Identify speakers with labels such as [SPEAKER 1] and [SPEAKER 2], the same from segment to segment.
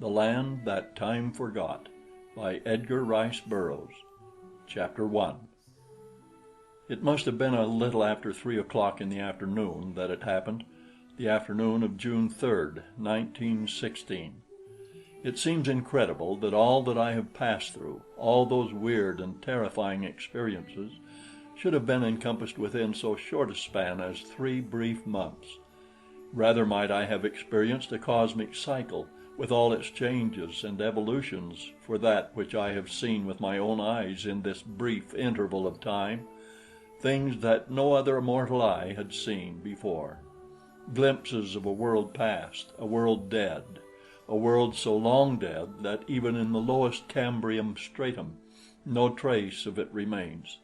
[SPEAKER 1] The Land That Time Forgot by Edgar Rice Burroughs. Chapter 1. It must have been a little after 3 o'clock in the afternoon that it happened, the afternoon of June 3rd, 1916. It seems incredible that all that I have passed through, all those weird and terrifying experiences, should have been encompassed within so short a span as 3 brief months. Rather might I have experienced a cosmic cycle, with all its changes and evolutions, for that which I have seen with my own eyes in this brief interval of time, things that no other mortal eye had seen before. Glimpses of a world past, a world dead, a world so long dead that even in the lowest Cambrian stratum no trace of it remains.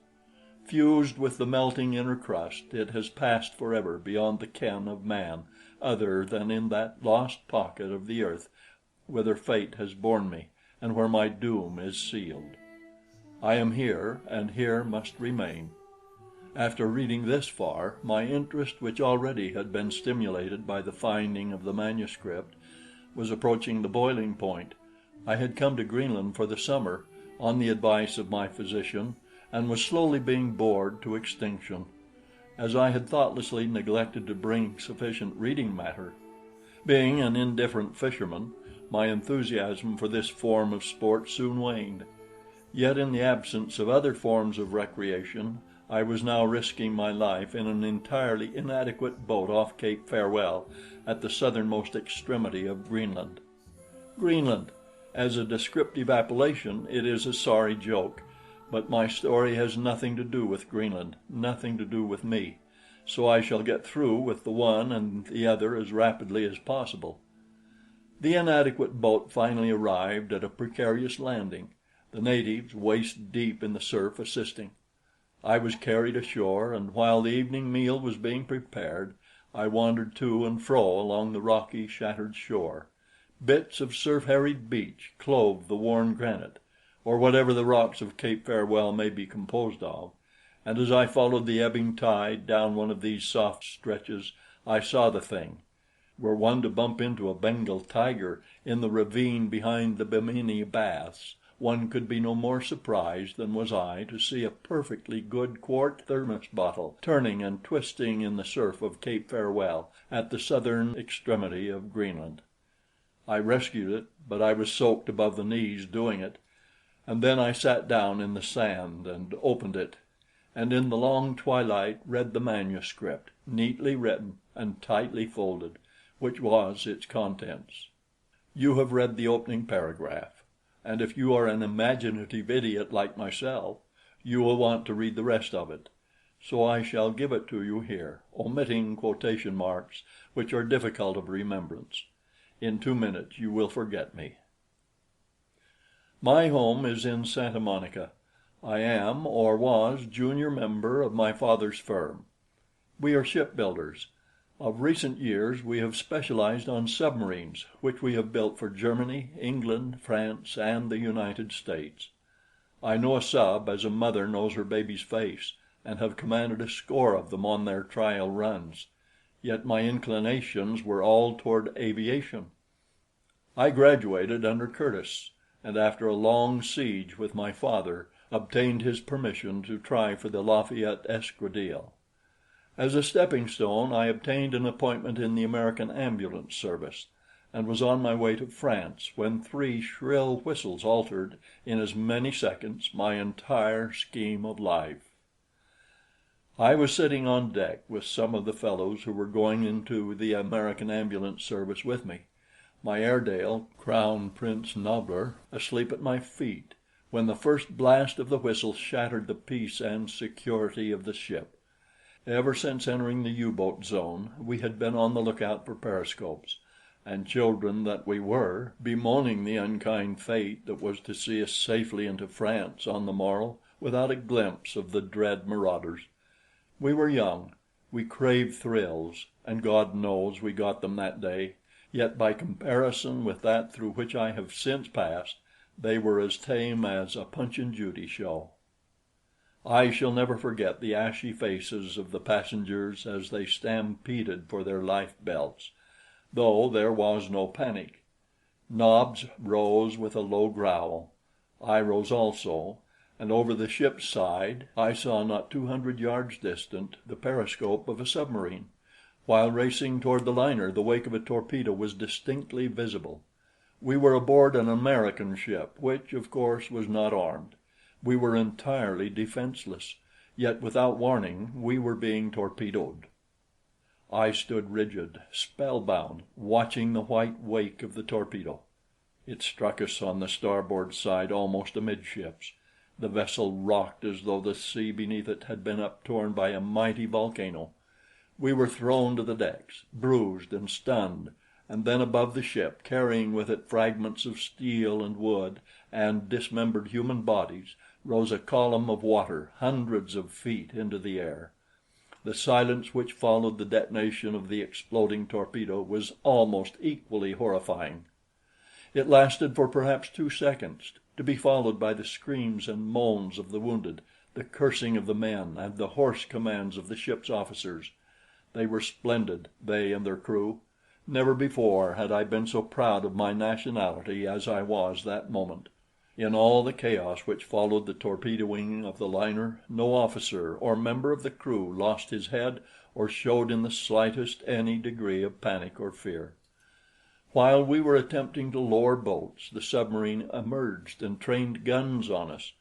[SPEAKER 1] Fused with the melting inner crust, it has passed forever beyond the ken of man, other than in that lost pocket of the earth whither fate has borne me, and where my doom is sealed. I am here, and here must remain. After reading this far, my interest, which already had been stimulated by the finding of the manuscript, was approaching the boiling point. I had come to Greenland for the summer, on the advice of my physician, and was slowly being bored to extinction, as I had thoughtlessly neglected to bring sufficient reading matter. Being an indifferent fisherman, my enthusiasm for this form of sport soon waned. Yet in the absence of other forms of recreation, I was now risking my life in an entirely inadequate boat off Cape Farewell, at the southernmost extremity of Greenland. Greenland! As a descriptive appellation, it is a sorry joke, but my story has nothing to do with Greenland, nothing to do with me, so I shall get through with the one and the other as rapidly as possible. The inadequate boat finally arrived at a precarious landing, the natives waist deep in the surf assisting. I was carried ashore, and while the evening meal was being prepared, I wandered to and fro along the rocky, shattered shore. Bits of surf-harried beach clove the worn granite, or whatever the rocks of Cape Farewell may be composed of, and as I followed the ebbing tide down one of these soft stretches, I saw the thing. Were one to bump into a Bengal tiger in the ravine behind the Bimini Baths, one could be no more surprised than was I to see a perfectly good quart thermos bottle turning and twisting in the surf of Cape Farewell, at the southern extremity of Greenland. I rescued it, but I was soaked above the knees doing it, and then I sat down in the sand and opened it, and in the long twilight read the manuscript, neatly written and tightly folded, which was its contents. You have read the opening paragraph, and if you are an imaginative idiot like myself, you will want to read the rest of it, so I shall give it to you here, omitting quotation marks which are difficult of remembrance. In 2 minutes you will forget me. My home is in Santa Monica. I am, or was, junior member of my father's firm. We are shipbuilders. Of recent years we have specialized on submarines, which we have built for Germany, England, France, and the United States. I know a sub as a mother knows her baby's face, and have commanded a score of them on their trial runs. Yet my inclinations were all toward aviation. I graduated under Curtis, and after a long siege with my father, obtained his permission to try for the Lafayette Escadrille. As a stepping stone, I obtained an appointment in the American Ambulance Service, and was on my way to France when 3 shrill whistles altered in as many seconds my entire scheme of life. I was sitting on deck with some of the fellows who were going into the American Ambulance Service with me, my Airedale, Crown Prince Nobbler, asleep at my feet, when the first blast of the whistle shattered the peace and security of the ship. Ever since entering the U-boat zone, we had been on the lookout for periscopes, and children that we were, bemoaning the unkind fate that was to see us safely into France on the morrow without a glimpse of the dread marauders. We were young, we craved thrills, and God knows we got them that day, yet by comparison with that through which I have since passed, they were as tame as a Punch and Judy show. I shall never forget the ashy faces of the passengers as they stampeded for their life belts, though there was no panic. Nobs rose with a low growl. I rose also, and over the ship's side I saw, not 200 yards distant, the periscope of a submarine. While racing toward the liner, the wake of a torpedo was distinctly visible. We were aboard an American ship, which, of course, was not armed. We were entirely defenseless, yet without warning we were being torpedoed. I stood rigid, spellbound, watching the white wake of the torpedo. It struck us on the starboard side almost amidships. The vessel rocked as though the sea beneath it had been uptorn by a mighty volcano. We were thrown to the decks, bruised and stunned, and then above the ship, carrying with it fragments of steel and wood and dismembered human bodies, rose a column of water hundreds of feet into the air. The silence which followed the detonation of the exploding torpedo was almost equally horrifying. It lasted for perhaps 2 seconds, to be followed by the screams and moans of the wounded, the cursing of the men, and the hoarse commands of the ship's officers. They were splendid, they and their crew. Never before had I been so proud of my nationality as I was that moment. In all the chaos which followed the torpedoing of the liner, no officer or member of the crew lost his head or showed in the slightest any degree of panic or fear. While we were attempting to lower boats, the submarine emerged and trained guns on us.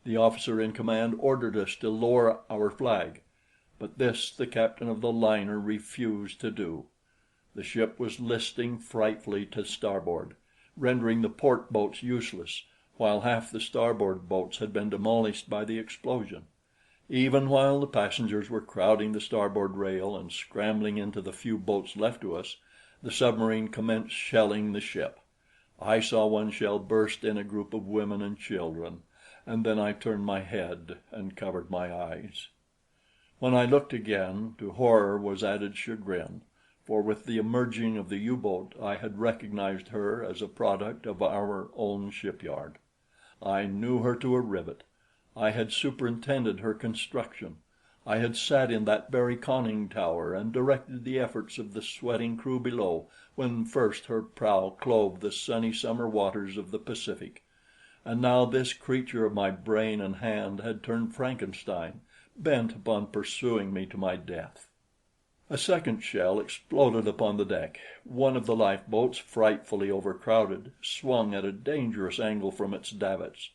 [SPEAKER 1] The officer in command ordered us to lower our flag, but this the captain of the liner refused to do. The ship was listing frightfully to starboard, rendering the port boats useless, while half the starboard boats had been demolished by the explosion. Even while the passengers were crowding the starboard rail and scrambling into the few boats left to us, the submarine commenced shelling the ship. I saw one shell burst in a group of women and children, and then I turned my head and covered my eyes. When I looked again, to horror was added chagrin, for with the emerging of the U-boat I had recognized her as a product of our own shipyard. I knew her to a rivet. I had superintended her construction. I had sat in that very conning tower and directed the efforts of the sweating crew below when first her prow clove the sunny summer waters of the Pacific. And now this creature of my brain and hand had turned Frankenstein, bent upon pursuing me to my death. A second shell exploded upon the deck. One of the lifeboats, frightfully overcrowded, swung at a dangerous angle from its davits.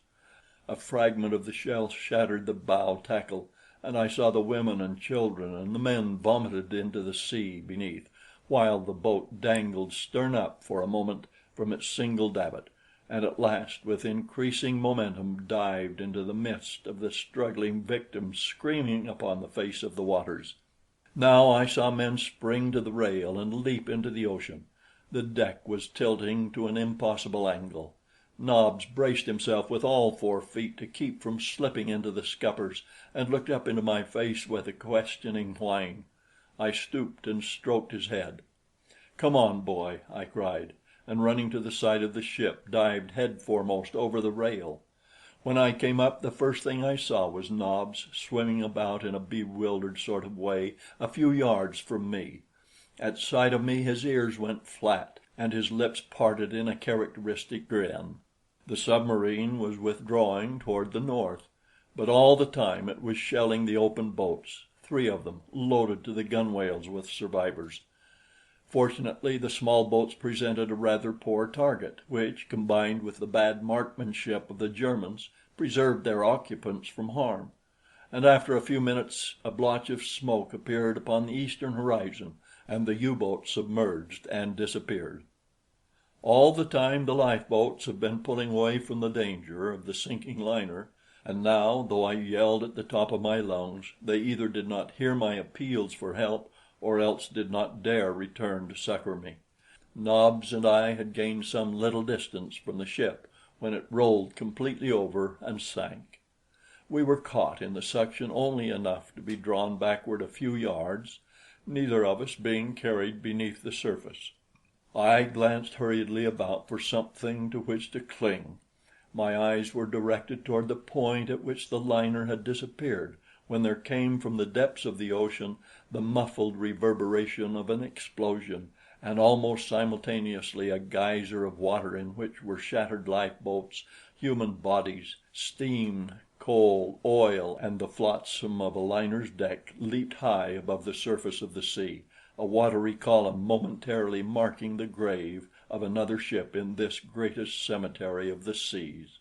[SPEAKER 1] A fragment of the shell shattered the bow tackle, and I saw the women and children and the men vomited into the sea beneath, while the boat dangled stern up for a moment from its single davit, and at last, with increasing momentum, dived into the midst of the struggling victims screaming upon the face of the waters. Now I saw men spring to the rail and leap into the ocean. The deck was tilting to an impossible angle. Nobs braced himself with all 4 feet to keep from slipping into the scuppers, and looked up into my face with a questioning whine. I stooped and stroked his head. "Come on, boy," I cried, and running to the side of the ship, dived head foremost over the rail. When I came up, the first thing I saw was Nobs swimming about in a bewildered sort of way a few yards from me. At sight of me his ears went flat and his lips parted in a characteristic grin. The submarine was withdrawing toward the north, but all the time it was shelling the open boats, 3 of them loaded to the gunwales with survivors. Fortunately, the small boats presented a rather poor target, which, combined with the bad marksmanship of the Germans, preserved their occupants from harm, and after a few minutes a blotch of smoke appeared upon the eastern horizon, and the U-boat submerged and disappeared. All the time the lifeboats had been pulling away from the danger of the sinking liner, and now, though I yelled at the top of my lungs, they either did not hear my appeals for help or else did not dare return to succor me. Nobs and I had gained some little distance from the ship when it rolled completely over and sank. We were caught in the suction only enough to be drawn backward a few yards, neither of us being carried beneath the surface. I glanced hurriedly about for something to which to cling. My eyes were directed toward the point at which the liner had disappeared, when there came from the depths of the ocean the muffled reverberation of an explosion, and almost simultaneously a geyser of water in which were shattered lifeboats, human bodies, steam, coal, oil, and the flotsam of a liner's deck, leaped high above the surface of the sea, a watery column momentarily marking the grave of another ship in this greatest cemetery of the seas.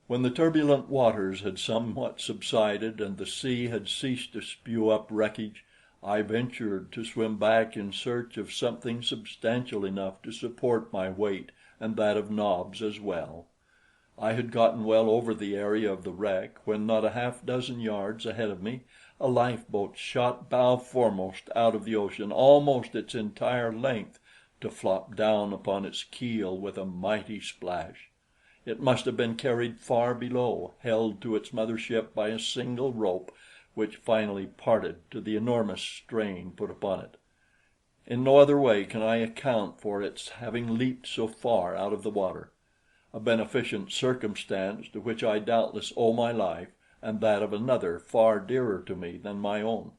[SPEAKER 1] When the turbulent waters had somewhat subsided and the sea had ceased to spew up wreckage, I ventured to swim back in search of something substantial enough to support my weight and that of Nobs as well. I had gotten well over the area of the wreck when not a half dozen yards ahead of me a lifeboat shot bow foremost out of the ocean almost its entire length, to flop down upon its keel with a mighty splash. It must have been carried far below, held to its mother ship by a single rope, which finally parted to the enormous strain put upon it. In no other way can I account for its having leaped so far out of the water, a beneficent circumstance to which I doubtless owe my life and that of another far dearer to me than my own.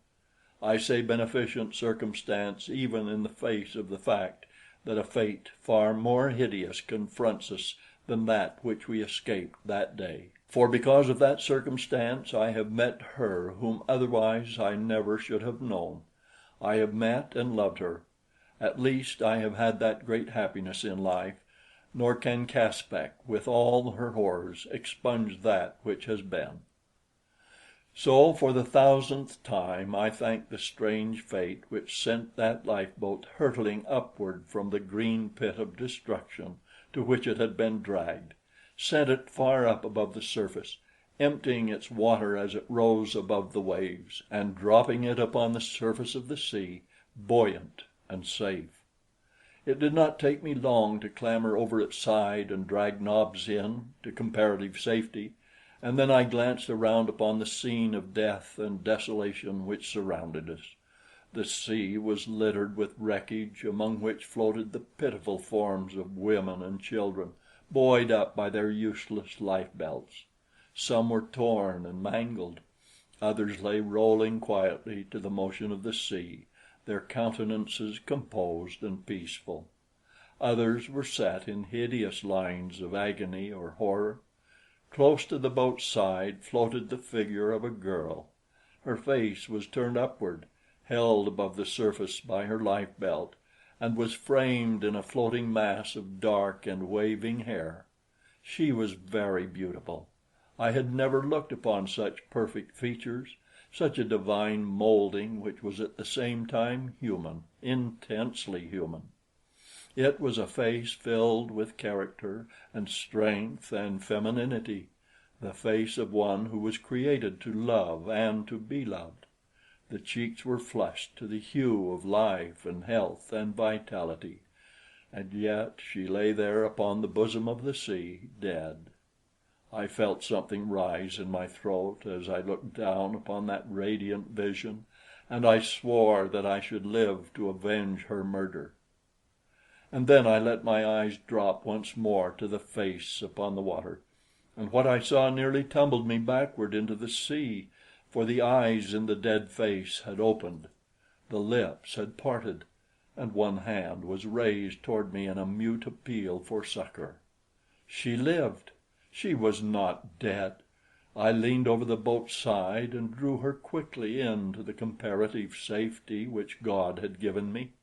[SPEAKER 1] I say beneficent circumstance even in the face of the fact that a fate far more hideous confronts us than that which we escaped that day. For because of that circumstance I have met her whom otherwise I never should have known. I have met and loved her. At least I have had that great happiness in life, nor can Caspak, with all her horrors, expunge that which has been. So for the thousandth time I thank the strange fate which sent that lifeboat hurtling upward from the green pit of destruction to which it had been dragged, sent it far up above the surface, emptying its water as it rose above the waves, and dropping it upon the surface of the sea, buoyant and safe. It did not take me long to clamber over its side and drag Nobs in to comparative safety, and then I glanced around upon the scene of death and desolation which surrounded us. The sea was littered with wreckage, among which floated the pitiful forms of women and children, buoyed up by their useless life belts. Some were torn and mangled. Others lay rolling quietly to the motion of the sea, their countenances composed and peaceful. Others were set in hideous lines of agony or horror. Close to the boat's side floated the figure of a girl. Her face was turned upward, held above the surface by her life belt, and was framed in a floating mass of dark and waving hair. She was very beautiful. I had never looked upon such perfect features, such a divine molding which was at the same time human, intensely human. It was a face filled with character and strength and femininity, the face of one who was created to love and to be loved. The cheeks were flushed to the hue of life and health and vitality, and yet she lay there upon the bosom of the sea, dead. I felt something rise in my throat as I looked down upon that radiant vision, and I swore that I should live to avenge her murder. And then I let my eyes drop once more to the face upon the water, and what I saw nearly tumbled me backward into the sea, for the eyes in the dead face had opened, the lips had parted, and one hand was raised toward me in a mute appeal for succor. She lived! She was not dead! I leaned over the boat's side and drew her quickly into the comparative safety which God had given me.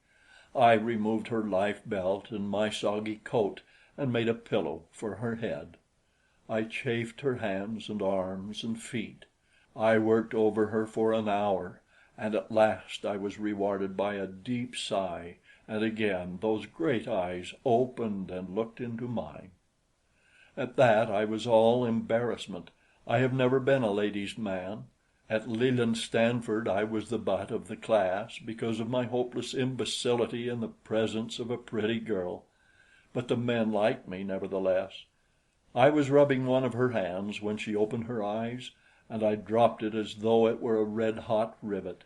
[SPEAKER 1] I removed her life belt and my soggy coat and made a pillow for her head. I chafed her hands and arms and feet. I worked over her for an hour, and at last I was rewarded by a deep sigh, and again those great eyes opened and looked into mine. At that I was all embarrassment. I have never been a ladies' man. At Leland Stanford I was the butt of the class because of my hopeless imbecility in the presence of a pretty girl, but the men liked me nevertheless. I was rubbing one of her hands when she opened her eyes, and I dropped it as though it were a red-hot rivet.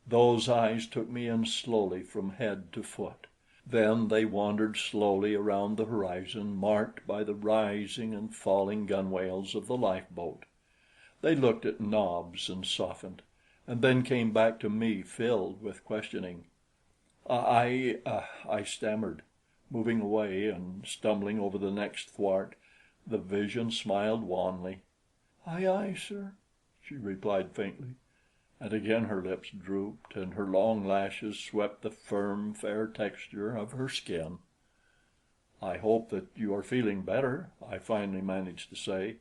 [SPEAKER 1] Those eyes took me in slowly from head to foot. Then they wandered slowly around the horizon marked by the rising and falling gunwales of the lifeboat. They looked at Nobs and softened, and then came back to me filled with questioning. I stammered, moving away and stumbling over the next thwart. The vision smiled wanly. "Aye, aye, sir," she replied faintly, and again her lips drooped and her long lashes swept the firm, fair texture of her skin. "I hope that you are feeling better," I finally managed to say.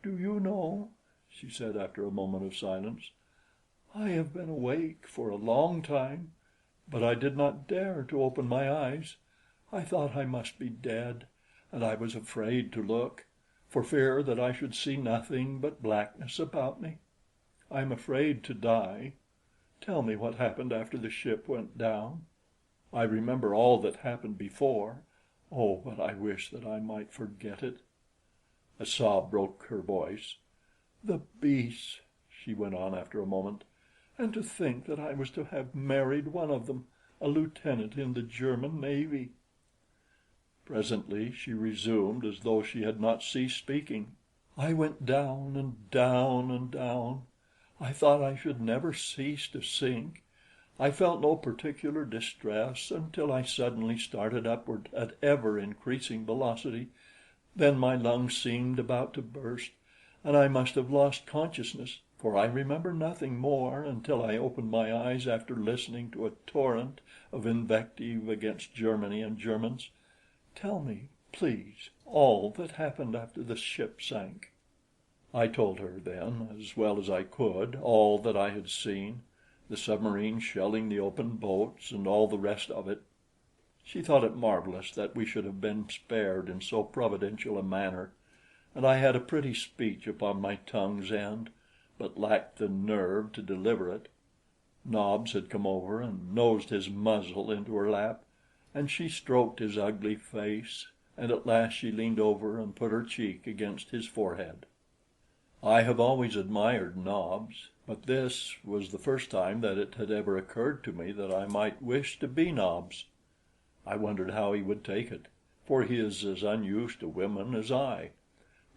[SPEAKER 1] "Do you know," she said after a moment of silence, "I have been awake for a long time, but I did not dare to open my eyes. I thought I must be dead, and I was afraid to look, for fear that I should see nothing but blackness about me. I am afraid to die. Tell me what happened after the ship went down. I remember all that happened before. Oh, but I wish that I might forget it." A sob broke her voice. "The beasts!" she went on after a moment. "And to think that I was to have married one of them, a lieutenant in the German navy." Presently she resumed as though she had not ceased speaking. "I went down and down and down. I thought I should never cease to sink. I felt no particular distress until I suddenly started upward at ever increasing velocity. Then my lungs seemed about to burst, and I must have lost consciousness, for I remember nothing more until I opened my eyes after listening to a torrent of invective against Germany and Germans. Tell me, please, all that happened after the ship sank." I told her then, as well as I could, all that I had seen, the submarine shelling the open boats and all the rest of it. She thought it marvelous that we should have been spared in so providential a manner, and I had a pretty speech upon my tongue's end, but lacked the nerve to deliver it. Nobs had come over and nosed his muzzle into her lap, and she stroked his ugly face, and at last she leaned over and put her cheek against his forehead. I have always admired Nobs, but this was the first time that it had ever occurred to me that I might wish to be Nobs. I wondered how he would take it, for he is as unused to women as I,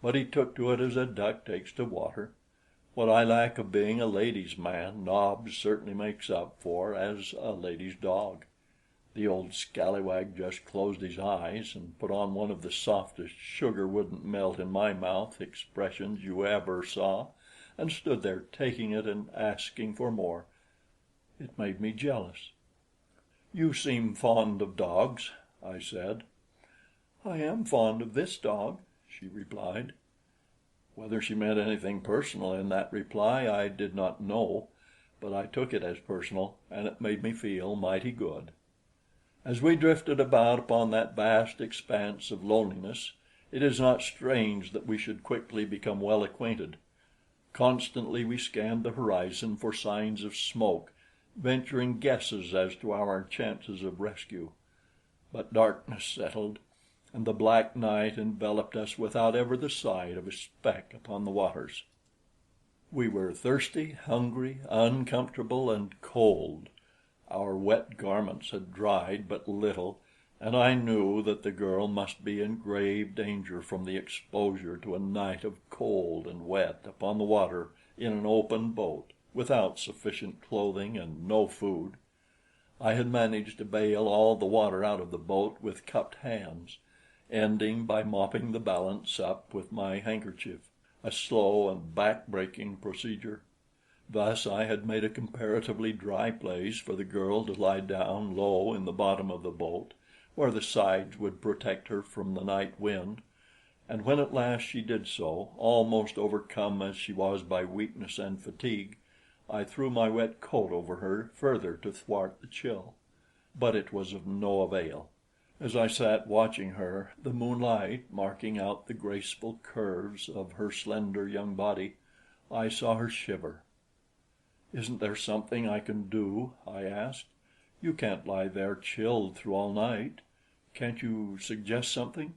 [SPEAKER 1] but he took to it as a duck takes to water. What I lack of being a ladies' man, Nobs certainly makes up for as a ladies' dog. The old scallywag just closed his eyes and put on one of the softest sugar wouldn't melt in my mouth expressions you ever saw, and stood there taking it and asking for more. It made me jealous. "You seem fond of dogs," I said. "I am fond of this dog," she replied. Whether she meant anything personal in that reply I did not know, but I took it as personal, and it made me feel mighty good. As we drifted about upon that vast expanse of loneliness, it is not strange that we should quickly become well acquainted. Constantly we scanned the horizon for signs of smoke, venturing guesses as to our chances of rescue. But darkness settled, and the black night enveloped us without ever the sight of a speck upon the waters. We were thirsty, hungry, uncomfortable, and cold. Our wet garments had dried but little, and I knew that the girl must be in grave danger from the exposure to a night of cold and wet upon the water in an open boat, without sufficient clothing and no food. I had managed to bail all the water out of the boat with cupped hands, ending by mopping the balance up with my handkerchief, a slow and back-breaking procedure. Thus I had made a comparatively dry place for the girl to lie down low in the bottom of the boat, where the sides would protect her from the night wind, and when at last she did so, almost overcome as she was by weakness and fatigue, I threw my wet coat over her further to thwart the chill. But it was of no avail. As I sat watching her, the moonlight marking out the graceful curves of her slender young body, I saw her shiver. "Isn't there something I can do?" I asked. "You can't lie there chilled through all night. Can't you suggest something?"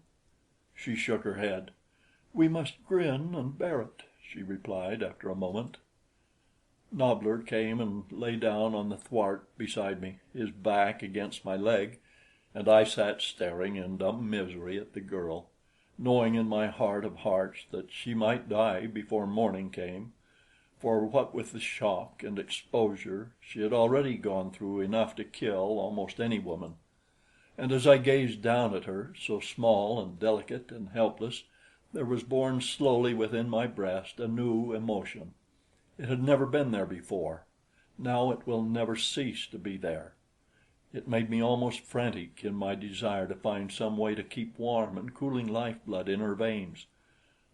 [SPEAKER 1] She shook her head. "We must grin and bear it," she replied after a moment. Nobbler came and lay down on the thwart beside me, his back against my leg, and I sat staring in dumb misery at the girl, knowing in my heart of hearts that she might die before morning came. for what with the shock and exposure, she had already gone through enough to kill almost any woman. And as I gazed down at her, so small and delicate and helpless, there was born slowly within my breast a new emotion. It had never been there before. Now it will never cease to be there. It made me almost frantic in my desire to find some way to keep warm and cooling lifeblood in her veins.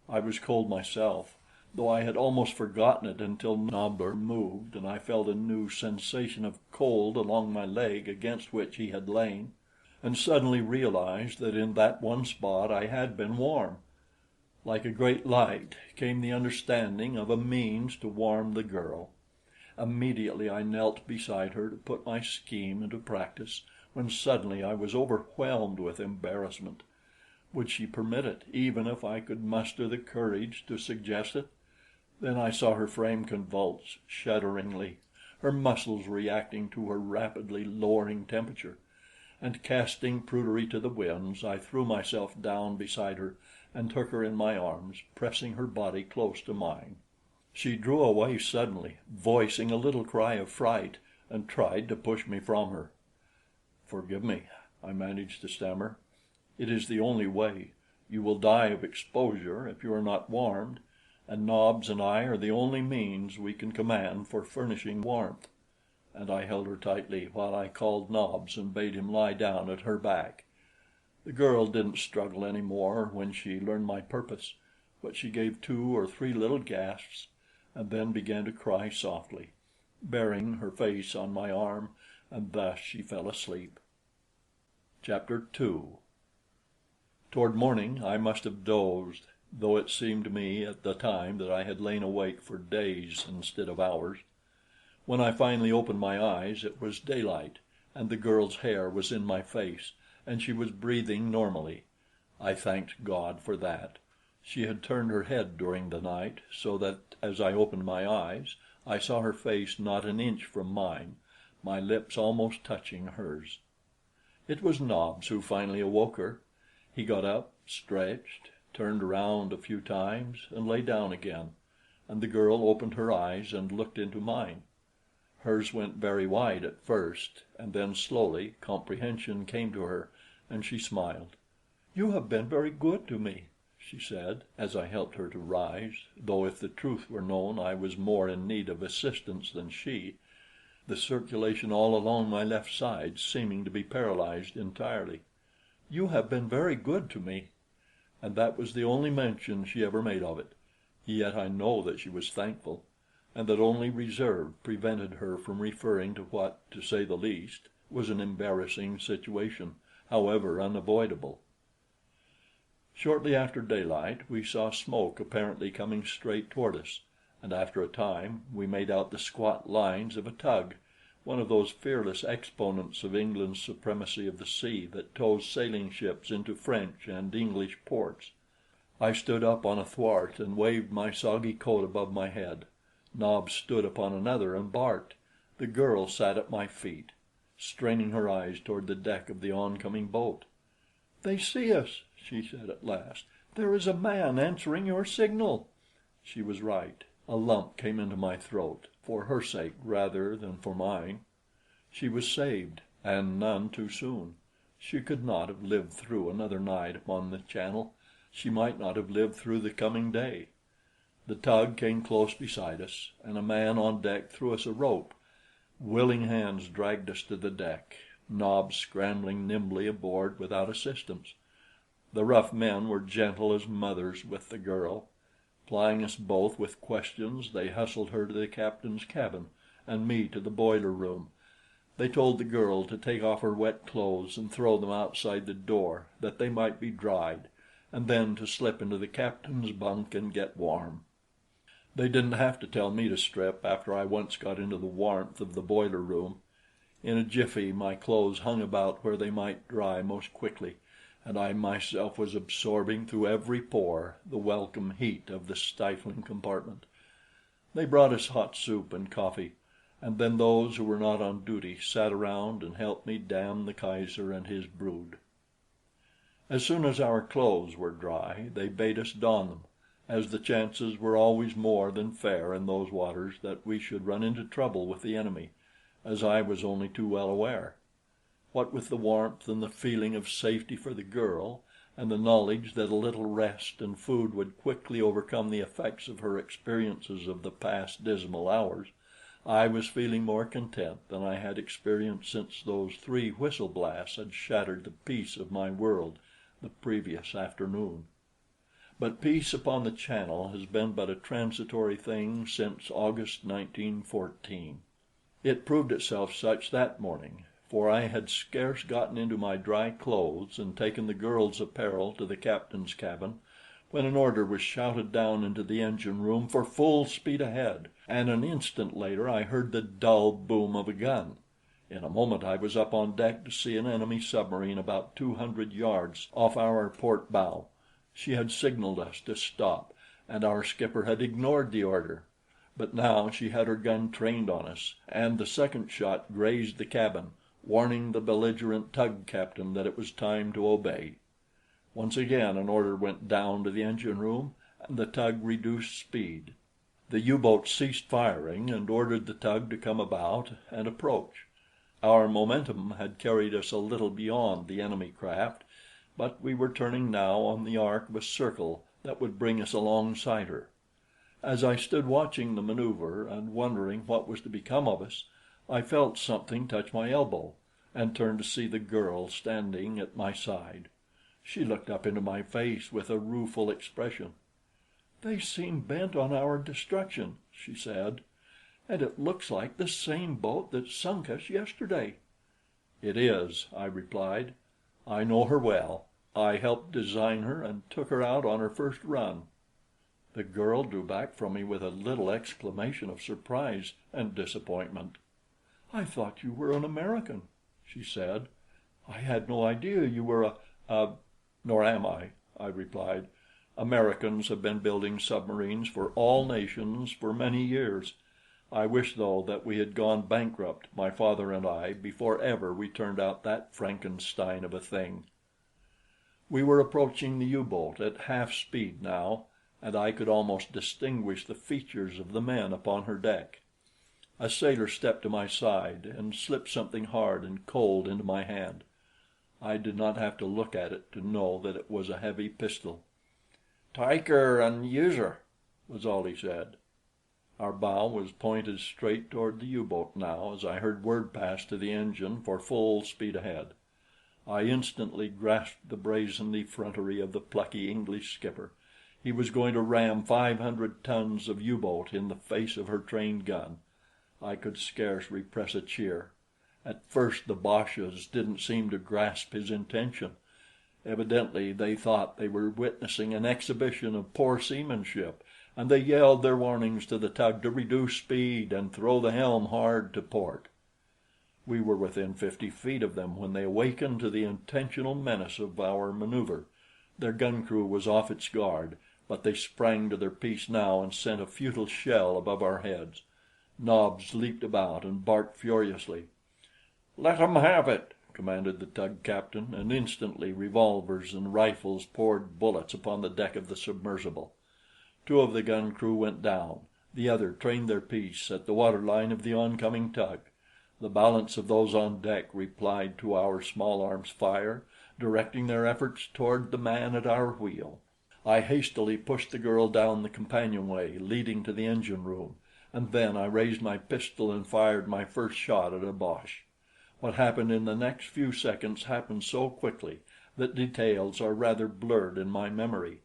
[SPEAKER 1] I was cold myself, though I had almost forgotten it until Nobbler moved and I felt a new sensation of cold along my leg against which he had lain, and suddenly realized that in that one spot I had been warm. Like a great light came the understanding of a means to warm the girl. Immediately I knelt beside her to put my scheme into practice, when suddenly I was overwhelmed with embarrassment. Would she permit it, even if I could muster the courage to suggest it? Then I saw her frame convulse shudderingly, her muscles reacting to her rapidly lowering temperature, and casting prudery to the winds, I threw myself down beside her and took her in my arms, pressing her body close to mine. She drew away suddenly, voicing a little cry of fright, and tried to push me from her. "Forgive me," I managed to stammer. "It is the only way. You will die of exposure if you are not warmed, and Nobs and I are the only means we can command for furnishing warmth." And I held her tightly while I called Nobs and bade him lie down at her back. The girl didn't struggle any more when she learned my purpose, but she gave 2 or 3 little gasps and then began to cry softly, burying her face on my arm, and thus she fell asleep. Chapter 2. Toward morning I must have dozed, though it seemed to me at the time that I had lain awake for days instead of hours. When I finally opened my eyes, it was daylight, and the girl's hair was in my face, and she was breathing normally. I thanked God for that. She had turned her head during the night, so that as I opened my eyes, I saw her face not an inch from mine, my lips almost touching hers. It was Nobs who finally awoke her. He got up, stretched, turned around a few times, and lay down again, and the girl opened her eyes and looked into mine. Hers went very wide at first, and then slowly comprehension came to her, and she smiled. "You have been very good to me," she said, as I helped her to rise, though if the truth were known, I was more in need of assistance than she, the circulation all along my left side seeming to be paralyzed entirely. "You have been very good to me." And that was the only mention she ever made of it. Yet I know that she was thankful, and that only reserve prevented her from referring to what, to say the least, was an embarrassing situation, however unavoidable. Shortly after daylight we saw smoke apparently coming straight toward us, and after a time we made out the squat lines of a tug, one of those fearless exponents of England's supremacy of the sea that tows sailing ships into French and English ports. I stood up on a thwart and waved my soggy coat above my head. Nobs stood upon another and barked. The girl sat at my feet, straining her eyes toward the deck of the oncoming boat. "They see us," she said at last. "There is a man answering your signal." She was right. A lump came into my throat, for her sake rather than for mine. She was saved, and none too soon. She could not have lived through another night upon the Channel. She might not have lived through the coming day. The tug came close beside us, and a man on deck threw us a rope. Willing hands dragged us to the deck, Nobs scrambling nimbly aboard without assistance. The rough men were gentle as mothers with the girl. Plying us both with questions, they hustled her to the captain's cabin, and me to the boiler room. They told the girl to take off her wet clothes and throw them outside the door, that they might be dried, and then to slip into the captain's bunk and get warm. They didn't have to tell me to strip after I once got into the warmth of the boiler room. In a jiffy my clothes hung about where they might dry most quickly, and I myself was absorbing through every pore the welcome heat of the stifling compartment. They brought us hot soup and coffee, and then those who were not on duty sat around and helped me damn the Kaiser and his brood. As soon as our clothes were dry, they bade us don them, as the chances were always more than fair in those waters that we should run into trouble with the enemy, as I was only too well aware. What with the warmth and the feeling of safety for the girl, and the knowledge that a little rest and food would quickly overcome the effects of her experiences of the past dismal hours, I was feeling more content than I had experienced since those 3 whistle blasts had shattered the peace of my world the previous afternoon. But peace upon the Channel has been but a transitory thing since August 1914. It proved itself such that morning, for I had scarce gotten into my dry clothes and taken the girl's apparel to the captain's cabin, when an order was shouted down into the engine room for full speed ahead, and an instant later I heard the dull boom of a gun. In a moment I was up on deck to see an enemy submarine about 200 yards off our port bow. She had signaled us to stop, and our skipper had ignored the order. But now she had her gun trained on us, and the second shot grazed the cabin, warning the belligerent tug captain that it was time to obey. Once again an order went down to the engine room, and the tug reduced speed. The U-boat ceased firing and ordered the tug to come about and approach. Our momentum had carried us a little beyond the enemy craft, but we were turning now on the arc of a circle that would bring us alongside her. As I stood watching the maneuver and wondering what was to become of us, I felt something touch my elbow, and turned to see the girl standing at my side. She looked up into my face with a rueful expression. "They seem bent on our destruction," she said, "and it looks like the same boat that sunk us yesterday." "It is," I replied. "I know her well. I helped design her and took her out on her first run." The girl drew back from me with a little exclamation of surprise and disappointment. "I thought you were an American," she said. "I had no idea you were a—" "Nor am I," I replied. "Americans have been building submarines for all nations for many years. I wish, though, that we had gone bankrupt, my father and I, before ever we turned out that Frankenstein of a thing." We were approaching the U-boat at half speed now, and I could almost distinguish the features of the men upon her deck. A sailor stepped to my side and slipped something hard and cold into my hand. I did not have to look at it to know that it was a heavy pistol. "Take her and use her," was all he said. Our bow was pointed straight toward the U-boat now as I heard word pass to the engine for full speed ahead. I instantly grasped the brazen effrontery of the plucky English skipper. He was going to ram 500 tons of U-boat in the face of her trained gun. I could scarce repress a cheer. At first the Boches didn't seem to grasp his intention. Evidently they thought they were witnessing an exhibition of poor seamanship, and they yelled their warnings to the tug to reduce speed and throw the helm hard to port. We were within 50 feet of them when they awakened to the intentional menace of our maneuver. Their gun crew was off its guard, but they sprang to their piece now and sent a futile shell above our heads. Nobs leaped about and barked furiously. "Let 'em have it!" commanded the tug captain, and instantly revolvers and rifles poured bullets upon the deck of the submersible. 2 of the gun crew went down. The other trained their piece at the waterline of the oncoming tug. The balance of those on deck replied to our small arms fire, directing their efforts toward the man at our wheel. I hastily pushed the girl down the companionway leading to the engine room, and then I raised my pistol and fired my first shot at a Boche. What happened in the next few seconds happened so quickly that details are rather blurred in my memory.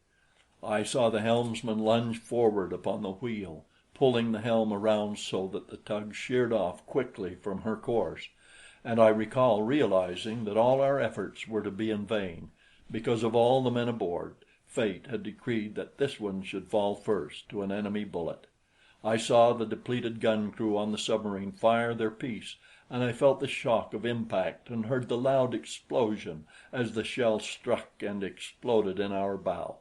[SPEAKER 1] I saw the helmsman lunge forward upon the wheel, pulling the helm around so that the tug sheered off quickly from her course, and I recall realizing that all our efforts were to be in vain, because of all the men aboard, fate had decreed that this one should fall first to an enemy bullet. I saw the depleted gun crew on the submarine fire their piece, and I felt the shock of impact and heard the loud explosion as the shell struck and exploded in our bow.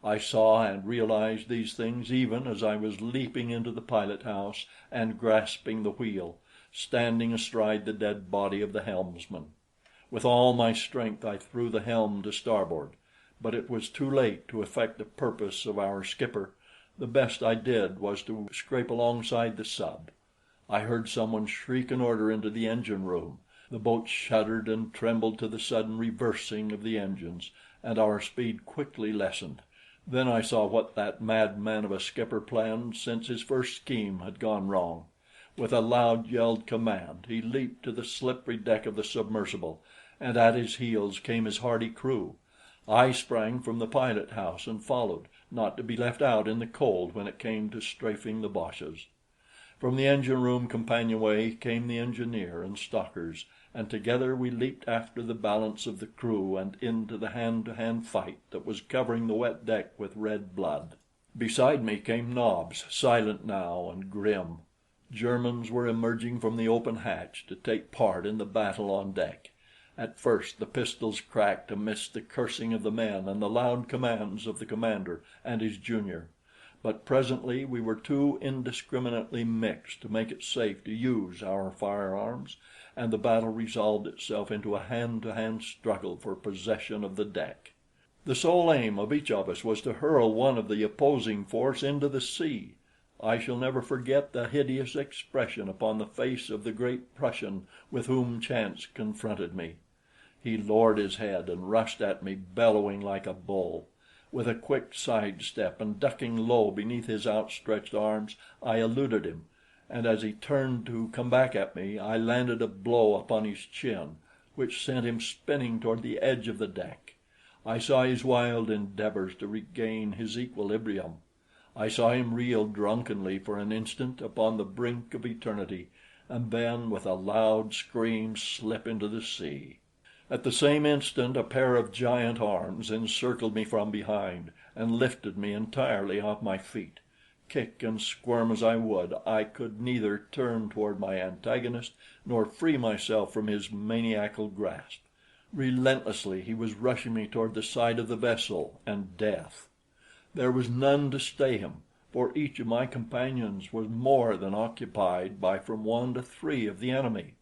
[SPEAKER 1] I saw and realized these things even as I was leaping into the pilot house and grasping the wheel, standing astride the dead body of the helmsman. With all my strength I threw the helm to starboard, but it was too late to effect the purpose of our skipper. The best I did was to scrape alongside the sub. I heard someone shriek an order into the engine room. The boat shuddered and trembled to the sudden reversing of the engines, and our speed quickly lessened. Then I saw what that madman of a skipper planned since his first scheme had gone wrong. With a loud yelled command, he leaped to the slippery deck of the submersible, and at his heels came his hardy crew. I sprang from the pilot house and followed, not to be left out in the cold when it came to strafing the Boches. From the engine room companionway came the engineer and stockers, and together we leaped after the balance of the crew and into the hand-to-hand fight that was covering the wet deck with red blood. Beside me came Nobs, silent now and grim. Germans were emerging from the open hatch to take part in the battle on deck. At first the pistols cracked amidst the cursing of the men and the loud commands of the commander and his junior, but presently we were too indiscriminately mixed to make it safe to use our firearms, and the battle resolved itself into a hand-to-hand struggle for possession of the deck. The sole aim of each of us was to hurl one of the opposing force into the sea. I shall never forget the hideous expression upon the face of the great Prussian with whom chance confronted me. He lowered his head and rushed at me, bellowing like a bull. With a quick side step and ducking low beneath his outstretched arms, I eluded him, and as he turned to come back at me, I landed a blow upon his chin, which sent him spinning toward the edge of the deck. I saw his wild endeavors to regain his equilibrium. I saw him reel drunkenly for an instant upon the brink of eternity, and then with a loud scream slip into the sea. At the same instant a pair of giant arms encircled me from behind and lifted me entirely off my feet. Kick and squirm as I would, I could neither turn toward my antagonist nor free myself from his maniacal grasp. Relentlessly he was rushing me toward the side of the vessel and death. There was none to stay him, for each of my companions was more than occupied by from 1 to 3 of the enemy.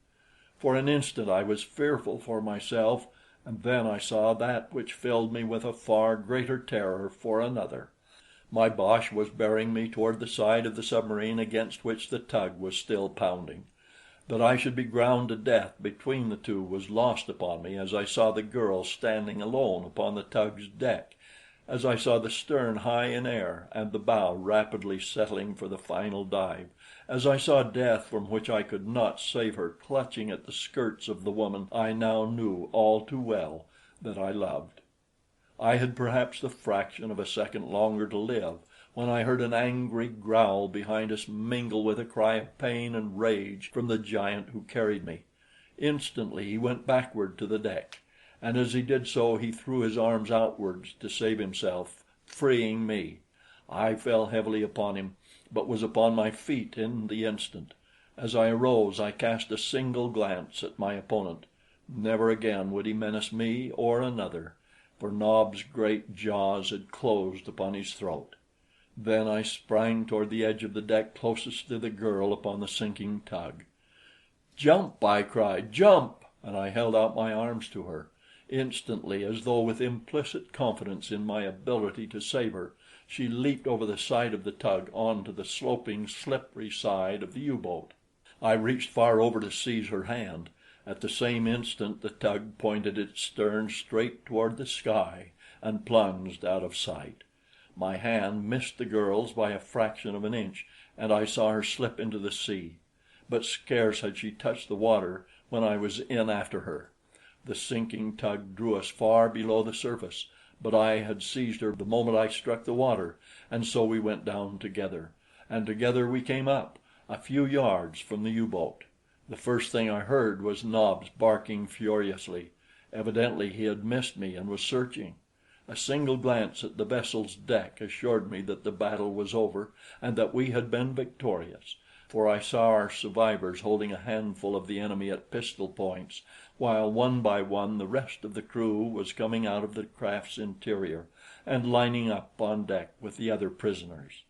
[SPEAKER 1] For an instant I was fearful for myself, and then I saw that which filled me with a far greater terror for another. My Boche was bearing me toward the side of the submarine against which the tug was still pounding. That I should be ground to death between the two was lost upon me as I saw the girl standing alone upon the tug's deck, as I saw the stern high in air and the bow rapidly settling for the final dive, as I saw death from which I could not save her clutching at the skirts of the woman I now knew all too well that I loved. I had perhaps the fraction of a second longer to live when I heard an angry growl behind us mingle with a cry of pain and rage from the giant who carried me. Instantly he went backward to the deck, and as he did so he threw his arms outwards to save himself, freeing me. I fell heavily upon him, but was upon my feet in the instant. As I arose, I cast a single glance at my opponent. Never again would he menace me or another, for Nob's great jaws had closed upon his throat. Then I sprang toward the edge of the deck closest to the girl upon the sinking tug. "Jump!" I cried. "Jump!" and I held out my arms to her. Instantly, as though with implicit confidence in my ability to save her, she leaped over the side of the tug onto the sloping, slippery side of the U-boat. I reached far over to seize her hand. At the same instant the tug pointed its stern straight toward the sky and plunged out of sight. My hand missed the girl's by a fraction of an inch, and I saw her slip into the sea. But scarce had she touched the water when I was in after her. The sinking tug drew us far below the surface, but I had seized her the moment I struck the water, and so we went down together, and together we came up, a few yards from the U-boat. The first thing I heard was Nobs barking furiously. Evidently he had missed me and was searching. A single glance at the vessel's deck assured me that the battle was over and that we had been victorious, for I saw our survivors holding a handful of the enemy at pistol points, while one by one the rest of the crew was coming out of the craft's interior and lining up on deck with the other prisoners.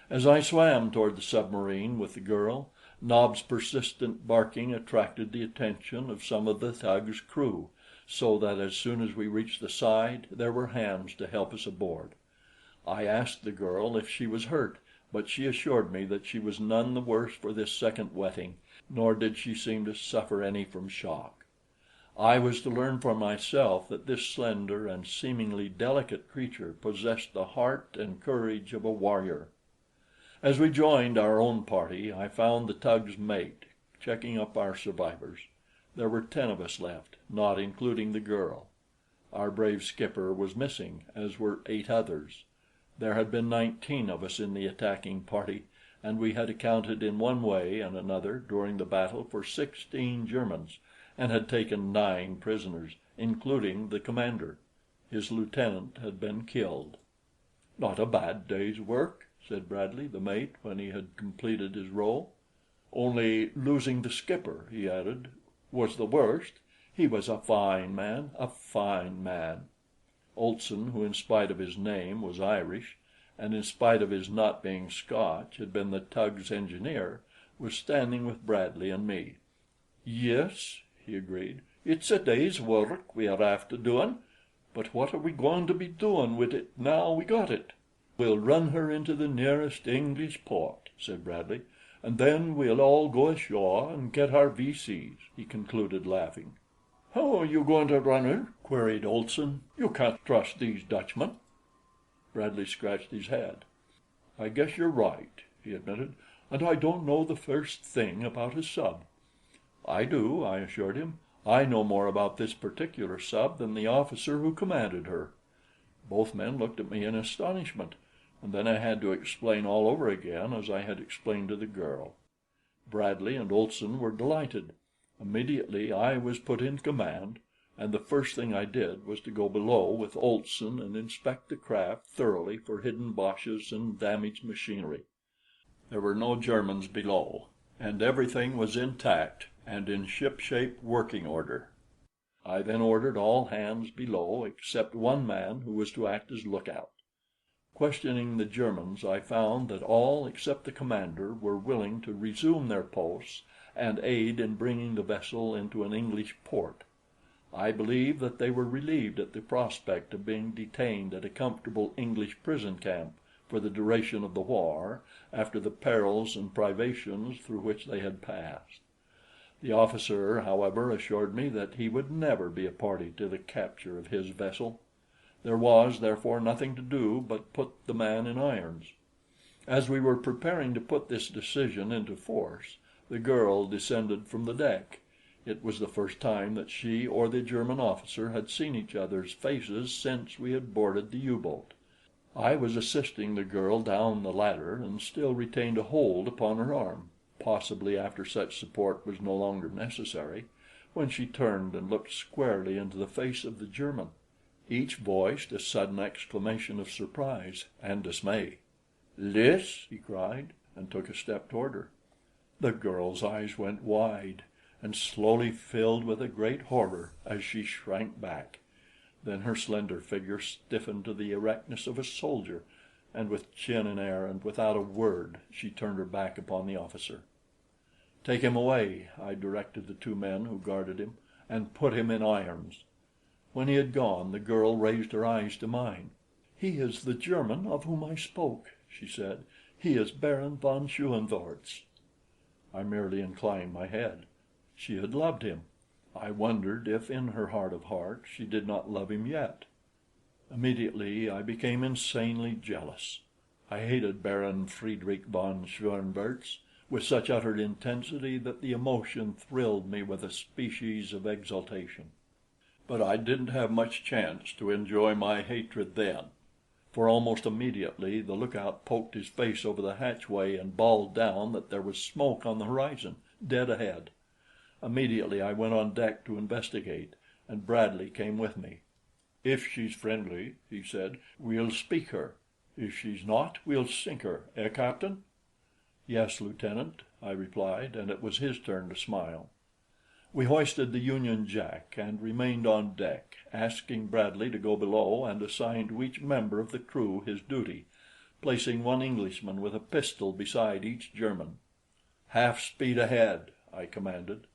[SPEAKER 1] As I swam toward the submarine with the girl, Nob's persistent barking attracted the attention of some of the tug's crew, so that as soon as we reached the side there were hands to help us aboard. I asked the girl if she was hurt, but she assured me that she was none the worse for this second wetting, nor did she seem to suffer any from shock. I was to learn for myself that this slender and seemingly delicate creature possessed the heart and courage of a warrior. As we joined our own party, I found the tug's mate checking up our survivors. There were 10 of us left, not including the girl. Our brave skipper was missing, as were 8 others. There had been 19 of us in the attacking party, and we had accounted in one way and another during the battle for 16 Germans, and had taken 9 prisoners, including the commander. His lieutenant had been killed. "Not a bad day's work," said Bradley, the mate, when he had completed his roll. "Only losing the skipper," he added, "was the worst. He was a fine man, a fine man." Olson, who in spite of his name was Irish, and in spite of his not being Scotch had been the tug's engineer, was standing with Bradley and me. "Yes," he agreed, "it's a day's work we are after doin', but what are we goin' to be doin' with it now we got it?" "We'll run her into the nearest English port," said Bradley, "and then we'll all go ashore and get our V.C.'s," he concluded, laughing. "How are you going to run her?" queried Olson. "You can't trust these Dutchmen." Bradley scratched his head. "I guess you're right," he admitted, "and I don't know the first thing about a sub." "I do," I assured him. "I know more about this particular sub than the officer who commanded her." Both men looked at me in astonishment, and then I had to explain all over again as I had explained to the girl. Bradley and Olson were delighted. Immediately I was put in command, and the first thing I did was to go below with Olson and inspect the craft thoroughly for hidden boches and damaged machinery. There were no Germans below, and everything was intact and in shipshape working order. I then ordered all hands below except one man who was to act as lookout. Questioning the Germans, I found that all except the commander were willing to resume their posts and aid in bringing the vessel into an English port. I believe that they were relieved at the prospect of being detained at a comfortable English prison camp for the duration of the war, after the perils and privations through which they had passed. The officer, however, assured me that he would never be a party to the capture of his vessel. There was, therefore, nothing to do but put the man in irons. As we were preparing to put this decision into force, the girl descended from the deck. It was the first time that she or the German officer had seen each other's faces since we had boarded the U-boat. I was assisting the girl down the ladder and still retained a hold upon her arm, possibly after such support was no longer necessary, when she turned and looked squarely into the face of the German. Each voiced a sudden exclamation of surprise and dismay. "Lys!" he cried, and took a step toward her. The girl's eyes went wide and slowly filled with a great horror as she shrank back. Then her slender figure stiffened to the erectness of a soldier, and with chin in air and without a word she turned her back upon the officer. "Take him away," I directed the 2 men who guarded him, "and put him in irons." When he had gone, the girl raised her eyes to mine. "He is the German of whom I spoke," she said. "He is Baron von Schoenvorts." I merely inclined my head. She had loved him. I wondered if in her heart of hearts she did not love him yet. Immediately I became insanely jealous. I hated Baron Friedrich von Schoenvorts with such utter intensity that the emotion thrilled me with a species of exultation. But I didn't have much chance to enjoy my hatred then, for almost immediately the lookout poked his face over the hatchway and bawled down that there was smoke on the horizon, dead ahead. Immediately I went on deck to investigate, and Bradley came with me. "If she's friendly," he said, "we'll speak her. If she's not, we'll sink her, eh, Captain?" "Yes, Lieutenant," I replied, and it was his turn to smile. We hoisted the Union Jack and remained on deck, asking Bradley to go below and assign to each member of the crew his duty, placing one Englishman with a pistol beside each German. "Half speed ahead," I commanded.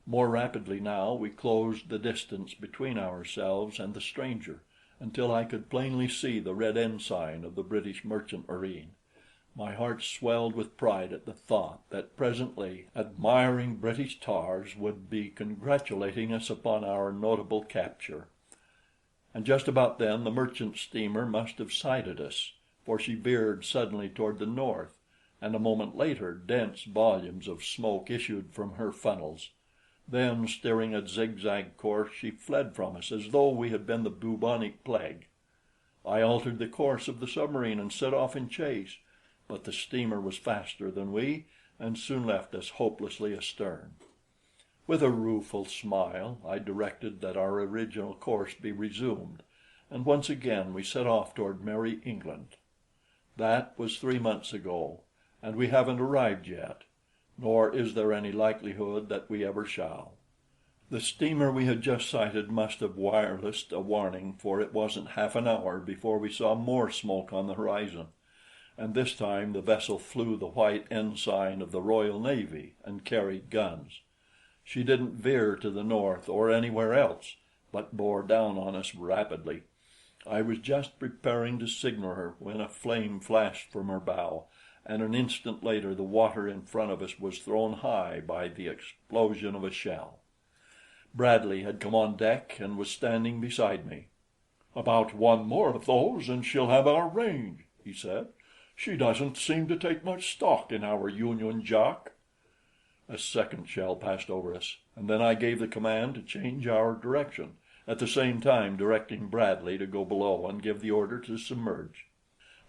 [SPEAKER 1] More rapidly now we closed the distance between ourselves and the stranger, until I could plainly see the red ensign of the British merchant marine. My heart swelled with pride at the thought that presently admiring British tars would be congratulating us upon our notable capture. And just about then the merchant steamer must have sighted us, for she veered suddenly toward the north, and a moment later dense volumes of smoke issued from her funnels. Then, steering a zigzag course, she fled from us as though we had been the bubonic plague. I altered the course of the submarine and set off in chase, but the steamer was faster than we and soon left us hopelessly astern. With a rueful smile, I directed that our original course be resumed, and once again we set off toward merry England. That was 3 months ago, and we haven't arrived yet, nor is there any likelihood that we ever shall. The steamer we had just sighted must have wirelessed a warning, for it wasn't half an hour before we saw more smoke on the horizon, and this time the vessel flew the white ensign of the Royal Navy and carried guns. She didn't veer to the north or anywhere else, but bore down on us rapidly. I was just preparing to signal her when a flame flashed from her bow, and an instant later the water in front of us was thrown high by the explosion of a shell. Bradley had come on deck and was standing beside me. "About one more of those and she'll have our range," he said. "She doesn't seem to take much stock in our Union Jack." A second shell passed over us, and then I gave the command to change our direction, at the same time directing Bradley to go below and give the order to submerge.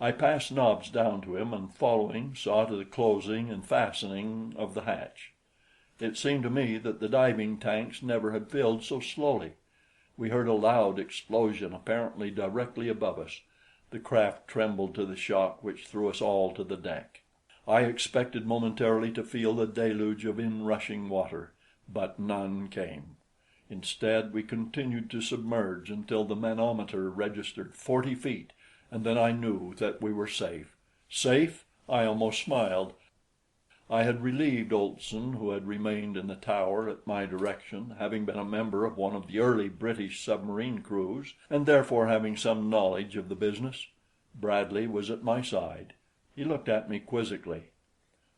[SPEAKER 1] I passed Nobs down to him, and following, saw to the closing and fastening of the hatch. It seemed to me that the diving tanks never had filled so slowly. We heard a loud explosion apparently directly above us. The craft trembled to the shock which threw us all to the deck. I expected momentarily to feel the deluge of inrushing water, but none came. Instead, we continued to submerge until the manometer registered 40 feet, and then I knew that we were safe. Safe? I almost smiled. I had relieved Olson, who had remained in the tower at my direction, having been a member of one of the early British submarine crews, and therefore having some knowledge of the business. Bradley was at my side. He looked at me quizzically.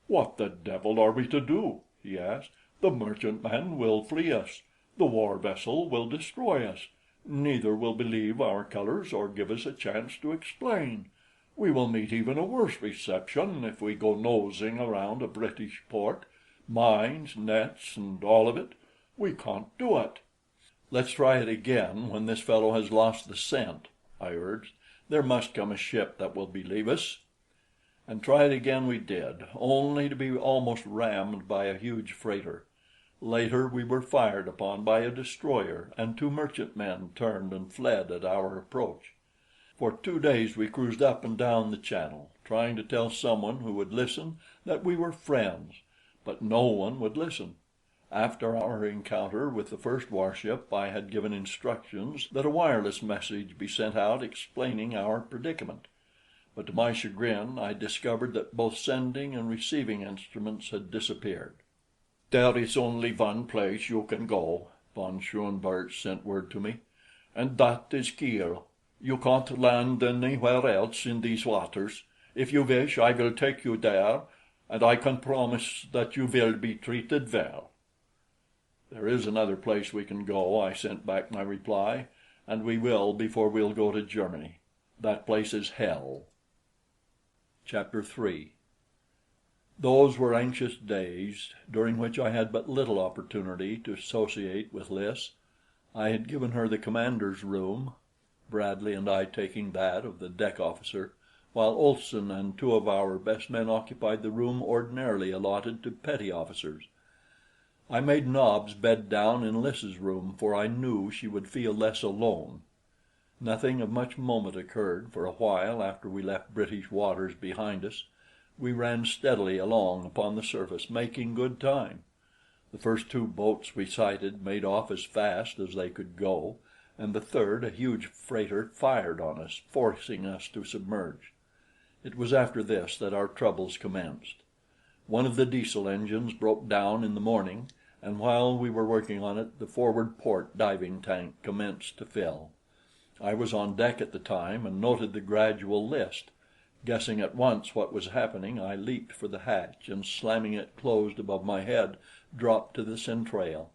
[SPEAKER 1] "What the devil are we to do?" he asked. "The merchantman will flee us. The war vessel will destroy us. Neither will believe our colors or give us a chance to explain. We will meet even a worse reception if we go nosing around a British port. Mines, nets, and all of it. We can't do it." "Let's try it again when this fellow has lost the scent," I urged. "There must come a ship that will believe us." And try it again we did, only to be almost rammed by a huge freighter. Later we were fired upon by a destroyer, and 2 merchantmen turned and fled at our approach. For 2 days we cruised up and down the channel, trying to tell someone who would listen that we were friends, but no one would listen. After our encounter with the first warship, I had given instructions that a wireless message be sent out explaining our predicament, but to my chagrin I discovered that both sending and receiving instruments had disappeared. "There is only one place you can go," von Schoenvorts sent word to me, "and that is Kiel. You can't land anywhere else in these waters. If you wish, I will take you there, and I can promise that you will be treated well." "There is another place we can go," I sent back my reply, "and we will before we'll go to Germany. That place is hell." Chapter 3. Those were anxious days, during which I had but little opportunity to associate with Lys. I had given her the commander's room, Bradley and I taking that of the deck officer, while Olson and 2 of our best men occupied the room ordinarily allotted to petty officers. I made Nobs bed down in Lys's room, for I knew she would feel less alone. Nothing of much moment occurred for a while after we left British waters behind us. We ran steadily along upon the surface, making good time. The first 2 boats we sighted made off as fast as they could go, and the third, a huge freighter, fired on us, forcing us to submerge. It was after this that our troubles commenced. One of the Diesel engines broke down in the morning, and while we were working on it, the forward port diving tank commenced to fill. I was on deck at the time and noted the gradual list. Guessing at once what was happening, I leaped for the hatch and slamming it closed above my head, dropped to the centrale.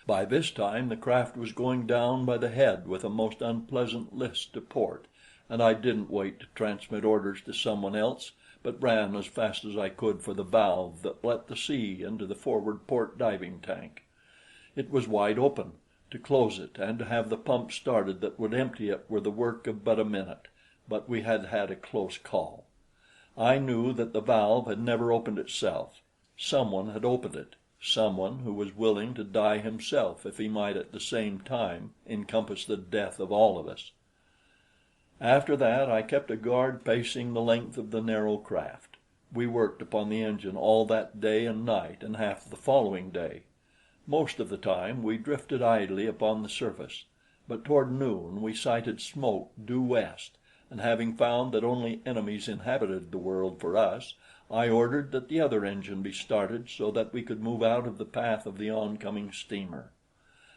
[SPEAKER 1] By this time the craft was going down by the head with a most unpleasant list to port, and I didn't wait to transmit orders to someone else, but ran as fast as I could for the valve that let the sea into the forward port diving tank. It was wide open. To close it and to have the pump started that would empty it were the work of but a minute, but we had had a close call. I knew that the valve had never opened itself. Someone had opened it, someone who was willing to die himself if he might at the same time encompass the death of all of us. After that I kept a guard pacing the length of the narrow craft. We worked upon the engine all that day and night and half the following day. Most of the time we drifted idly upon the surface, but toward noon we sighted smoke due west, and having found that only enemies inhabited the world for us, I ordered that the other engine be started so that we could move out of the path of the oncoming steamer.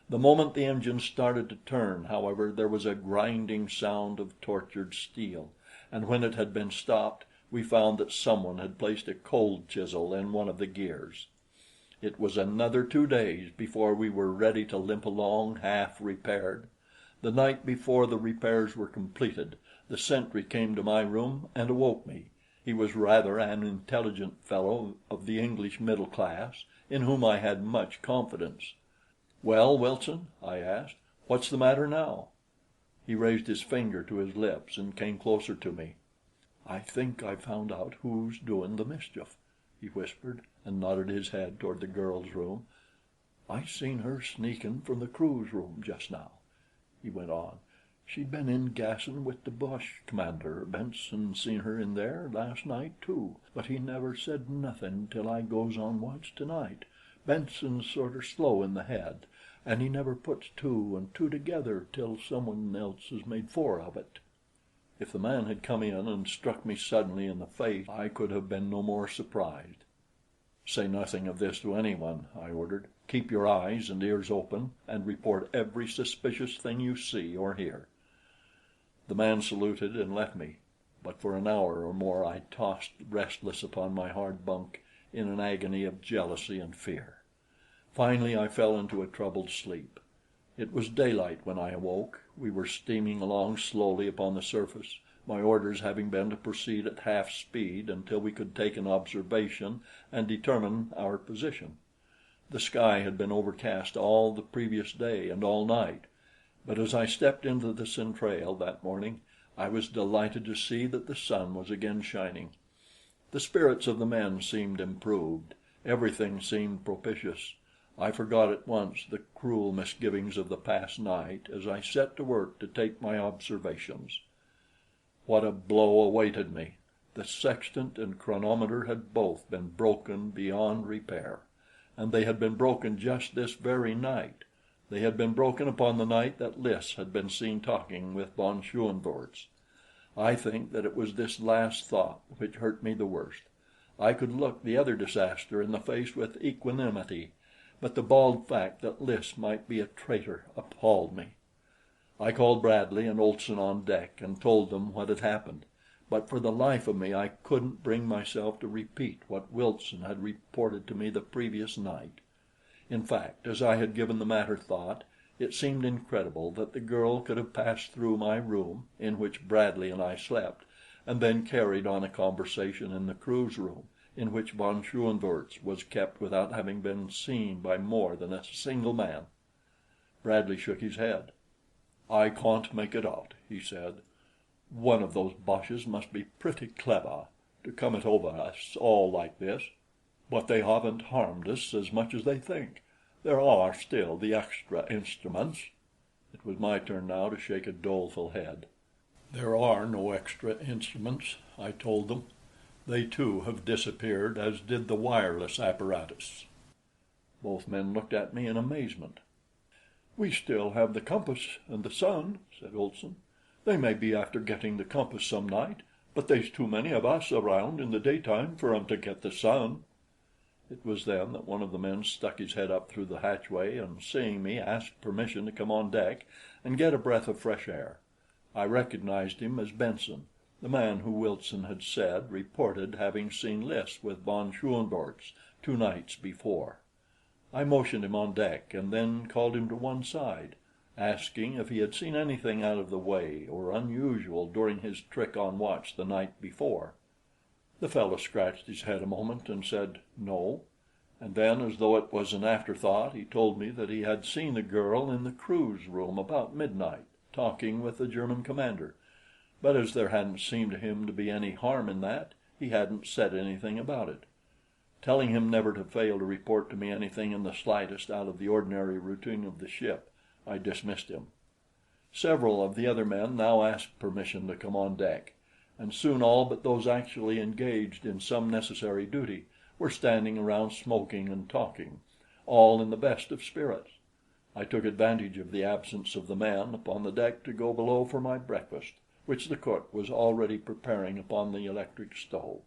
[SPEAKER 1] The moment the engine started to turn, however, there was a grinding sound of tortured steel, and when it had been stopped, we found that someone had placed a cold chisel in one of the gears. It was another 2 days before we were ready to limp along half repaired. The night before the repairs were completed, the sentry came to my room and awoke me. He was rather an intelligent fellow of the English middle class, in whom I had much confidence. "Well, Wilson," I asked, "what's the matter now?" He raised his finger to his lips and came closer to me. "I think I've found out who's doin' the mischief," he whispered, and nodded his head toward the girl's room. "I seen her sneakin' from the crew's room just now," he went on. "She'd been in gassin' with the boche commander. Benson seen her in there last night, too, but he never said nothin' till I goes on watch tonight. Benson's sorter slow in the head, and he never puts 2 and 2 together till someone else has made 4 of it." If the man had come in and struck me suddenly in the face, I could have been no more surprised. "Say nothing of this to anyone," I ordered. "Keep your eyes and ears open, and report every suspicious thing you see or hear." The man saluted and left me, but for an hour or more I tossed restless upon my hard bunk in an agony of jealousy and fear. Finally I fell into a troubled sleep. It was daylight when I awoke. We were steaming along slowly upon the surface, my orders having been to proceed at half speed until we could take an observation and determine our position. The sky had been overcast all the previous day and all night, but as I stepped into the centrale that morning, I was delighted to see that the sun was again shining. The spirits of the men seemed improved. Everything seemed propitious. I forgot at once the cruel misgivings of the past night as I set to work to take my observations. What a blow awaited me! The sextant and chronometer had both been broken beyond repair, and they had been broken just this very night. They had been broken upon the night that Lys had been seen talking with von Schoenvorts. I think that it was this last thought which hurt me the worst. I could look the other disaster in the face with equanimity, but the bald fact that Lys might be a traitor appalled me. I called Bradley and Olson on deck and told them what had happened, but for the life of me I couldn't bring myself to repeat what Wilson had reported to me the previous night. In fact, as I had given the matter thought, it seemed incredible that the girl could have passed through my room, in which Bradley and I slept, and then carried on a conversation in the crew's room, in which von Schoenvorts was kept without having been seen by more than a single man. Bradley shook his head. "I can't make it out," he said. "One of those boches must be pretty clever to come it over us all like this. But they haven't harmed us as much as they think. There are still the extra instruments." It was my turn now to shake a doleful head. "There are no extra instruments," I told them. "They too have disappeared, as did the wireless apparatus." Both men looked at me in amazement. "We still have the compass and the sun," said Olson. "They may be after getting the compass some night, but they's too many of us around in the daytime for 'em to get the sun." It was then that one of the men stuck his head up through the hatchway, and seeing me, asked permission to come on deck and get a breath of fresh air. I recognized him as Benson, the man who, Wilson had said, reported having seen Lys with von Schoenvorts 2 nights before. I motioned him on deck and then called him to one side, asking if he had seen anything out of the way or unusual during his trick on watch the night before. The fellow scratched his head a moment and said no, and then, as though it was an afterthought, he told me that he had seen the girl in the crew's room about midnight, talking with the German commander, but as there hadn't seemed to him to be any harm in that, he hadn't said anything about it. Telling him never to fail to report to me anything in the slightest out of the ordinary routine of the ship, I dismissed him. Several of the other men now asked permission to come on deck, and soon all but those actually engaged in some necessary duty were standing around smoking and talking, all in the best of spirits. I took advantage of the absence of the men upon the deck to go below for my breakfast, which the cook was already preparing upon the electric stove.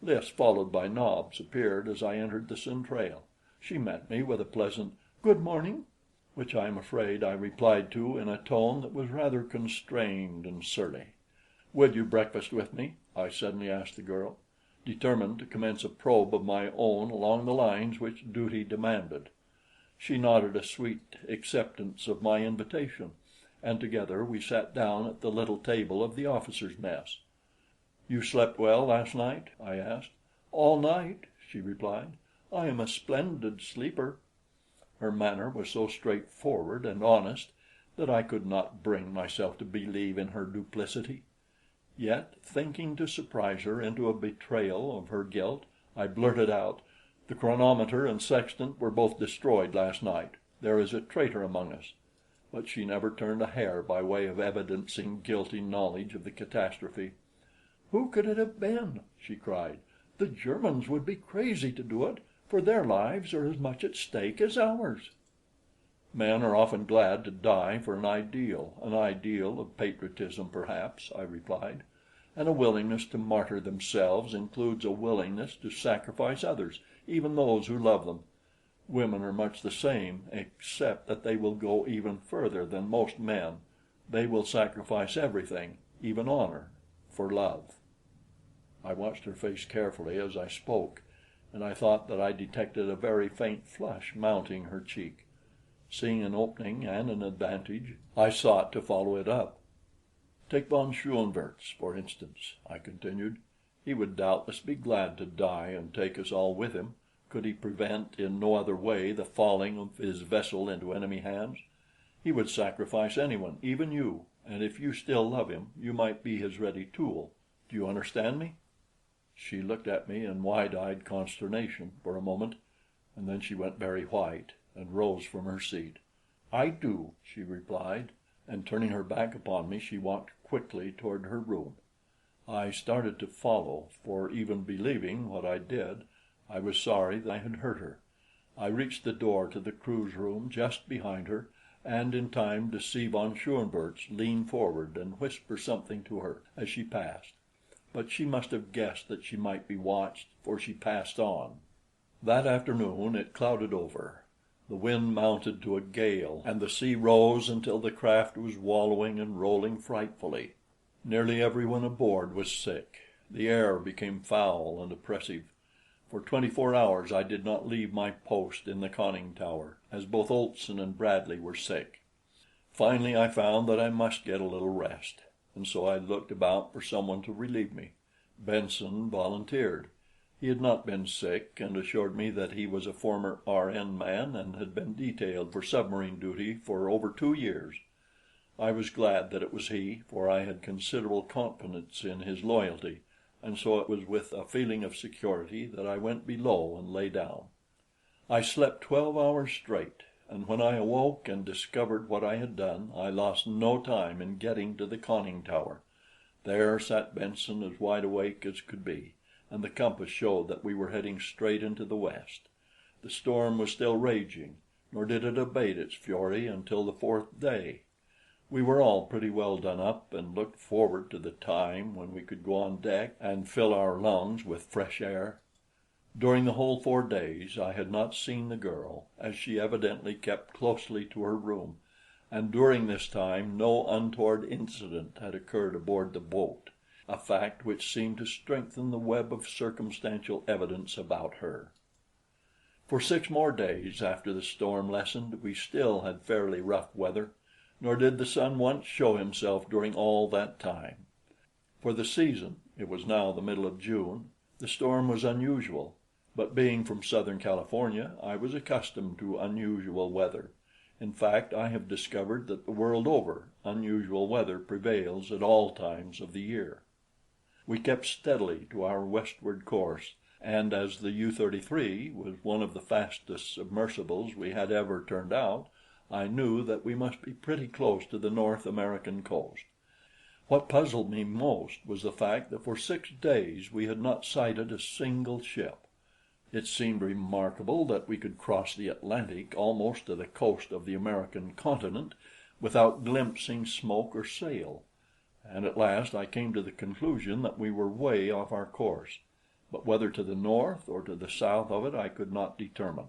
[SPEAKER 1] Lys, followed by Nobs, appeared as I entered the centrale. She met me with a pleasant "Good morning," which I am afraid I replied to in a tone that was rather constrained and surly. "Will you breakfast with me?" I suddenly asked the girl, determined to commence a probe of my own along the lines which duty demanded. She nodded a sweet acceptance of my invitation, and together we sat down at the little table of the officers' mess. "You slept well last night?" I asked. "All night," she replied. "I am a splendid sleeper." Her manner was so straightforward and honest that I could not bring myself to believe in her duplicity. Yet, thinking to surprise her into a betrayal of her guilt, I blurted out, "The chronometer and sextant were both destroyed last night. There is a traitor among us." But she never turned a hair by way of evidencing guilty knowledge of the catastrophe. "Who could it have been?" she cried. "The Germans would be crazy to do it, for their lives are as much at stake as ours." "Men are often glad to die for an ideal of patriotism, perhaps," I replied. "And a willingness to martyr themselves includes a willingness to sacrifice others, even those who love them. Women are much the same, except that they will go even further than most men. They will sacrifice everything, even honor, for love." I watched her face carefully as I spoke, and I thought that I detected a very faint flush mounting her cheek. Seeing an opening and an advantage, I sought to follow it up. "Take von Schoenvorts, for instance," I continued. "He would doubtless be glad to die and take us all with him, could he prevent in no other way the falling of his vessel into enemy hands. He would sacrifice anyone, even you, and if you still love him, you might be his ready tool. Do you understand me?" She looked at me in wide-eyed consternation for a moment, and then she went very white and rose from her seat. "I do," she replied, and turning her back upon me, she walked quickly toward her room. I started to follow, for even believing what I did, I was sorry that I had hurt her. I reached the door to the crew's room just behind her, and in time to see von Schoenvorts lean forward and whisper something to her as she passed. But she must have guessed that she might be watched, for she passed on. That afternoon it clouded over. The wind mounted to a gale, and the sea rose until the craft was wallowing and rolling frightfully. Nearly everyone aboard was sick. The air became foul and oppressive. For 24 hours I did not leave my post in the conning tower, as both Olson and Bradley were sick. Finally I found that I must get a little rest, and so I looked about for someone to relieve me. Benson volunteered. He had not been sick, and assured me that he was a former R.N. man and had been detailed for submarine duty for over 2 years. I was glad that it was he, for I had considerable confidence in his loyalty, and so it was with a feeling of security that I went below and lay down. I slept 12 hours straight, and when I awoke and discovered what I had done, I lost no time in getting to the conning tower. There sat Benson as wide awake as could be, and the compass showed that we were heading straight into the west. The storm was still raging, nor did it abate its fury until the 4th day. We were all pretty well done up, and looked forward to the time when we could go on deck and fill our lungs with fresh air. During the whole 4 days I had not seen the girl, as she evidently kept closely to her room, and during this time no untoward incident had occurred aboard the boat, a fact which seemed to strengthen the web of circumstantial evidence about her. For 6 more days after the storm lessened, we still had fairly rough weather, nor did the sun once show himself during all that time. For the season, it was now the middle of June, the storm was unusual, but being from Southern California, I was accustomed to unusual weather. In fact, I have discovered that the world over, unusual weather prevails at all times of the year. We kept steadily to our westward course, and as the U-33 was one of the fastest submersibles we had ever turned out, I knew that we must be pretty close to the North American coast. What puzzled me most was the fact that for 6 days we had not sighted a single ship. It seemed remarkable that we could cross the Atlantic almost to the coast of the American continent without glimpsing smoke or sail, and at last I came to the conclusion that we were way off our course, but whether to the north or to the south of it I could not determine.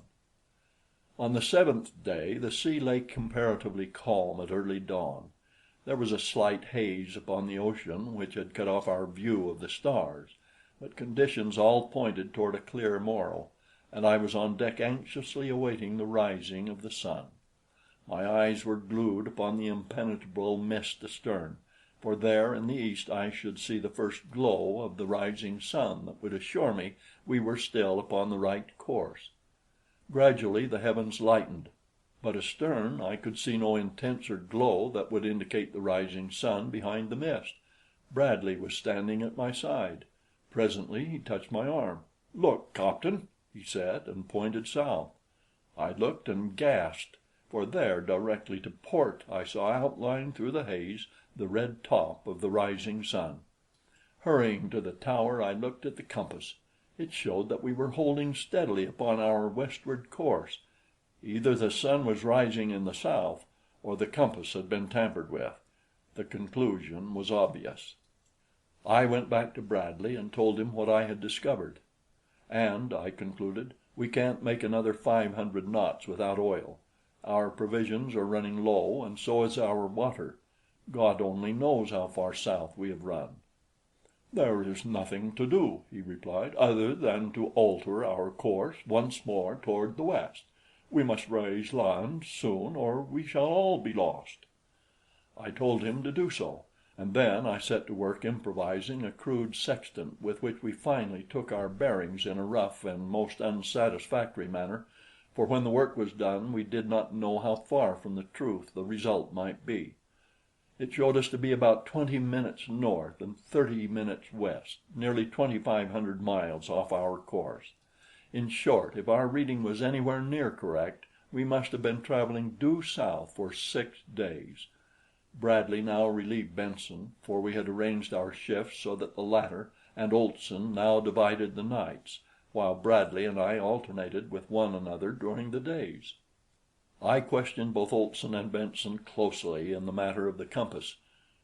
[SPEAKER 1] On the 7th day the sea lay comparatively calm at early dawn. There was a slight haze upon the ocean which had cut off our view of the stars, but conditions all pointed toward a clear morrow, and I was on deck anxiously awaiting the rising of the sun. My eyes were glued upon the impenetrable mist astern, for there in the east I should see the first glow of the rising sun that would assure me we were still upon the right course. Gradually the heavens lightened, but astern I could see no intenser glow that would indicate the rising sun behind the mist. Bradley was standing at my side. Presently he touched my arm. "Look, captain," he said, and pointed south. I looked and gasped, for there, directly to port, I saw outlined through the haze the red top of the rising sun. Hurrying to the tower, I looked at the compass. It showed that we were holding steadily upon our westward course. Either the sun was rising in the south, or the compass had been tampered with. The conclusion was obvious. I went back to Bradley and told him what I had discovered. "And," I concluded, "we can't make another 500 knots without oil. Our provisions are running low, and so is our water. God only knows how far south we have run." "There is nothing to do," he replied, "other than to alter our course once more toward the west. We must raise land soon, or we shall all be lost." I told him to do so, and then I set to work improvising a crude sextant with which we finally took our bearings in a rough and most unsatisfactory manner, for when the work was done we did not know how far from the truth the result might be. It showed us to be about 20 minutes north and 30 minutes west, nearly 2,500 miles off our course. In short, if our reading was anywhere near correct, we must have been traveling due south for 6 days. Bradley now relieved Benson, for we had arranged our shifts so that the latter and Olson now divided the nights, while Bradley and I alternated with one another during the days. I questioned both Olson and Benson closely in the matter of the compass,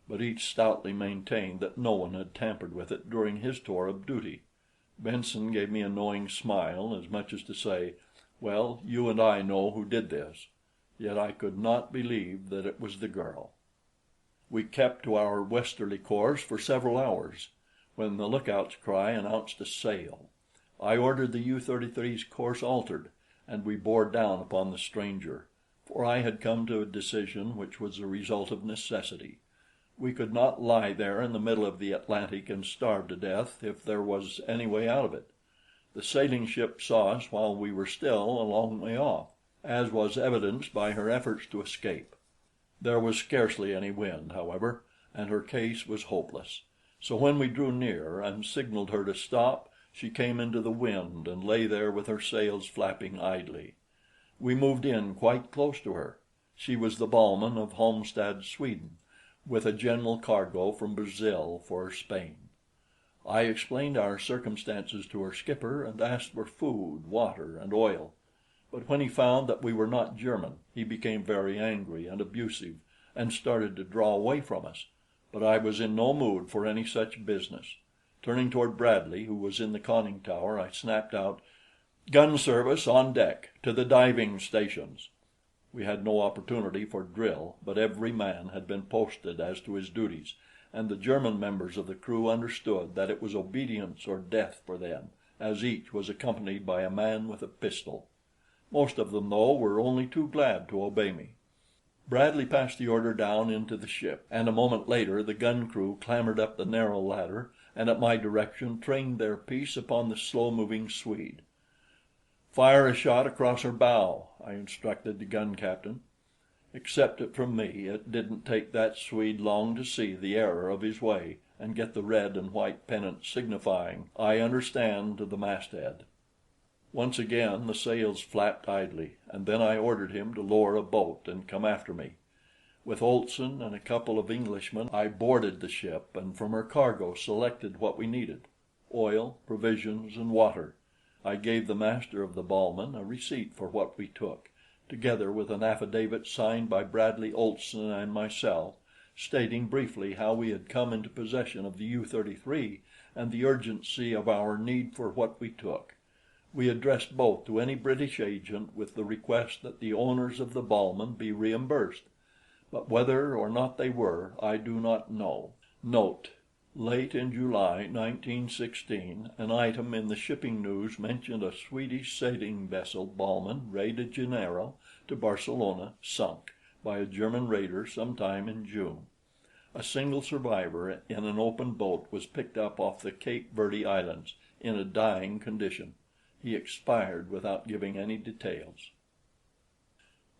[SPEAKER 1] but each stoutly maintained that no one had tampered with it during his tour of duty. Benson gave me a knowing smile, as much as to say, "Well, you and I know who did this." Yet I could not believe that it was the girl. We kept to our westerly course for several hours, when the lookout's cry announced a sail. I ordered the U-33's course altered, and we bore down upon the stranger, for I had come to a decision which was the result of necessity. We could not lie there in the middle of the Atlantic and starve to death if there was any way out of it. The sailing ship saw us while we were still a long way off, as was evidenced by her efforts to escape. There was scarcely any wind, however, and her case was hopeless. So when we drew near and signaled her to stop, she came into the wind and lay there with her sails flapping idly. We moved in quite close to her. She was the Balmen of Halmstad, Sweden, with a general cargo from Brazil for Spain. I explained our circumstances to her skipper and asked for food, water, and oil. But when he found that we were not German, he became very angry and abusive, and started to draw away from us. But I was in no mood for any such business. Turning toward Bradley, who was in the conning tower, I snapped out, "Gun service on deck! To the diving stations!" We had no opportunity for drill, but every man had been posted as to his duties, and the German members of the crew understood that it was obedience or death for them, as each was accompanied by a man with a pistol. Most of them, though, were only too glad to obey me. Bradley passed the order down into the ship, and a moment later the gun crew clambered up the narrow ladder and at my direction trained their piece upon the slow-moving Swede. "Fire a shot across her bow," I instructed the gun captain. Accept it from me, it didn't take that Swede long to see the error of his way and get the red and white pennant signifying "I understand" to the masthead. Once again the sails flapped idly, and then I ordered him to lower a boat and come after me. With Olson and a couple of Englishmen, I boarded the ship and from her cargo selected what we needed: oil, provisions, and water. I gave the master of the Balmen a receipt for what we took, together with an affidavit signed by Bradley, Olson, and myself, stating briefly how we had come into possession of the U-33 and the urgency of our need for what we took. We addressed both to any British agent with the request that the owners of the Balmen be reimbursed, but whether or not they were, I do not know. Note: late in July 1916, an item in the shipping news mentioned a Swedish sailing vessel, Balmen, Ray de Janeiro, to Barcelona, sunk by a German raider sometime in June. A single survivor in an open boat was picked up off the Cape Verde Islands in a dying condition. He expired without giving any details.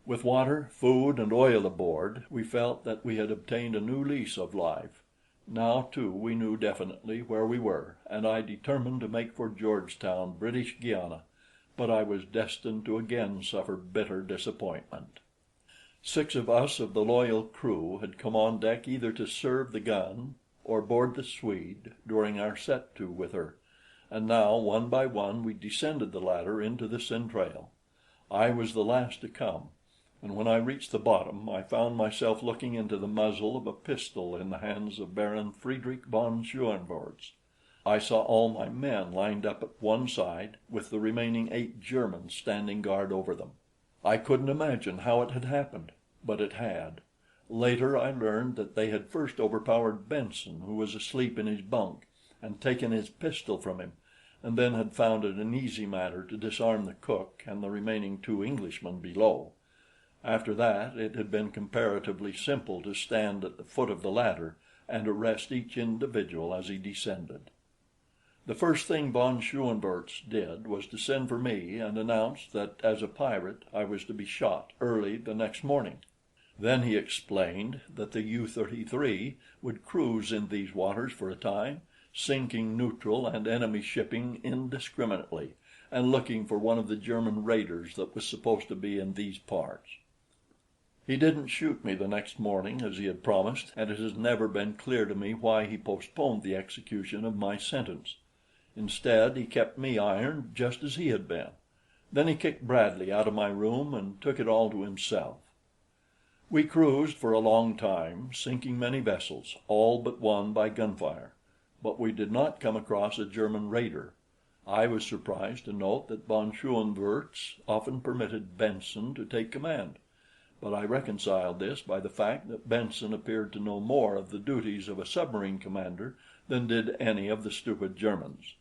[SPEAKER 1] With water, food, and oil aboard, we felt that we had obtained a new lease of life. Now, too, we knew definitely where we were, and I determined to make for Georgetown, British Guiana, but I was destined to again suffer bitter disappointment. 6 of us of the loyal crew had come on deck either to serve the gun or board the Swede during our set to with her, and now one by one we descended the ladder into the centrale. I was the last to come, and when I reached the bottom, I found myself looking into the muzzle of a pistol in the hands of Baron Friedrich von Schoenvorts. I saw all my men lined up at one side, with the remaining 8 Germans standing guard over them. I couldn't imagine how it had happened, but it had. Later I learned that they had first overpowered Benson, who was asleep in his bunk, and taken his pistol from him, and then had found it an easy matter to disarm the cook and the remaining 2 Englishmen below. After that it had been comparatively simple to stand at the foot of the ladder and arrest each individual as he descended. The first thing von Schoenvorts did was to send for me and announce that as a pirate I was to be shot early the next morning. Then he explained that the U-33 would cruise in these waters for a time, sinking neutral and enemy shipping indiscriminately, and looking for one of the German raiders that was supposed to be in these parts. He didn't shoot me the next morning as he had promised, and it has never been clear to me why he postponed the execution of my sentence. Instead, he kept me ironed just as he had been. Then he kicked Bradley out of my room and took it all to himself. We cruised for a long time, sinking many vessels, all but one by gunfire, but we did not come across a German raider. I was surprised to note that von Schoenvorts often permitted Benson to take command, but I reconciled this by the fact that Benson appeared to know more of the duties of a submarine commander than did any of the stupid Germans.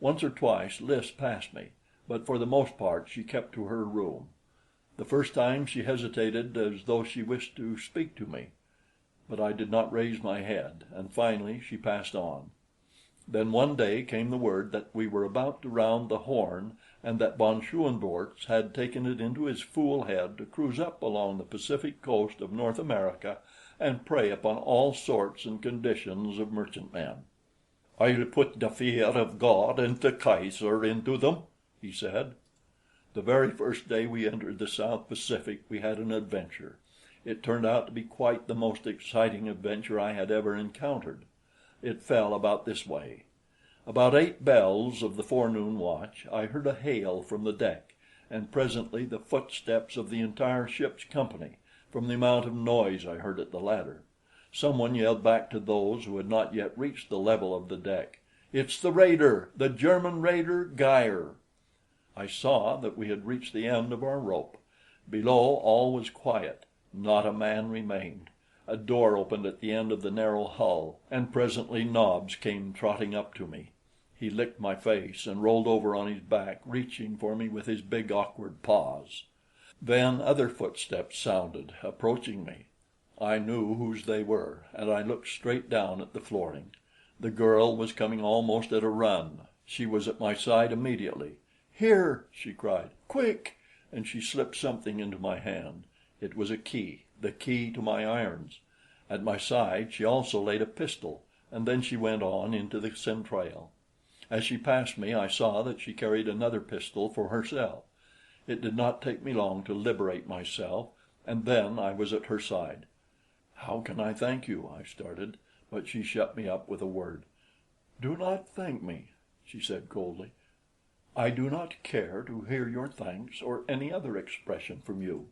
[SPEAKER 1] Once or twice Lys passed me, but for the most part she kept to her room. The first time she hesitated as though she wished to speak to me, but I did not raise my head, and finally she passed on. Then one day came the word that we were about to round the Horn, and that von Schoenvorts had taken it into his fool head to cruise up along the Pacific coast of North America and prey upon all sorts and conditions of merchantmen. "I'll put the fear of God and the Kaiser into them," he said. The very first day we entered the South Pacific we had an adventure. It turned out to be quite the most exciting adventure I had ever encountered. It fell about this way. About 8 bells of the forenoon watch, I heard a hail from the deck, and presently the footsteps of the entire ship's company, from the amount of noise I heard at the ladder. Someone yelled back to those who had not yet reached the level of the deck, It's the raider, the German raider Geyer." I saw that we had reached the end of our rope. Below all was quiet. Not a man remained. A door opened at the end of the narrow hull, and presently Nobs came trotting up to me. He licked my face and rolled over on his back, reaching for me with his big awkward paws. Then other footsteps sounded, approaching me. I knew whose they were, and I looked straight down at the flooring. The girl was coming almost at a run. She was at my side immediately. "Here!" she cried. "Quick!" And she slipped something into my hand. It was a key, the key to my irons. At my side she also laid a pistol, and then she went on into the centrale. As she passed me, I saw that she carried another pistol for herself. It did not take me long to liberate myself, and then I was at her side. "How can I thank you?" I started, but she shut me up with a word. "Do not thank me," she said coldly. "I do not care to hear your thanks or any other expression from you.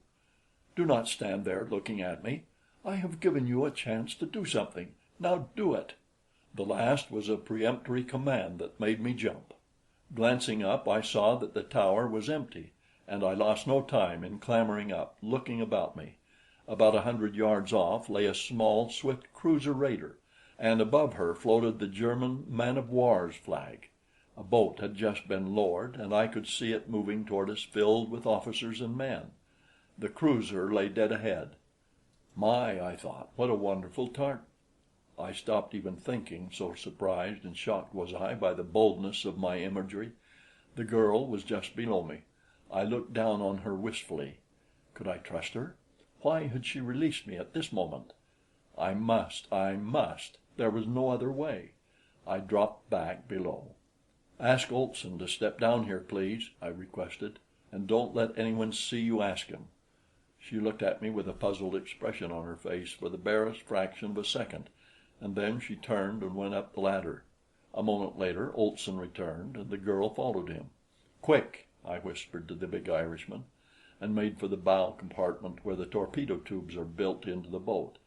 [SPEAKER 1] Do not stand there looking at me. I have given you a chance to do something. Now do it." The last was a peremptory command that made me jump. Glancing up, I saw that the tower was empty, and I lost no time in clambering up, looking about me. About 100 yards off lay a small, swift cruiser raider, and above her floated the German man of war's flag. A boat had just been lowered, and I could see it moving toward us, filled with officers and men. The cruiser lay dead ahead. "My," I thought, "what a wonderful I stopped even thinking, so surprised and shocked was I by the boldness of my imagery. The girl was just below me. I looked down on her wistfully. Could I trust her? Why had she released me at this moment? I must. There was no other way. I dropped back below. "Ask Olson to step down here, please," I requested, "and don't let anyone see you ask him." She looked at me with a puzzled expression on her face for the barest fraction of a second, and then she turned and went up the ladder. A moment later Olson returned, and the girl followed him. "Quick!" I whispered to the big Irishman, and made for the bow compartment where the torpedo tubes are built into the boat.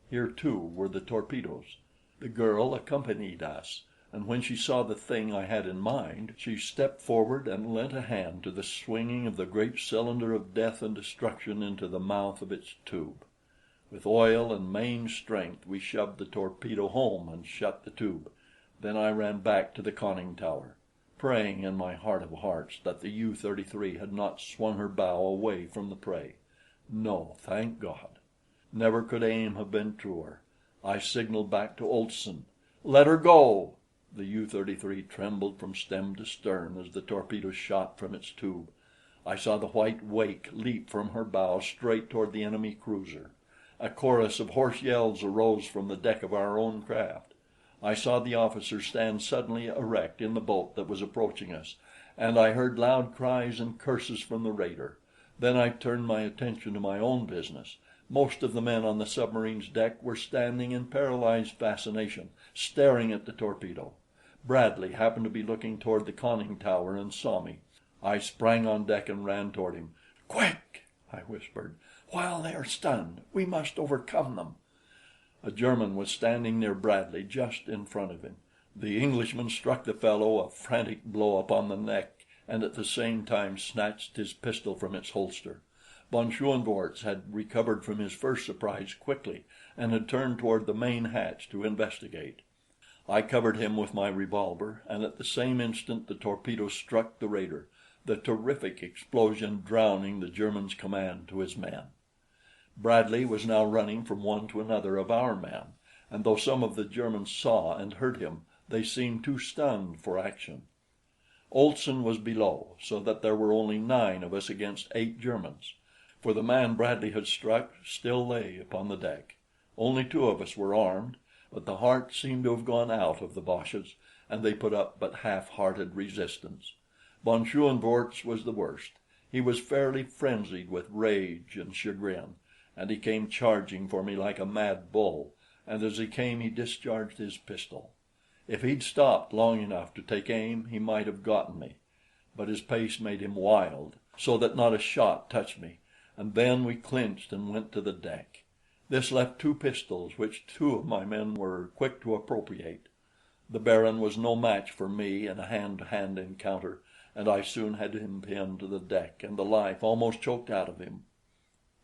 [SPEAKER 1] Here, too, were the torpedoes. The girl accompanied us, and when she saw the thing I had in mind, she stepped forward and lent a hand to the swinging of the great cylinder of death and destruction into the mouth of its tube. With oil and main strength we shoved the torpedo home and shut the tube. Then I ran back to the conning tower, praying in my heart of hearts that the U-33 had not swung her bow away from the prey. No, thank God. Never could aim have been truer. I signaled back to Olson. "Let her go!" The U-33 trembled from stem to stern as the torpedo shot from its tube. I saw the white wake leap from her bow straight toward the enemy cruiser. A chorus of hoarse yells arose from the deck of our own craft. I saw the officers stand suddenly erect in the boat that was approaching us, and I heard loud cries and curses from the raider. Then I turned my attention to my own business. Most of the men on the submarine's deck were standing in paralyzed fascination, staring at the torpedo. Bradley happened to be looking toward the conning tower and saw me. I sprang on deck and ran toward him. "Quick!" I whispered. "While they are stunned, we must overcome them." A German was standing near Bradley, just in front of him. The Englishman struck the fellow a frantic blow upon the neck, and at the same time snatched his pistol from its holster. Von Schoenvorts had recovered from his first surprise quickly, and had turned toward the main hatch to investigate. I covered him with my revolver, and at the same instant the torpedo struck the raider, the terrific explosion drowning the German's command to his men. Bradley was now running from one to another of our men, and though some of the Germans saw and heard him, they seemed too stunned for action. Olson was below, so that there were only 9 of us against 8 Germans, for the man Bradley had struck still lay upon the deck. Only 2 of us were armed, but the heart seemed to have gone out of the Boches, and they put up but half-hearted resistance. Von Schoenvorts was the worst. He was fairly frenzied with rage and chagrin, and he came charging for me like a mad bull, and as he came he discharged his pistol. If he'd stopped long enough to take aim, he might have gotten me, but his pace made him wild, so that not a shot touched me, and then we clinched and went to the deck. This left 2 pistols which 2 of my men were quick to appropriate. The Baron was no match for me in a hand-to-hand encounter, and I soon had him pinned to the deck and the life almost choked out of him.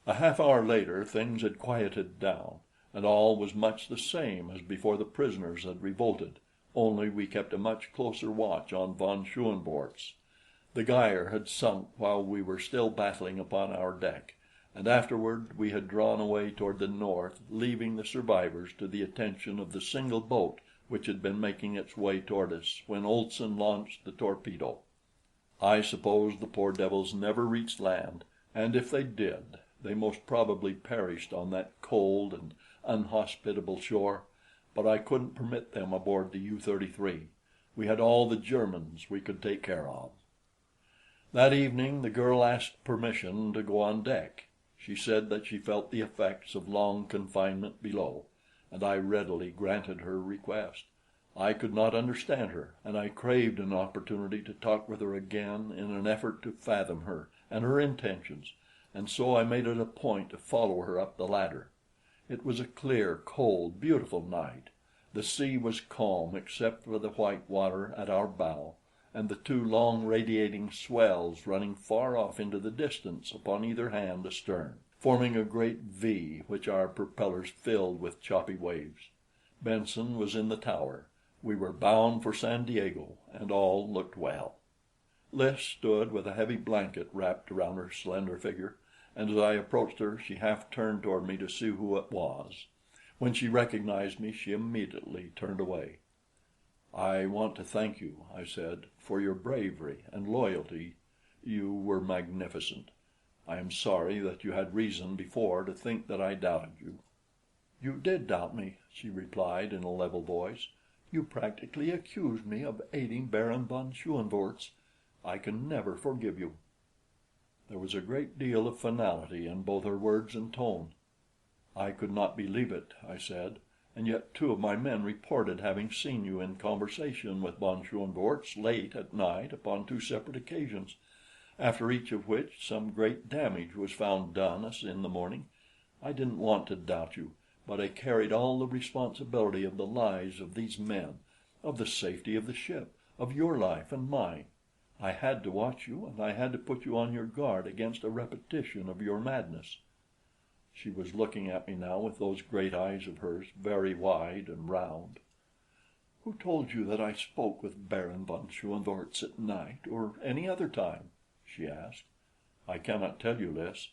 [SPEAKER 1] A half hour later things had quieted down, and all was much the same as before the prisoners had revolted, only we kept a much closer watch on von Schoenvorts. The Geyer had sunk while we were still battling upon our deck, and afterward we had drawn away toward the north, leaving the survivors to the attention of the single boat which had been making its way toward us when Olson launched the torpedo. I suppose the poor devils never reached land, and if they did, they most probably perished on that cold and unhospitable shore, but I couldn't permit them aboard the U-33. We had all the Germans we could take care of. That evening the girl asked permission to go on deck. She said that she felt the effects of long confinement below, and I readily granted her request. I could not understand her, and I craved an opportunity to talk with her again in an effort to fathom her and her intentions, and so I made it a point to follow her up the ladder. It was a clear, cold, beautiful night. The sea was calm except for the white water at our bow and the two long radiating swells running far off into the distance upon either hand astern, forming a great V which our propellers filled with choppy waves. Benson was in the tower. We were bound for San Diego, and all looked well. Lys stood with a heavy blanket wrapped around her slender figure, and as I approached her, she half turned toward me to see who it was. When she recognized me, she immediately turned away. "I want to thank you," I said, "for your bravery and loyalty. You were magnificent. I am sorry that you had reason before to think that I doubted you." "You did doubt me," she replied in a level voice. "You practically accused me of aiding Baron von Schoenvorts. I can never forgive you." There was a great deal of finality in both her words and tone. "I could not believe it," I said, "and yet two of my men reported having seen you in conversation with von Schoenvorts late at night upon two separate occasions, after each of which some great damage was found done us in the morning. I didn't want to doubt you, but I carried all the responsibility of the lives of these men, of the safety of the ship, of your life and mine. I had to watch you, and I had to put you on your guard against a repetition of your madness." She was looking at me now with those great eyes of hers, very wide and round. "Who told you that I spoke with Baron von Schoenvorts at night, or any other time?" she asked. "I cannot tell you, Lys,"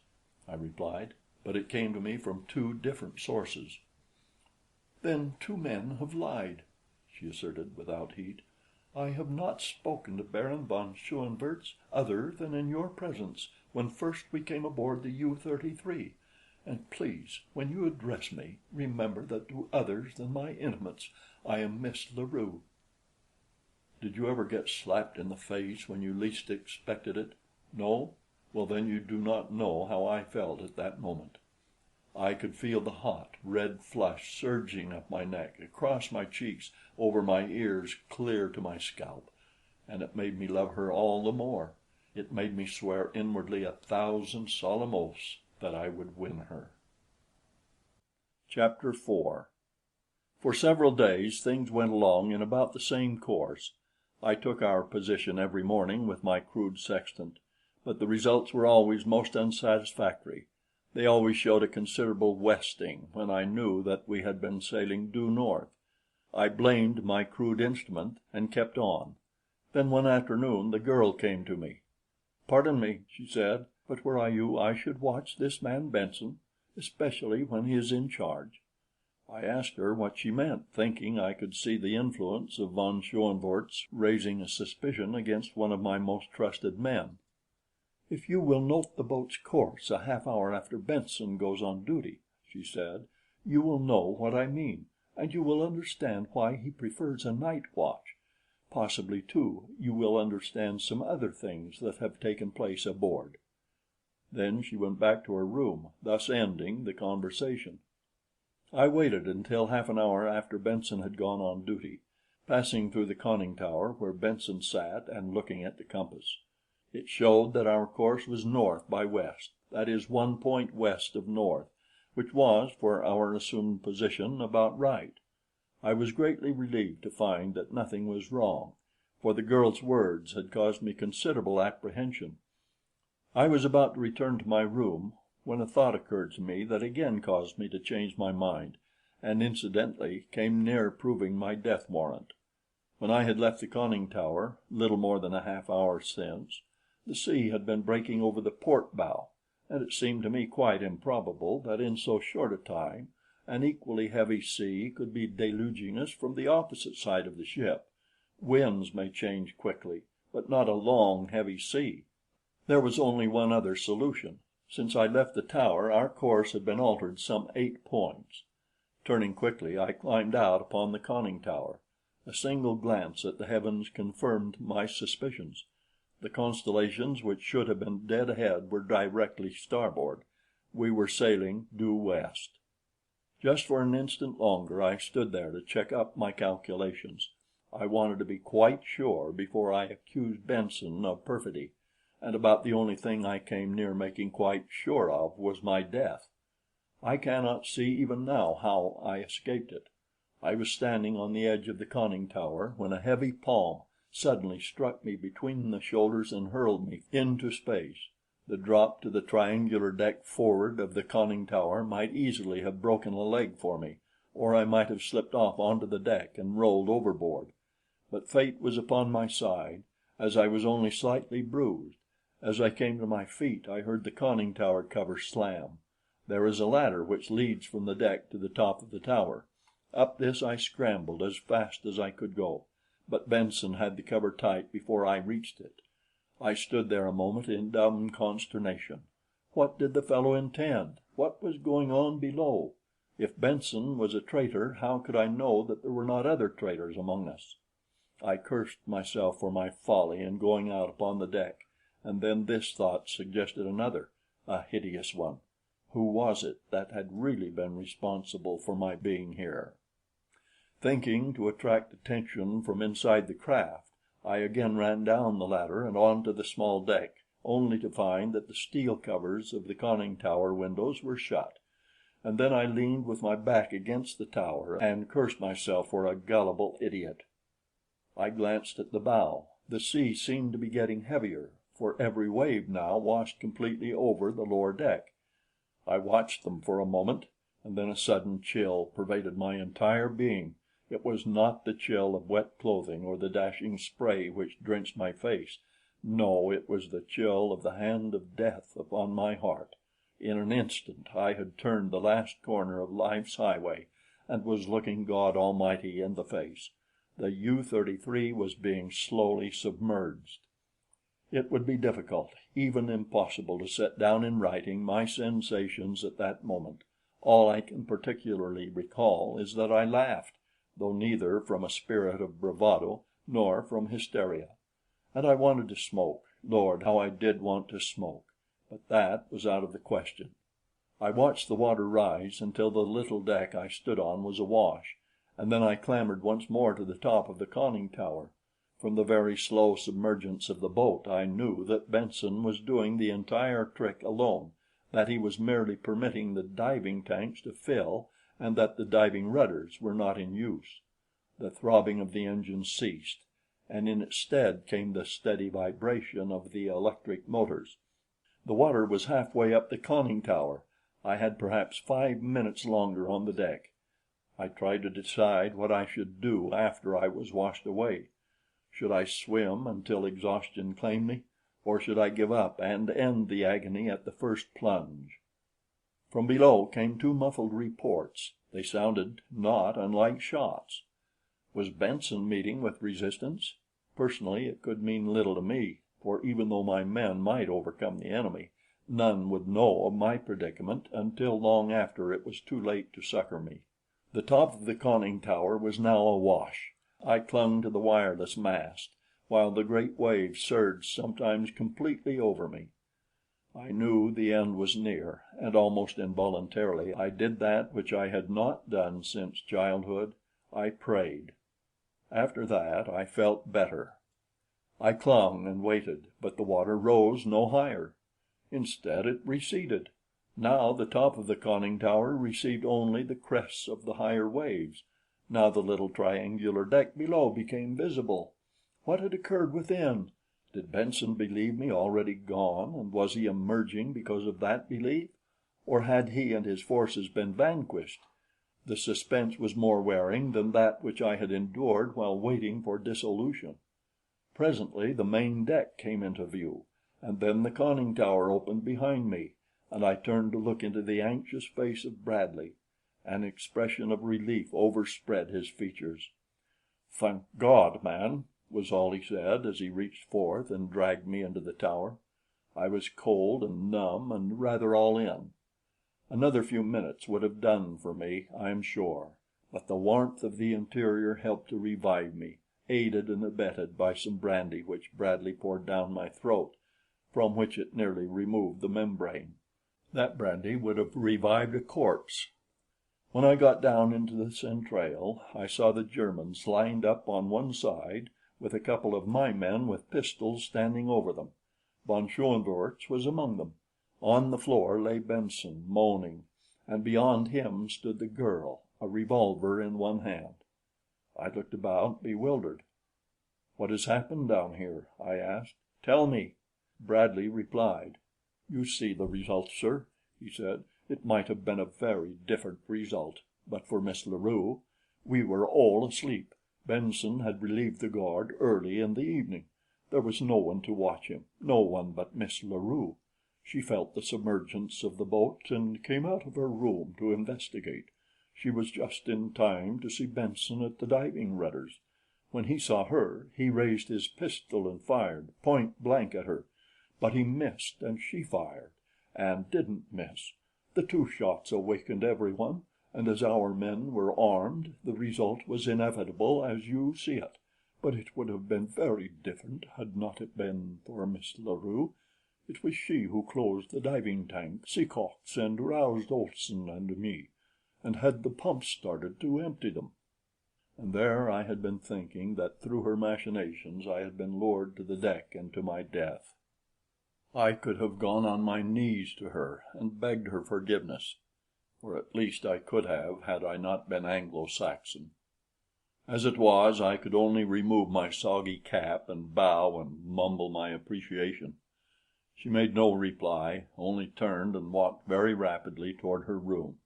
[SPEAKER 1] I replied, "but it came to me from two different sources." "Then two men have lied," she asserted without heat. "I have not spoken to Baron von Schoenvorts other than in your presence when first we came aboard the U-33. And please, when you address me, remember that to others than my intimates I am Miss La Rue." Did you ever get slapped in the face when you least expected it? No? Well, then you do not know how I felt at that moment. I could feel the hot, red flush surging up my neck, across my cheeks, over my ears, clear to my scalp, and it made me love her all the more. It made me swear inwardly 1,000 solemn oaths that I would win her. Chapter 4. For several days things went along in about the same course. I took our position every morning with my crude sextant, but the results were always most unsatisfactory. They always showed a considerable westing when I knew that we had been sailing due north. I blamed my crude instrument and kept on. Then one afternoon the girl came to me. "Pardon me," she said, "but were I you, I should watch this man Benson, especially when he is in charge." I asked her what she meant, thinking I could see the influence of von Schoenvorts raising a suspicion against one of my most trusted men. "If you will note the boat's course a half hour after Benson goes on duty," she said, "you will know what I mean, and you will understand why he prefers a night watch. Possibly, too, you will understand some other things that have taken place aboard." Then she went back to her room, thus ending the conversation. I waited until half an hour after Benson had gone on duty, passing through the conning tower where Benson sat and looking at the compass. It showed that our course was north by west, that is, 1 point west of north, which was, for our assumed position, about right. I was greatly relieved to find that nothing was wrong, for the girl's words had caused me considerable apprehension. I was about to return to my room when a thought occurred to me that again caused me to change my mind, and incidentally came near proving my death warrant. When I had left the conning tower, little more than a half hour since, the sea had been breaking over the port bow, and it seemed to me quite improbable that in so short a time an equally heavy sea could be deluging us from the opposite side of the ship. Winds may change quickly, but not a long, heavy sea. There was only one other solution. Since I left the tower, our course had been altered some 8 points. Turning quickly, I climbed out upon the conning tower. A single glance at the heavens confirmed my suspicions. The constellations which should have been dead ahead were directly starboard. We were sailing due west. Just for an instant longer I stood there to check up my calculations. I wanted to be quite sure before I accused Benson of perfidy, and about the only thing I came near making quite sure of was my death. I cannot see even now how I escaped it. I was standing on the edge of the conning tower when a heavy palm suddenly struck me between the shoulders and hurled me into space. The drop to the triangular deck forward of the conning tower might easily have broken a leg for me, or I might have slipped off onto the deck and rolled overboard. But fate was upon my side, as I was only slightly bruised. As I came to my feet, I heard the conning tower cover slam. There is a ladder which leads from the deck to the top of the tower. Up this I scrambled as fast as I could go, but Benson had the cover tight before I reached it. I stood there a moment in dumb consternation. What did the fellow intend? What was going on below? If Benson was a traitor, how could I know that there were not other traitors among us? I cursed myself for my folly in going out upon the deck, and then this thought suggested another, a hideous one. Who was it that had really been responsible for my being here? Thinking to attract attention from inside the craft, I again ran down the ladder and onto the small deck, only to find that the steel covers of the conning tower windows were shut. And then I leaned with my back against the tower and cursed myself for a gullible idiot. I glanced at the bow. The sea seemed to be getting heavier, for every wave now washed completely over the lower deck. I watched them for a moment, and then a sudden chill pervaded my entire being. It was not the chill of wet clothing or the dashing spray which drenched my face. No, it was the chill of the hand of death upon my heart. In an instant I had turned the last corner of life's highway and was looking God Almighty in the face. The U-33 was being slowly submerged. It would be difficult, even impossible, to set down in writing my sensations at that moment. All I can particularly recall is that I laughed, though neither from a spirit of bravado nor from hysteria. And I wanted to smoke. Lord, how I did want to smoke! But that was out of the question. I watched the water rise until the little deck I stood on was awash, and then I clambered once more to the top of the conning tower. From the very slow submergence of the boat, I knew that Benson was doing the entire trick alone, that he was merely permitting the diving tanks to fill, and that the diving rudders were not in use. The throbbing of the engine ceased, and in its stead came the steady vibration of the electric motors. The water was halfway up the conning tower. I had perhaps 5 minutes longer on the deck. I tried to decide what I should do after I was washed away. Should I swim until exhaustion claimed me, or should I give up and end the agony at the first plunge? From below came 2 muffled reports. They sounded not unlike shots. Was Benson meeting with resistance? Personally, it could mean little to me, for even though my men might overcome the enemy, none would know of my predicament until long after it was too late to succor me. The top of the conning tower was now awash. I clung to the wireless mast, while the great waves surged sometimes completely over me. I knew the end was near, and almost involuntarily I did that which I had not done since childhood. I prayed. After that I felt better. I clung and waited, but the water rose no higher. Instead, it receded. Now the top of the conning tower received only the crests of the higher waves, Now the little triangular deck below became visible. What had occurred within? Did Benson believe me already gone, and was he emerging because of that belief? Or had he and his forces been vanquished? The suspense was more wearing than that which I had endured while waiting for dissolution. Presently the main deck came into view, and then the conning tower opened behind me, and I turned to look into the anxious face of Bradley. An expression of relief overspread his features. "Thank God, man," was all he said as he reached forth and dragged me into the tower. I was cold and numb and rather all in. Another few minutes would have done for me, I am sure, but the warmth of the interior helped to revive me, aided and abetted by some brandy which Bradley poured down my throat, from which it nearly removed the membrane. That brandy would have revived a corpse. When I got down into the centrale, I saw the Germans lined up on one side, with a couple of my men with pistols standing over them. Von Schoenvorts was among them. On the floor lay Benson, moaning, and beyond him stood the girl, a revolver in one hand. I looked about, bewildered. "What has happened down here?" I asked. "Tell me." Bradley replied. "You see the result, sir," he said. "It might have been a very different result but for Miss La Rue. We were all asleep. Benson had relieved the guard early in the evening. There was no one to watch him, no one but Miss La Rue. She felt the submergence of the boat and came out of her room to investigate. She was just in time to see Benson at the diving rudders. When he saw her, he raised his pistol and fired point blank at her. But he missed, and she fired, and didn't miss. The two shots awakened everyone, and as our men were armed, the result was inevitable as you see it. But it would have been very different had not it been for Miss La Rue. It was she who closed the diving tank, Seacox, and roused Olson and me, and had the pumps started to empty them." And there I had been thinking that through her machinations I had been lured to the deck and to my death. I could have gone on my knees to her and begged her forgiveness, or at least I could have had I not been Anglo-Saxon. As it was, I could only remove my soggy cap and bow and mumble my appreciation. She made no reply, only turned and walked very rapidly toward her room.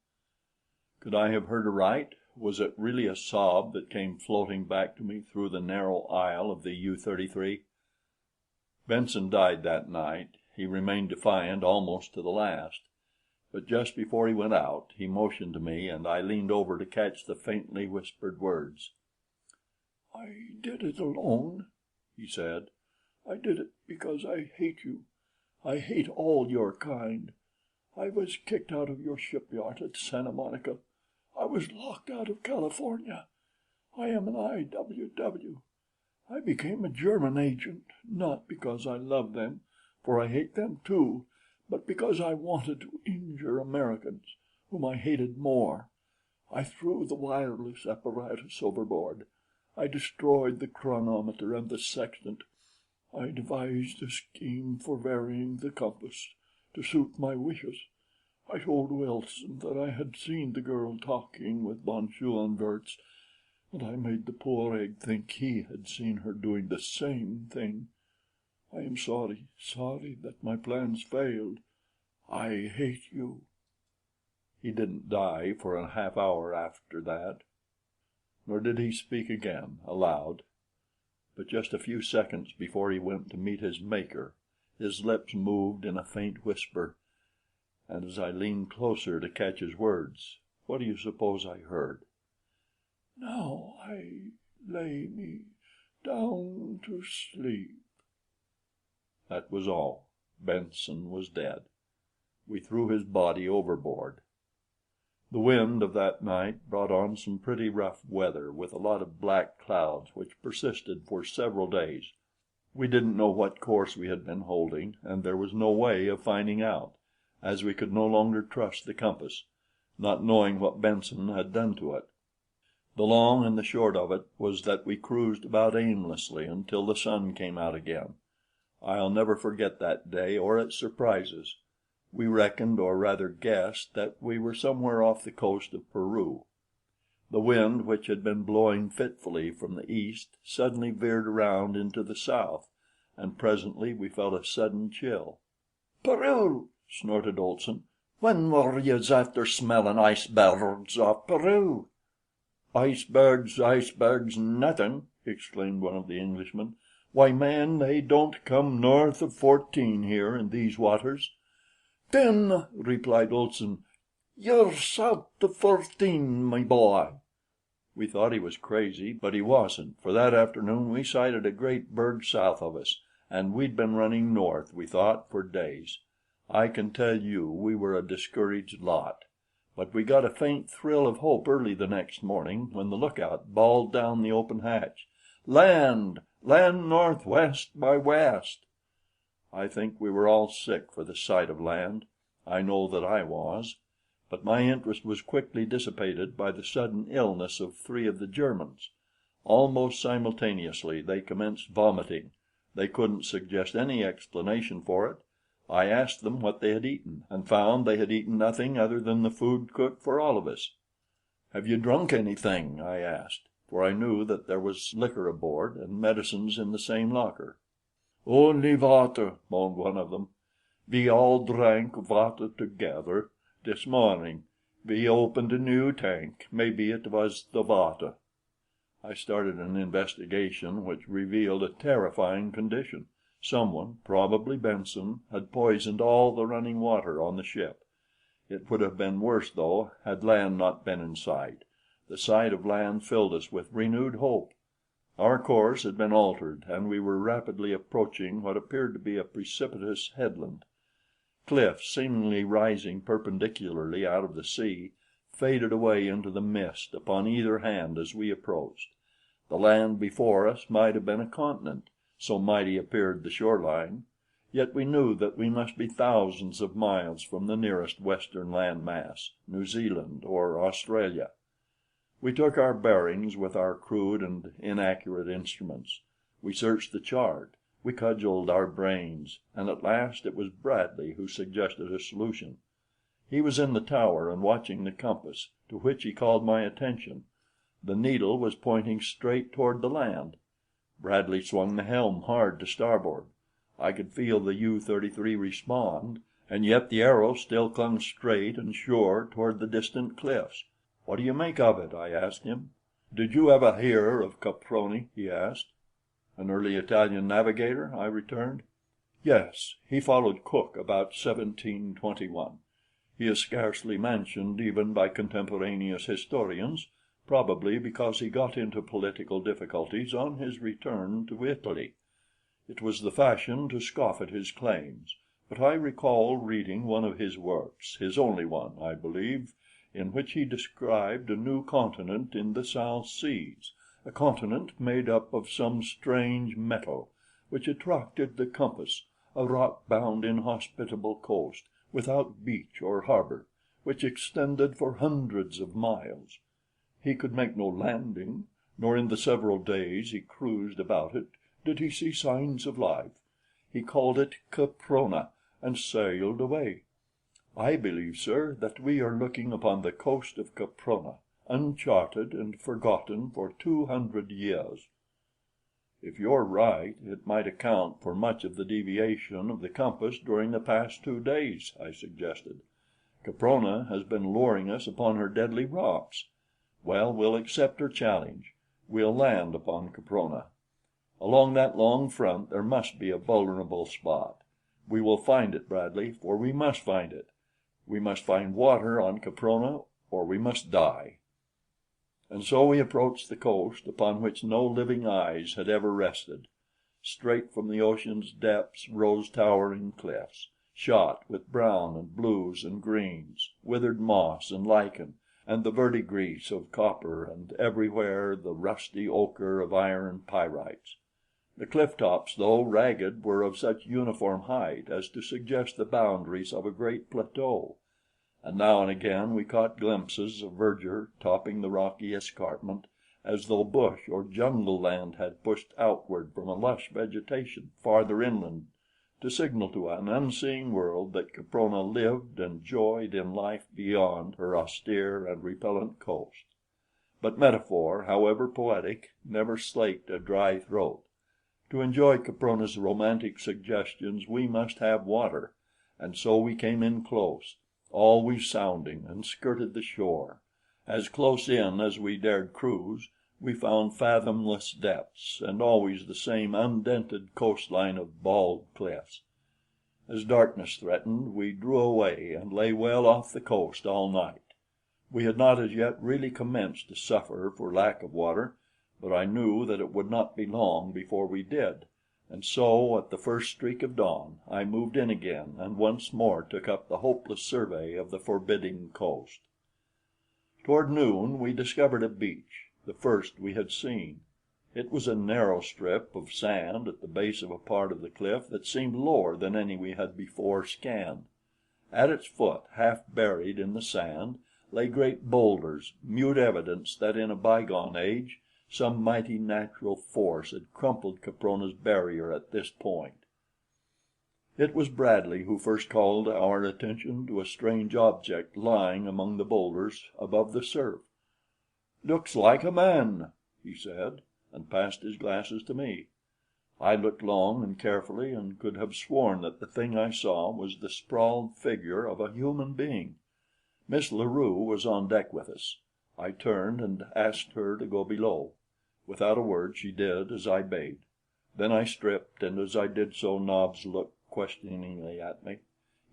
[SPEAKER 1] Could I have heard aright? Was it really a sob that came floating back to me through the narrow aisle of the U-33? Benson died that night. He remained defiant almost to the last, but just before he went out, he motioned to me, and I leaned over to catch the faintly whispered words. "I did it alone," he said. "I did it because I hate you. I hate all your kind. I was kicked out of your shipyard at Santa Monica. I was locked out of California. I am an I.W.W. I became a German agent, not because I love them, for I hate them too, but because I wanted to injure Americans, whom I hated more. I threw the wireless apparatus overboard. I destroyed the chronometer and the sextant. I devised a scheme for varying the compass to suit my wishes. I told Wilson that I had seen the girl talking with von Schoenvorts, and I made the poor egg think he had seen her doing the same thing. I am sorry, sorry that my plans failed. I hate you." He didn't die for a half hour after that, nor did he speak again aloud. But just a few seconds before he went to meet his Maker, his lips moved in a faint whisper, and as I leaned closer to catch his words, what do you suppose I heard? "Now I lay me down to sleep." That was all. Benson was dead. We threw his body overboard. The wind of that night brought on some pretty rough weather, with a lot of black clouds which persisted for several days. We didn't know what course we had been holding, and there was no way of finding out, as we could no longer trust the compass, not knowing what Benson had done to it. The long and the short of it was that we cruised about aimlessly until the sun came out again. I'll never forget that day or its surprises. We reckoned, or rather guessed, that we were somewhere off the coast of Peru. The wind, which had been blowing fitfully from the east, suddenly veered around into the south, and presently we felt a sudden chill. "Peru!" snorted Olson. "When were yez after smellin' icebergs off Peru?" "Icebergs, icebergs, nothin'!" exclaimed one of the Englishmen. "Why, man, they don't come north of 14 here in these waters." "Then," replied Olson, "ye're south of 14, my boy." We thought he was crazy, but he wasn't, for that afternoon we sighted a great berg south of us, and we'd been running north, we thought, for days. I can tell you we were a discouraged lot. But we got a faint thrill of hope early the next morning when the lookout bawled down the open hatch, "Land! Land northwest by west!" I think we were all sick for the sight of land. I know that I was. But my interest was quickly dissipated by the sudden illness of three of the Germans. Almost simultaneously they commenced vomiting. They couldn't suggest any explanation for it. I asked them what they had eaten, and found they had eaten nothing other than the food cooked for all of us. "Have you drunk anything?" I asked, for I knew that there was liquor aboard and medicines in the same locker. "Only water," moaned one of them. "We all drank water together. This morning we opened a new tank. Maybe it was the water." I started an investigation which revealed a terrifying condition. Someone, probably Benson, had poisoned all the running water on the ship. It would have been worse, though, had land not been in sight. The sight of land filled us with renewed hope. Our course had been altered, and we were rapidly approaching what appeared to be a precipitous headland. Cliffs, seemingly rising perpendicularly out of the sea, faded away into the mist upon either hand as we approached. The land before us might have been a continent, so mighty appeared the shoreline, yet we knew that we must be thousands of miles from the nearest western land mass, New Zealand or Australia. We took our bearings with our crude and inaccurate instruments. We searched the chart. We cudgeled our brains, and at last it was Bradley who suggested a solution. He was in the tower and watching the compass, to which he called my attention. The needle was pointing straight toward the land. Bradley swung the helm hard to starboard. I could feel the U-33 respond, and yet the arrow still clung straight and sure toward the distant cliffs. "What do you make of it?" I asked him. "Did you ever hear of Caproni?" he asked. "An early Italian navigator?" I returned. "Yes. He followed Cook about 1721. He is scarcely mentioned even by contemporaneous historians, probably because he got into political difficulties on his return to Italy. It was the fashion to scoff at his claims, but I recall reading one of his works, his only one, I believe, in which he described a new continent in the South Seas, a continent made up of some strange metal which attracted the compass, a rock-bound, inhospitable coast without beach or harbor, which extended for hundreds of miles. He could make no landing, nor in the several days he cruised about it did he see signs of life. He called it Caprona and sailed away. I believe, sir, that we are looking upon the coast of Caprona, uncharted and forgotten for 200 years." "If you're right, it might account for much of the deviation of the compass during the past 2 days," I suggested. "Caprona has been luring us upon her deadly rocks. Well, we'll accept her challenge. We'll land upon Caprona. Along that long front there must be a vulnerable spot. We will find it, Bradley, for we must find it. We must find water on Caprona, or we must die." And so we approached the coast upon which no living eyes had ever rested. Straight from the ocean's depths rose towering cliffs, shot with brown and blues and greens, withered moss and lichen, and the verdigris of copper, and everywhere the rusty ochre of iron pyrites. The cliff tops, though ragged, were of such uniform height as to suggest the boundaries of a great plateau, and now and again we caught glimpses of verdure topping the rocky escarpment, as though bush or jungle land had pushed outward from a lush vegetation farther inland to signal to an unseeing world that Caprona lived and joyed in life beyond her austere and repellent coast. but metaphor, however poetic, never slaked a dry throat. To enjoy Caprona's romantic suggestions we must have water, and so we came in close, always sounding, and skirted the shore. As close in as we dared cruise, we found fathomless depths and always the same undented coastline of bald cliffs. As darkness threatened, we drew away and lay well off the coast all night. We had not as yet really commenced to suffer for lack of water, but I knew that it would not be long before we did, and so at the first streak of dawn I moved in again and once more took up the hopeless survey of the forbidding coast. Toward noon we discovered a beach, the first we had seen. It was a narrow strip of sand at the base of a part of the cliff that seemed lower than any we had before scanned. At its foot, half buried in the sand, lay great boulders, mute evidence that in a bygone age some mighty natural force had crumpled Caprona's barrier at this point. It was Bradley who first called our attention to a strange object lying among the boulders above the surf. "Looks like a man," he said, and passed his glasses to me. I looked long and carefully, and could have sworn that the thing I saw was the sprawled figure of a human being. Miss La Rue was on deck with us. I turned and asked her to go below. Without a word she did as I bade. Then I stripped, and as I did so Nobs looked questioningly at me.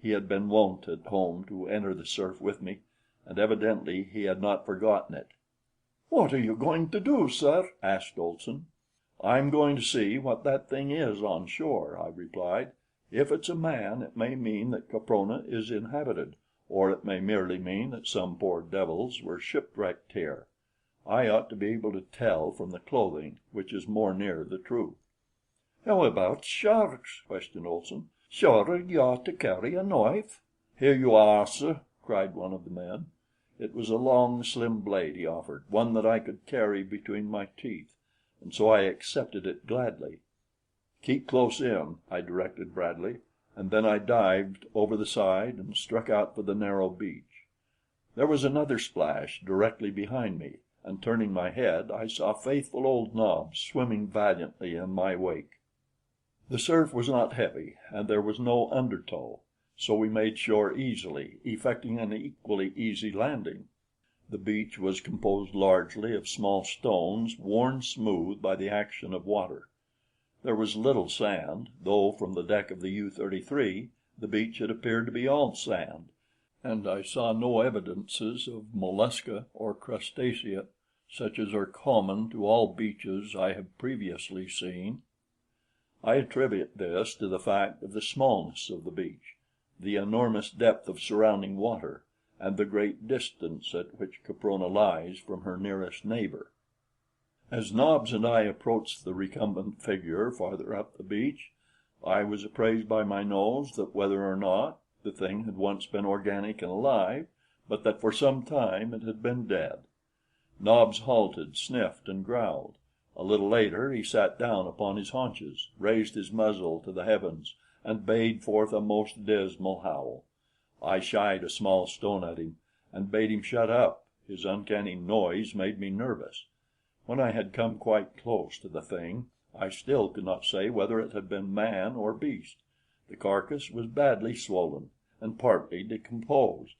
[SPEAKER 1] He had been wont at home to enter the surf with me, and evidently he had not forgotten it. "What are you going to do, sir?" asked Olson. "I'm going to see what that thing is on shore," I replied. "If it's a man, it may mean that Caprona is inhabited, or it may merely mean that some poor devils were shipwrecked here. I ought to be able to tell from the clothing, which is more near the truth." "How about sharks?" questioned Olson. "Surely you ought to carry a knife." "Here you are, sir," cried one of the men. It was a long, slim blade he offered, one that I could carry between my teeth, and so I accepted it gladly. "Keep close in," I directed Bradley, and then I dived over the side and struck out for the narrow beach. There was another splash directly behind me, and turning my head, I saw faithful old Nobs swimming valiantly in my wake. The surf was not heavy, and there was no undertow, so we made shore easily, effecting an equally easy landing. The beach was composed largely of small stones worn smooth by the action of water. There was little sand, though from the deck of the U-33 the beach had appeared to be all sand, and I saw no evidences of mollusca or crustacea such as are common to all beaches I have previously seen. I attribute this to the fact of the smallness of the beach, the enormous depth of surrounding water, and the great distance at which Caprona lies from her nearest neighbor. As Nobs and I approached the recumbent figure farther up the beach, I was apprised by my nose that whether or not the thing had once been organic and alive, but that for some time it had been dead. Nobs halted, sniffed, and growled. A little later he sat down upon his haunches, raised his muzzle to the heavens, and bayed forth a most dismal howl. I shied a small stone at him, and bade him shut up. His uncanny noise made me nervous. When I had come quite close to the thing, I still could not say whether it had been man or beast. The carcass was badly swollen, and partly decomposed.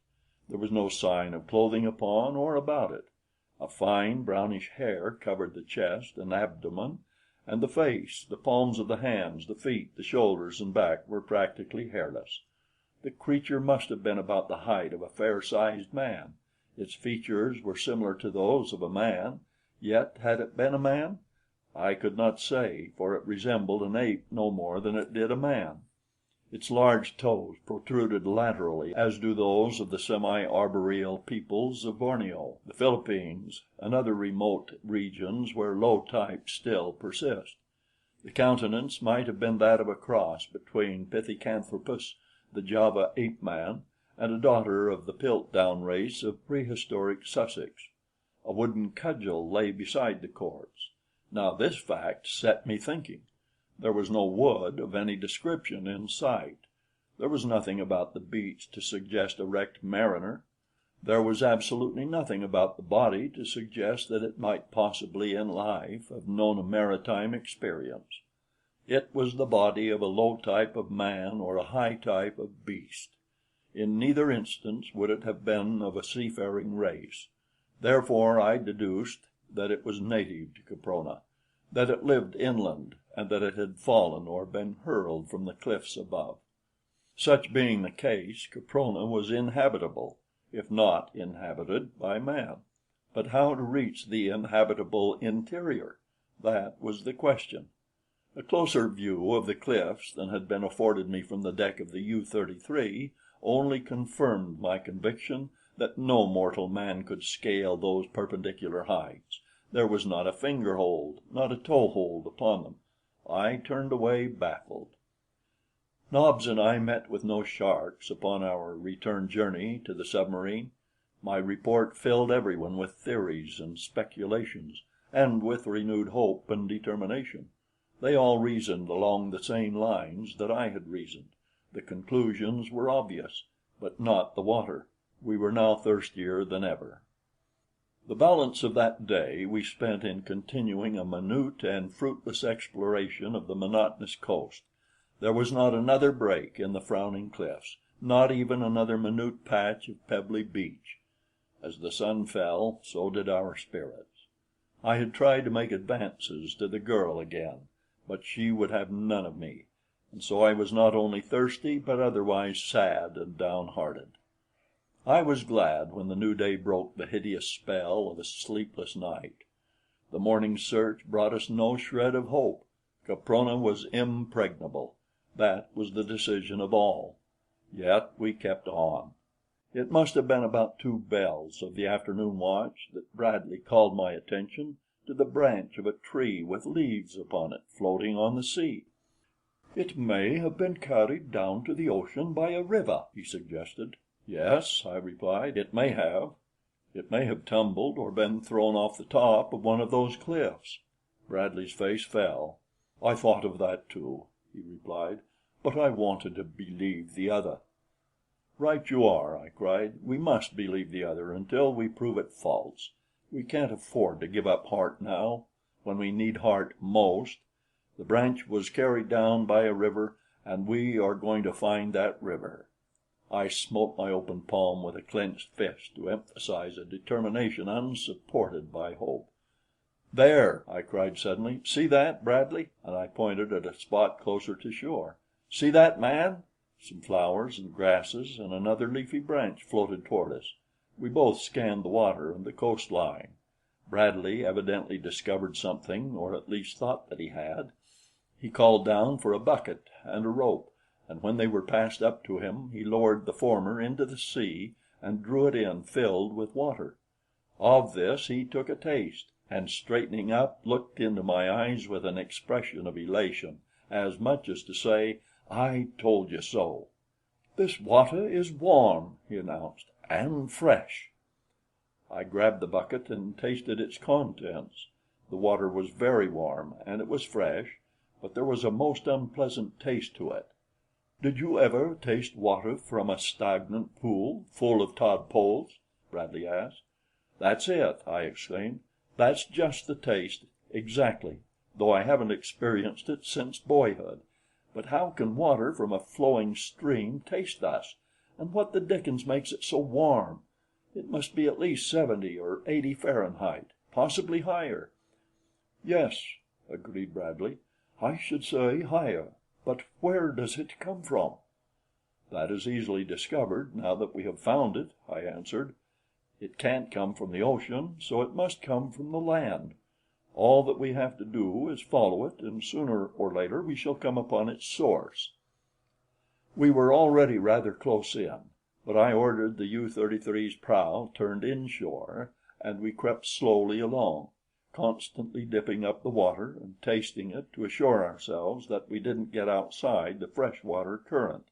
[SPEAKER 1] There was no sign of clothing upon or about it. A fine brownish hair covered the chest and abdomen, and the face, the palms of the hands, the feet, the shoulders and back were practically hairless. The creature must have been about the height of a fair-sized man. Its features were similar to those of a man, yet had it been a man? I could not say, for it resembled an ape no more than it did a man. Its large toes protruded laterally, as do those of the semi-arboreal peoples of Borneo, the Philippines, and other remote regions where low types still persist. The countenance might have been that of a cross between Pithecanthropus, the Java ape-man, and a daughter of the Piltdown race of prehistoric Sussex. A wooden cudgel lay beside the corpse. Now this fact set me thinking. There was no wood of any description in sight. There was nothing about the beach to suggest a wrecked mariner. There was absolutely nothing about the body to suggest that it might possibly in life have known a maritime experience. It was the body of a low type of man or a high type of beast. In neither instance would it have been of a seafaring race. Therefore I deduced that it was native to Caprona, that it lived inland, and that it had fallen or been hurled from the cliffs above. Such being the case, Caprona was inhabitable, if not inhabited by man. But how to reach the inhabitable interior? That was the question. A closer view of the cliffs than had been afforded me from the deck of the U-33 only confirmed my conviction that no mortal man could scale those perpendicular heights. There was not a finger hold, not a toe hold upon them. I turned away baffled. Nobs and I met with no sharks upon our return journey to the submarine. My report filled everyone with theories and speculations, and with renewed hope and determination. They all reasoned along the same lines that I had reasoned. The conclusions were obvious, but not the water. We were now thirstier than ever. The balance of that day we spent in continuing a minute and fruitless exploration of the monotonous coast. There was not another break in the frowning cliffs, not even another minute patch of pebbly beach. As the sun fell, so did our spirits. I had tried to make advances to the girl again, but she would have none of me, and so I was not only thirsty but otherwise sad and downhearted. I was glad when the new day broke the hideous spell of a sleepless night. The morning's search brought us no shred of hope. Caprona was impregnable. That was the decision of all. Yet we kept on. It must have been about 2 bells of the afternoon watch that Bradley called my attention to the branch of a tree with leaves upon it floating on the sea. "It may have been carried down to the ocean by a river," he suggested. "Yes," I replied, "it may have. It may have tumbled or been thrown off the top of one of those cliffs." Bradley's face fell. "I thought of that too," he replied, "but I wanted to believe the other." "Right you are," I cried. "We must believe the other until we prove it false. We can't afford to give up heart now, when we need heart most. The branch was carried down by a river, and we are going to find that river." I smote my open palm with a clenched fist to emphasize a determination unsupported by hope. "There!" I cried suddenly. "See that, Bradley?" And I pointed at a spot closer to shore. "See that, man?" Some flowers and grasses and another leafy branch floated toward us. We both scanned the water and the coastline. Bradley evidently discovered something, or at least thought that he had. He called down for a bucket and a rope, and when they were passed up to him, he lowered the former into the sea and drew it in filled with water. Of this he took a taste, and straightening up, looked into my eyes with an expression of elation, as much as to say, "I told you so." "This water is warm," he announced, "and fresh." I grabbed the bucket and tasted its contents. The water was very warm, and it was fresh, but there was a most unpleasant taste to it. "Did you ever taste water from a stagnant pool full of tadpoles?" Bradley asked. "That's it!" I exclaimed. "That's just the taste, exactly, though I haven't experienced it since boyhood. But how can water from a flowing stream taste thus? And what the dickens makes it so warm? It must be at least 70 or 80 Fahrenheit, possibly higher." "Yes," agreed Bradley, "I should say higher. But where does it come from?" "That is easily discovered, now that we have found it," I answered. "It can't come from the ocean, so it must come from the land. All that we have to do is follow it, and sooner or later we shall come upon its source." We were already rather close in, but I ordered the U-33's prow turned inshore, and we crept slowly along, constantly dipping up the water and tasting it to assure ourselves that we didn't get outside the freshwater current.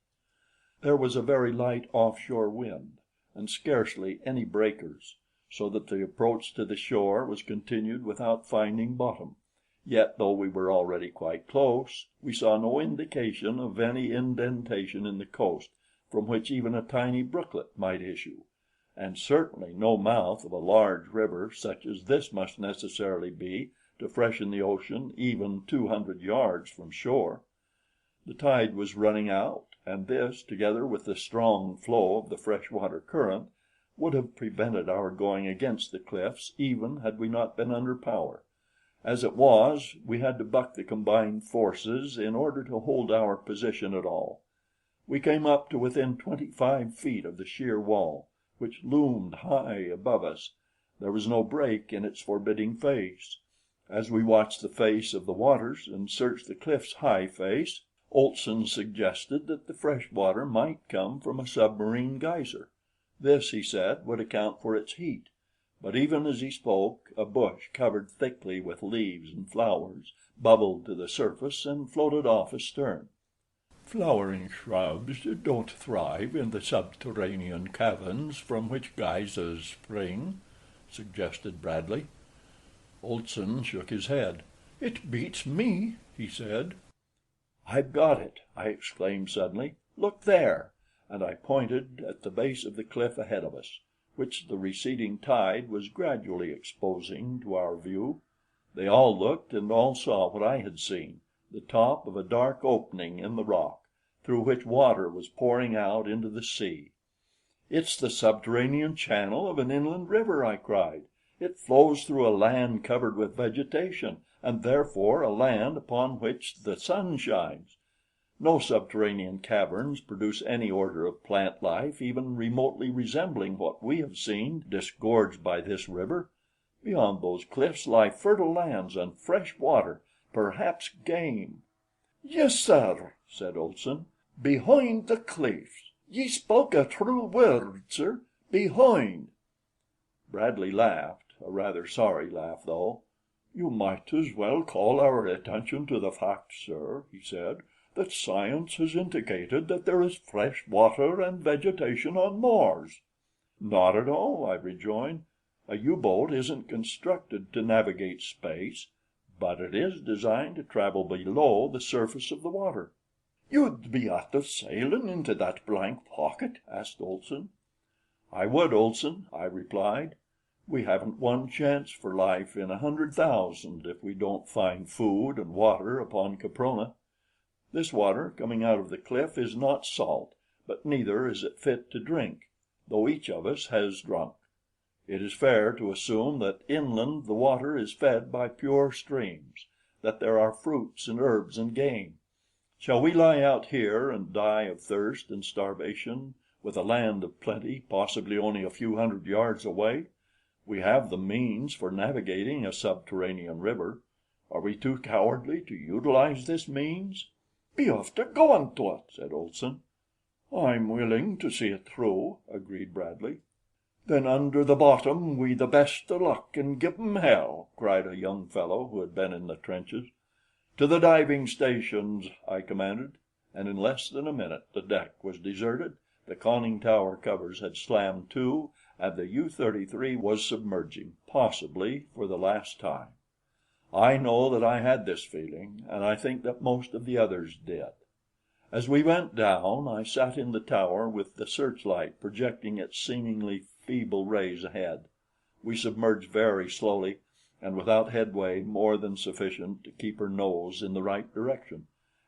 [SPEAKER 1] There was a very light offshore wind, and scarcely any breakers, so that the approach to the shore was continued without finding bottom. Yet, though we were already quite close, we saw no indication of any indentation in the coast from which even a tiny brooklet might issue, and certainly no mouth of a large river such as this must necessarily be to freshen the ocean even 200 yards from shore. The tide was running out, and this, together with the strong flow of the fresh-water current, would have prevented our going against the cliffs even had we not been under power. As it was, we had to buck the combined forces in order to hold our position at all. We came up to within 25 feet of the sheer wall, which loomed high above us. There was no break in its forbidding face. As we watched the face of the waters and searched the cliff's high face, Olson suggested that the fresh water might come from a submarine geyser. This, he said, would account for its heat. But even as he spoke, a bush covered thickly with leaves and flowers bubbled to the surface and floated off astern. "Flowering shrubs don't thrive in the subterranean caverns from which geysers spring," suggested Bradley. Olson shook his head. "It beats me," he said. "I've got it!" I exclaimed suddenly. "Look there!" And I pointed at the base of the cliff ahead of us, which the receding tide was gradually exposing to our view. They all looked, and all saw what I had seen, the top of a dark opening in the rock, through which water was pouring out into the sea. "It's the subterranean channel of an inland river!" I cried. "It flows through a land covered with vegetation, and therefore a land upon which the sun shines. No subterranean caverns produce any order of plant life even remotely resembling what we have seen disgorged by this river. Beyond those cliffs lie fertile lands and fresh water, perhaps game." "Yes, sir," said Olson. "Behind the cliffs. Ye spoke a true word, sir. Behind." Bradley laughed, a rather sorry laugh, though. "You might as well call our attention to the fact, sir," he said, "that science has indicated that there is fresh water and vegetation on Mars." "Not at all," I rejoined. "A U-boat isn't constructed to navigate space, but it is designed to travel below the surface of the water." "You'd be after sailin' into that blank pocket?" asked Olson. "I would, Olson," I replied. "We haven't one chance for life in 100,000 if we don't find food and water upon Caprona. This water coming out of the cliff is not salt, but neither is it fit to drink, though each of us has drunk. It is fair to assume that inland the water is fed by pure streams, that there are fruits and herbs and game. Shall we lie out here and die of thirst and starvation with a land of plenty possibly only a few hundred yards away? We have the means for navigating a subterranean river. Are we too cowardly to utilize this means?" "Be after goin' to it," said Olson. "I'm willing to see it through," agreed Bradley. "Then under the bottom wi' the best o' luck, and give 'em hell!" cried a young fellow who had been in the trenches. "To the diving stations!" I commanded, and in less than a minute the deck was deserted, the conning tower covers had slammed to, and the U-33 was submerging, possibly for the last time. I know that I had this feeling, and I think that most of the others did. As we went down, I sat in the tower with the searchlight projecting its seemingly feeble rays ahead. We submerged very slowly, and without headway more than sufficient to keep her nose in the right direction,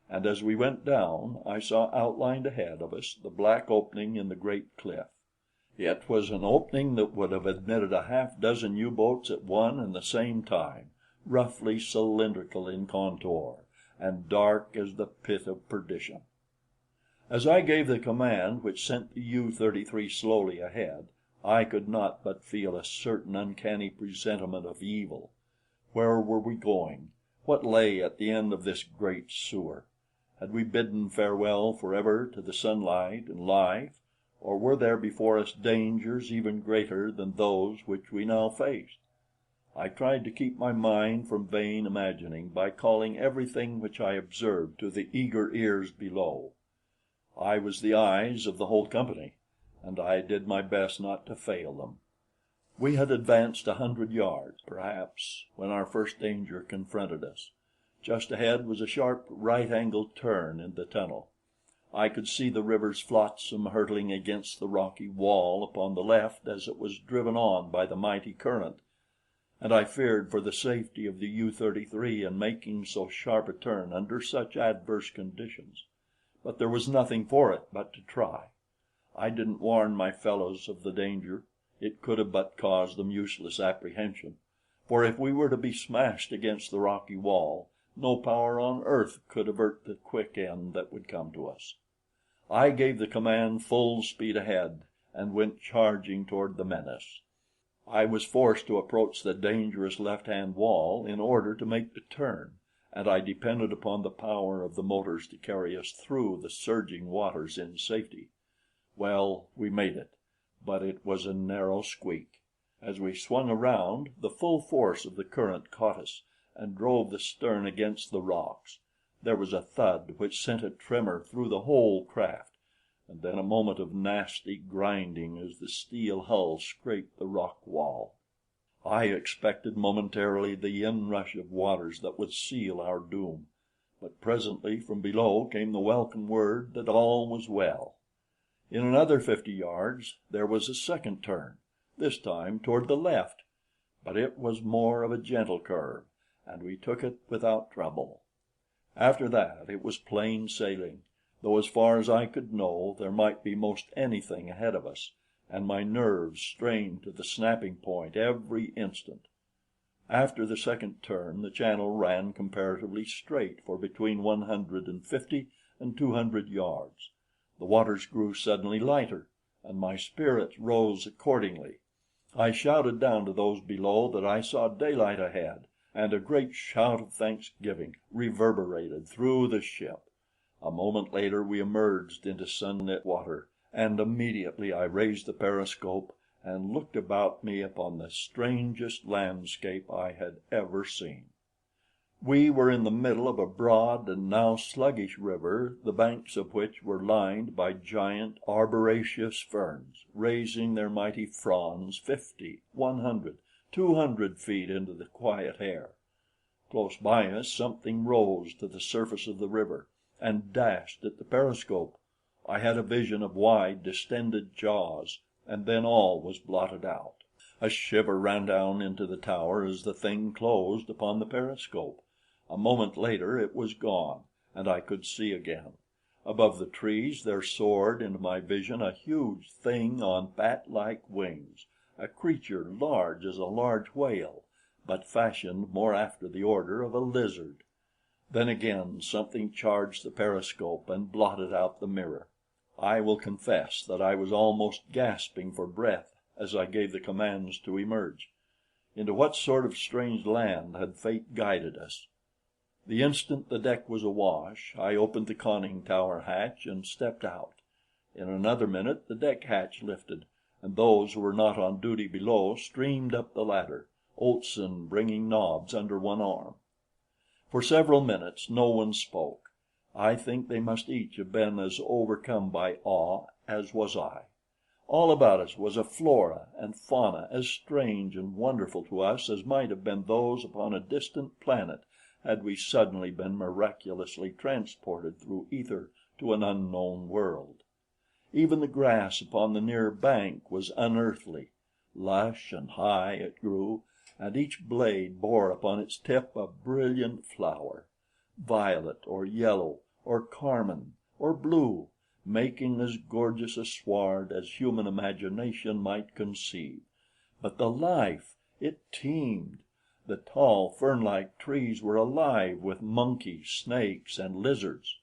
[SPEAKER 1] and as we went down, I saw outlined ahead of us the black opening in the great cliff. It was an opening that would have admitted a half dozen U-boats at one and the same time, roughly cylindrical in contour, and dark as the pit of perdition. As I gave the command which sent the U-33 slowly ahead, I could not but feel a certain uncanny presentiment of evil. Where were we going? What lay at the end of this great sewer? Had we bidden farewell forever to the sunlight and life, or were there before us dangers even greater than those which we now faced? I tried to keep my mind from vain imagining by calling everything which I observed to the eager ears below. I was the eyes of the whole company, and I did my best not to fail them. We had advanced 100 yards, perhaps, when our first danger confronted us. Just ahead was a sharp right-angled turn in the tunnel. I could see the river's flotsam hurtling against the rocky wall upon the left as it was driven on by the mighty current, and I feared for the safety of the U-33 in making so sharp a turn under such adverse conditions. But there was nothing for it but to try. I didn't warn my fellows of the danger; it could have but caused them useless apprehension, for if we were to be smashed against the rocky wall, no power on earth could avert the quick end that would come to us. I gave the command full speed ahead and went charging toward the menace. I was forced to approach the dangerous left-hand wall in order to make the turn, and I depended upon the power of the motors to carry us through the surging waters in safety. Well, we made it, but it was a narrow squeak. As we swung around, the full force of the current caught us and drove the stern against the rocks. There was a thud which sent a tremor through the whole craft, and then a moment of nasty grinding as the steel hull scraped the rock wall. I expected momentarily the inrush of waters that would seal our doom, but presently from below came the welcome word that all was well. In another 50 yards there was a second turn, this time toward the left, but it was more of a gentle curve, and we took it without trouble. After that it was plain sailing, though as far as I could know, there might be most anything ahead of us, and my nerves strained to the snapping point every instant. After the second turn, the channel ran comparatively straight for between 150 and 200 yards. The waters grew suddenly lighter, and my spirits rose accordingly. I shouted down to those below that I saw daylight ahead, and a great shout of thanksgiving reverberated through the ship. A moment later we emerged into sunlit water, and immediately I raised the periscope and looked about me upon the strangest landscape I had ever seen. We were in the middle of a broad and now sluggish river, the banks of which were lined by giant arboraceous ferns, raising their mighty fronds 50, 100, 200 feet into the quiet air. Close by us something rose to the surface of the river and dashed at the periscope. I had a vision of wide, distended jaws, and then all was blotted out. A shiver ran down into the tower as the thing closed upon the periscope. A moment later it was gone, and I could see again. Above the trees there soared into my vision a huge thing on bat-like wings, a creature large as a large whale, but fashioned more after the order of a lizard. Then again something charged the periscope and blotted out the mirror. I will confess that I was almost gasping for breath as I gave the commands to emerge. Into what sort of strange land had fate guided us? The instant the deck was awash, I opened the conning tower hatch and stepped out. In another minute the deck hatch lifted, and those who were not on duty below streamed up the ladder, Olson bringing Nobs under one arm. For several minutes no one spoke. I think they must each have been as overcome by awe as was I. All about us was a flora and fauna as strange and wonderful to us as might have been those upon a distant planet had we suddenly been miraculously transported through ether to an unknown world. Even the grass upon the near bank was unearthly. Lush and high it grew, and each blade bore upon its tip a brilliant flower, violet or yellow or carmine or blue, making as gorgeous a sward as human imagination might conceive. But the life! It teemed. The tall, fern-like trees were alive with monkeys, snakes, and lizards.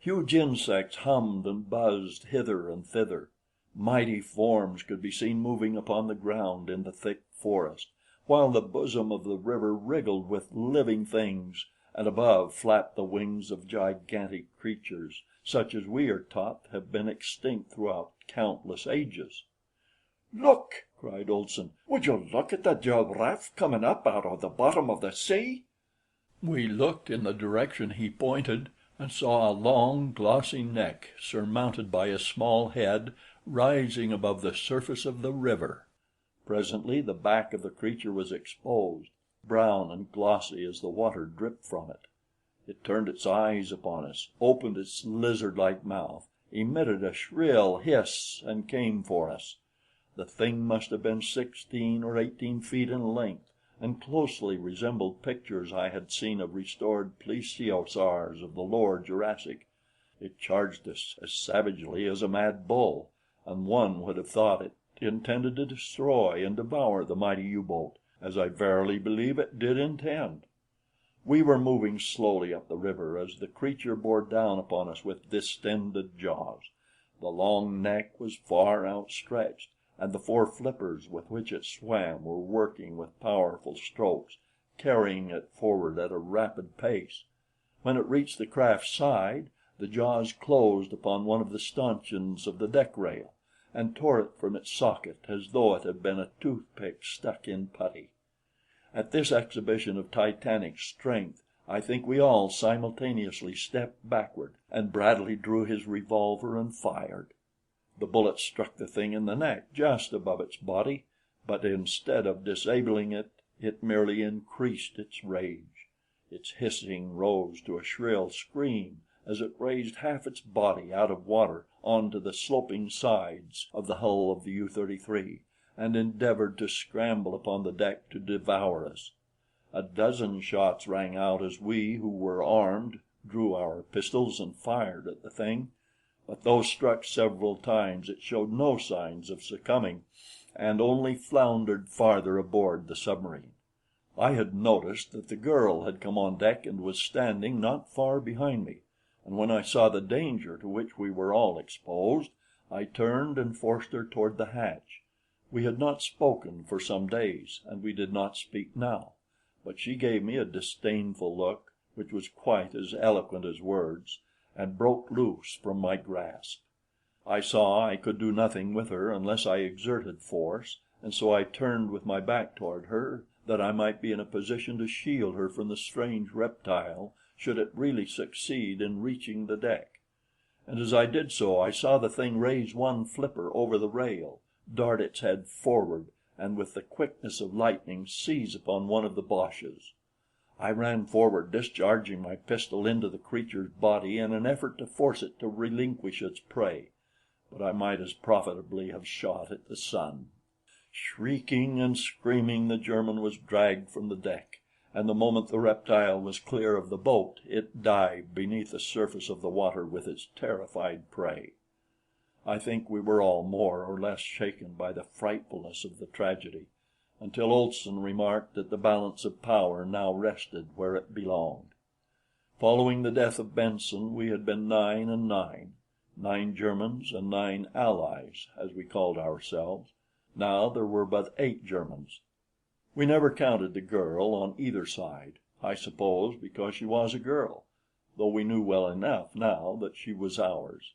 [SPEAKER 1] Huge insects hummed and buzzed hither and thither. Mighty forms could be seen moving upon the ground in the thick forest, while the bosom of the river wriggled with living things, and above flapped the wings of gigantic creatures, such as we are taught have been extinct throughout countless ages. "Look!" cried Olson. "Would you look at the giraffe coming up out of the bottom of the sea?" We looked in the direction he pointed, and saw a long, glossy neck surmounted by a small head rising above the surface of the river. Presently the back of the creature was exposed, brown and glossy as the water dripped from it. It turned its eyes upon us, opened its lizard-like mouth, emitted a shrill hiss and came for us. The thing must have been 16 or 18 feet in length, and closely resembled pictures I had seen of restored plesiosaurs of the lower Jurassic. It charged us as savagely as a mad bull, and one would have thought it intended to destroy and devour the mighty U-boat, as I verily believe it did intend. We were moving slowly up the river as the creature bore down upon us with distended jaws. The long neck was far outstretched, and the four flippers with which it swam were working with powerful strokes, carrying it forward at a rapid pace. When it reached the craft's side, the jaws closed upon one of the stanchions of the deck rail and tore it from its socket as though it had been a toothpick stuck in putty. At this exhibition of titanic strength, I think we all simultaneously stepped backward, and Bradley drew his revolver and fired. The bullet struck the thing in the neck just above its body, but instead of disabling it, it merely increased its rage. Its hissing rose to a shrill scream as it raised half its body out of water onto the sloping sides of the hull of the U-33 and endeavored to scramble upon the deck to devour us. A dozen shots rang out as we, who were armed, drew our pistols and fired at the thing, but though struck several times, it showed no signs of succumbing and only floundered farther aboard the submarine. I had noticed that the girl had come on deck and was standing not far behind me, and when I saw the danger to which we were all exposed, I turned and forced her toward the hatch. We had not spoken for some days, and we did not speak now, but she gave me a disdainful look which was quite as eloquent as words, and broke loose from my grasp. I saw I could do nothing with her unless I exerted force, and so I turned with my back toward her that I might be in a position to shield her from the strange reptile should it really succeed in reaching the deck. And as I did so, I saw the thing raise one flipper over the rail, dart its head forward, and with the quickness of lightning seize upon one of the Boches. I ran forward, discharging my pistol into the creature's body in an effort to force it to relinquish its prey, but I might as profitably have shot at the sun. Shrieking and screaming, the German was dragged from the deck, and the moment the reptile was clear of the boat, it dived beneath the surface of the water with its terrified prey. I think we were all more or less shaken by the frightfulness of the tragedy, until Olson remarked that the balance of power now rested where it belonged. Following the death of Benson, we had been 9 and 9, 9 Germans and 9 Allies, as we called ourselves. Now there were but 8 Germans. We never counted the girl on either side, I suppose because she was a girl, though we knew well enough now that she was ours.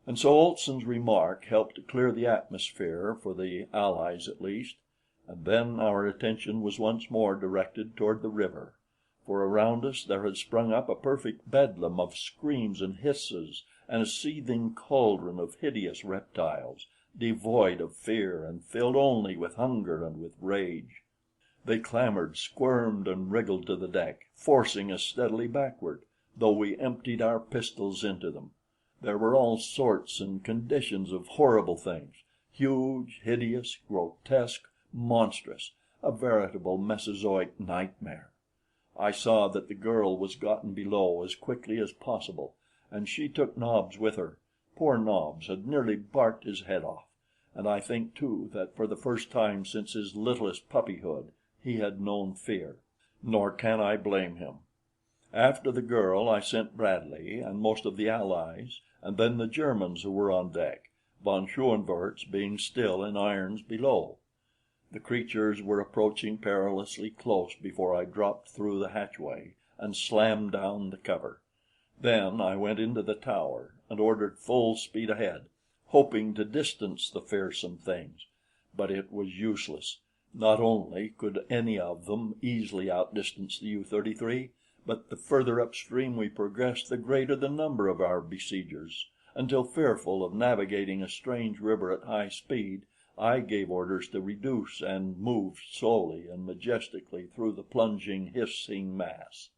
[SPEAKER 1] And so Olson's remark helped to clear the atmosphere for the Allies at least, and then our attention was once more directed toward the river, for around us there had sprung up a perfect bedlam of screams and hisses and a seething cauldron of hideous reptiles, devoid of fear and filled only with hunger and with rage. They clamored, squirmed, and wriggled to the deck, forcing us steadily backward, though we emptied our pistols into them. There were all sorts and conditions of horrible things, huge, hideous, grotesque, monstrous, a veritable Mesozoic nightmare. I saw that the girl was gotten below as quickly as possible, and she took Nobs with her. Poor Nobs had nearly barked his head off, and I think too that for the first time since his littlest puppyhood he had known fear. Nor can I blame him. After the girl I sent Bradley and most of the Allies, and then the Germans who were on deck, von Schoenvorts being still in irons below. The creatures were approaching perilously close before I dropped through the hatchway and slammed down the cover. Then I went into the tower and ordered full speed ahead, hoping to distance the fearsome things, but it was useless. Not only could any of them easily outdistance the U-33, but the further upstream we progressed, the greater the number of our besiegers, until, fearful of navigating a strange river at high speed, I gave orders to reduce and move slowly and majestically through the plunging, hissing mass.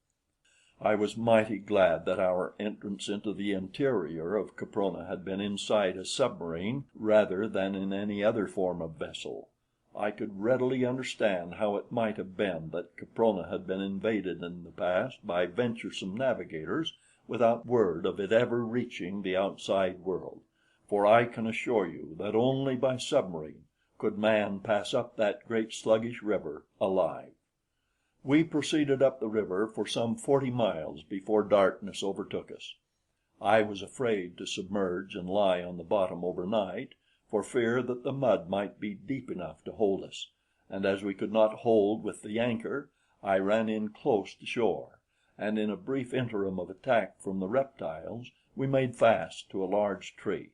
[SPEAKER 1] I was mighty glad that our entrance into the interior of Caprona had been inside a submarine rather than in any other form of vessel. I could readily understand how it might have been that Caprona had been invaded in the past by venturesome navigators without word of it ever reaching the outside world, for I can assure you that only by submarine could man pass up that great sluggish river alive. We proceeded up the river for some 40 miles before darkness overtook us. I was afraid to submerge and lie on the bottom overnight, for fear that the mud might be deep enough to hold us, and as we could not hold with the anchor, I ran in close to shore, and in a brief interim of attack from the reptiles, we made fast to a large tree.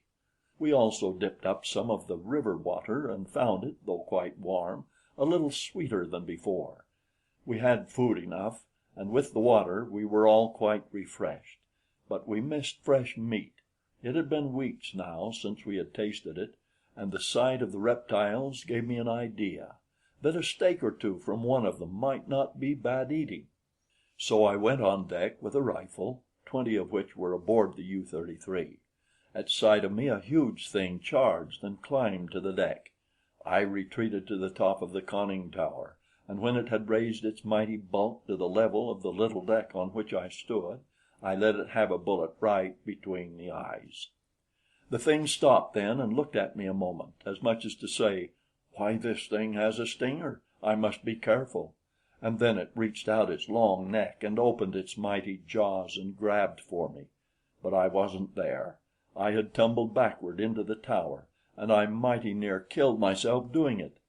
[SPEAKER 1] We also dipped up some of the river water and found it, though quite warm, a little sweeter than before. We had food enough, and with the water we were all quite refreshed, but we missed fresh meat. It had been weeks now since we had tasted it, and the sight of the reptiles gave me an idea that a steak or two from one of them might not be bad eating. So I went on deck with a rifle, 20 of which were aboard the U-33. At sight of me, a huge thing charged and climbed to the deck. I retreated to the top of the conning tower, and when it had raised its mighty bulk to the level of the little deck on which I stood, I let it have a bullet right between the eyes. The thing stopped then and looked at me a moment, as much as to say, "Why, this thing has a stinger. I must be careful." And then it reached out its long neck and opened its mighty jaws and grabbed for me. But I wasn't there. I had tumbled backward into the tower, and I mighty near killed myself doing it.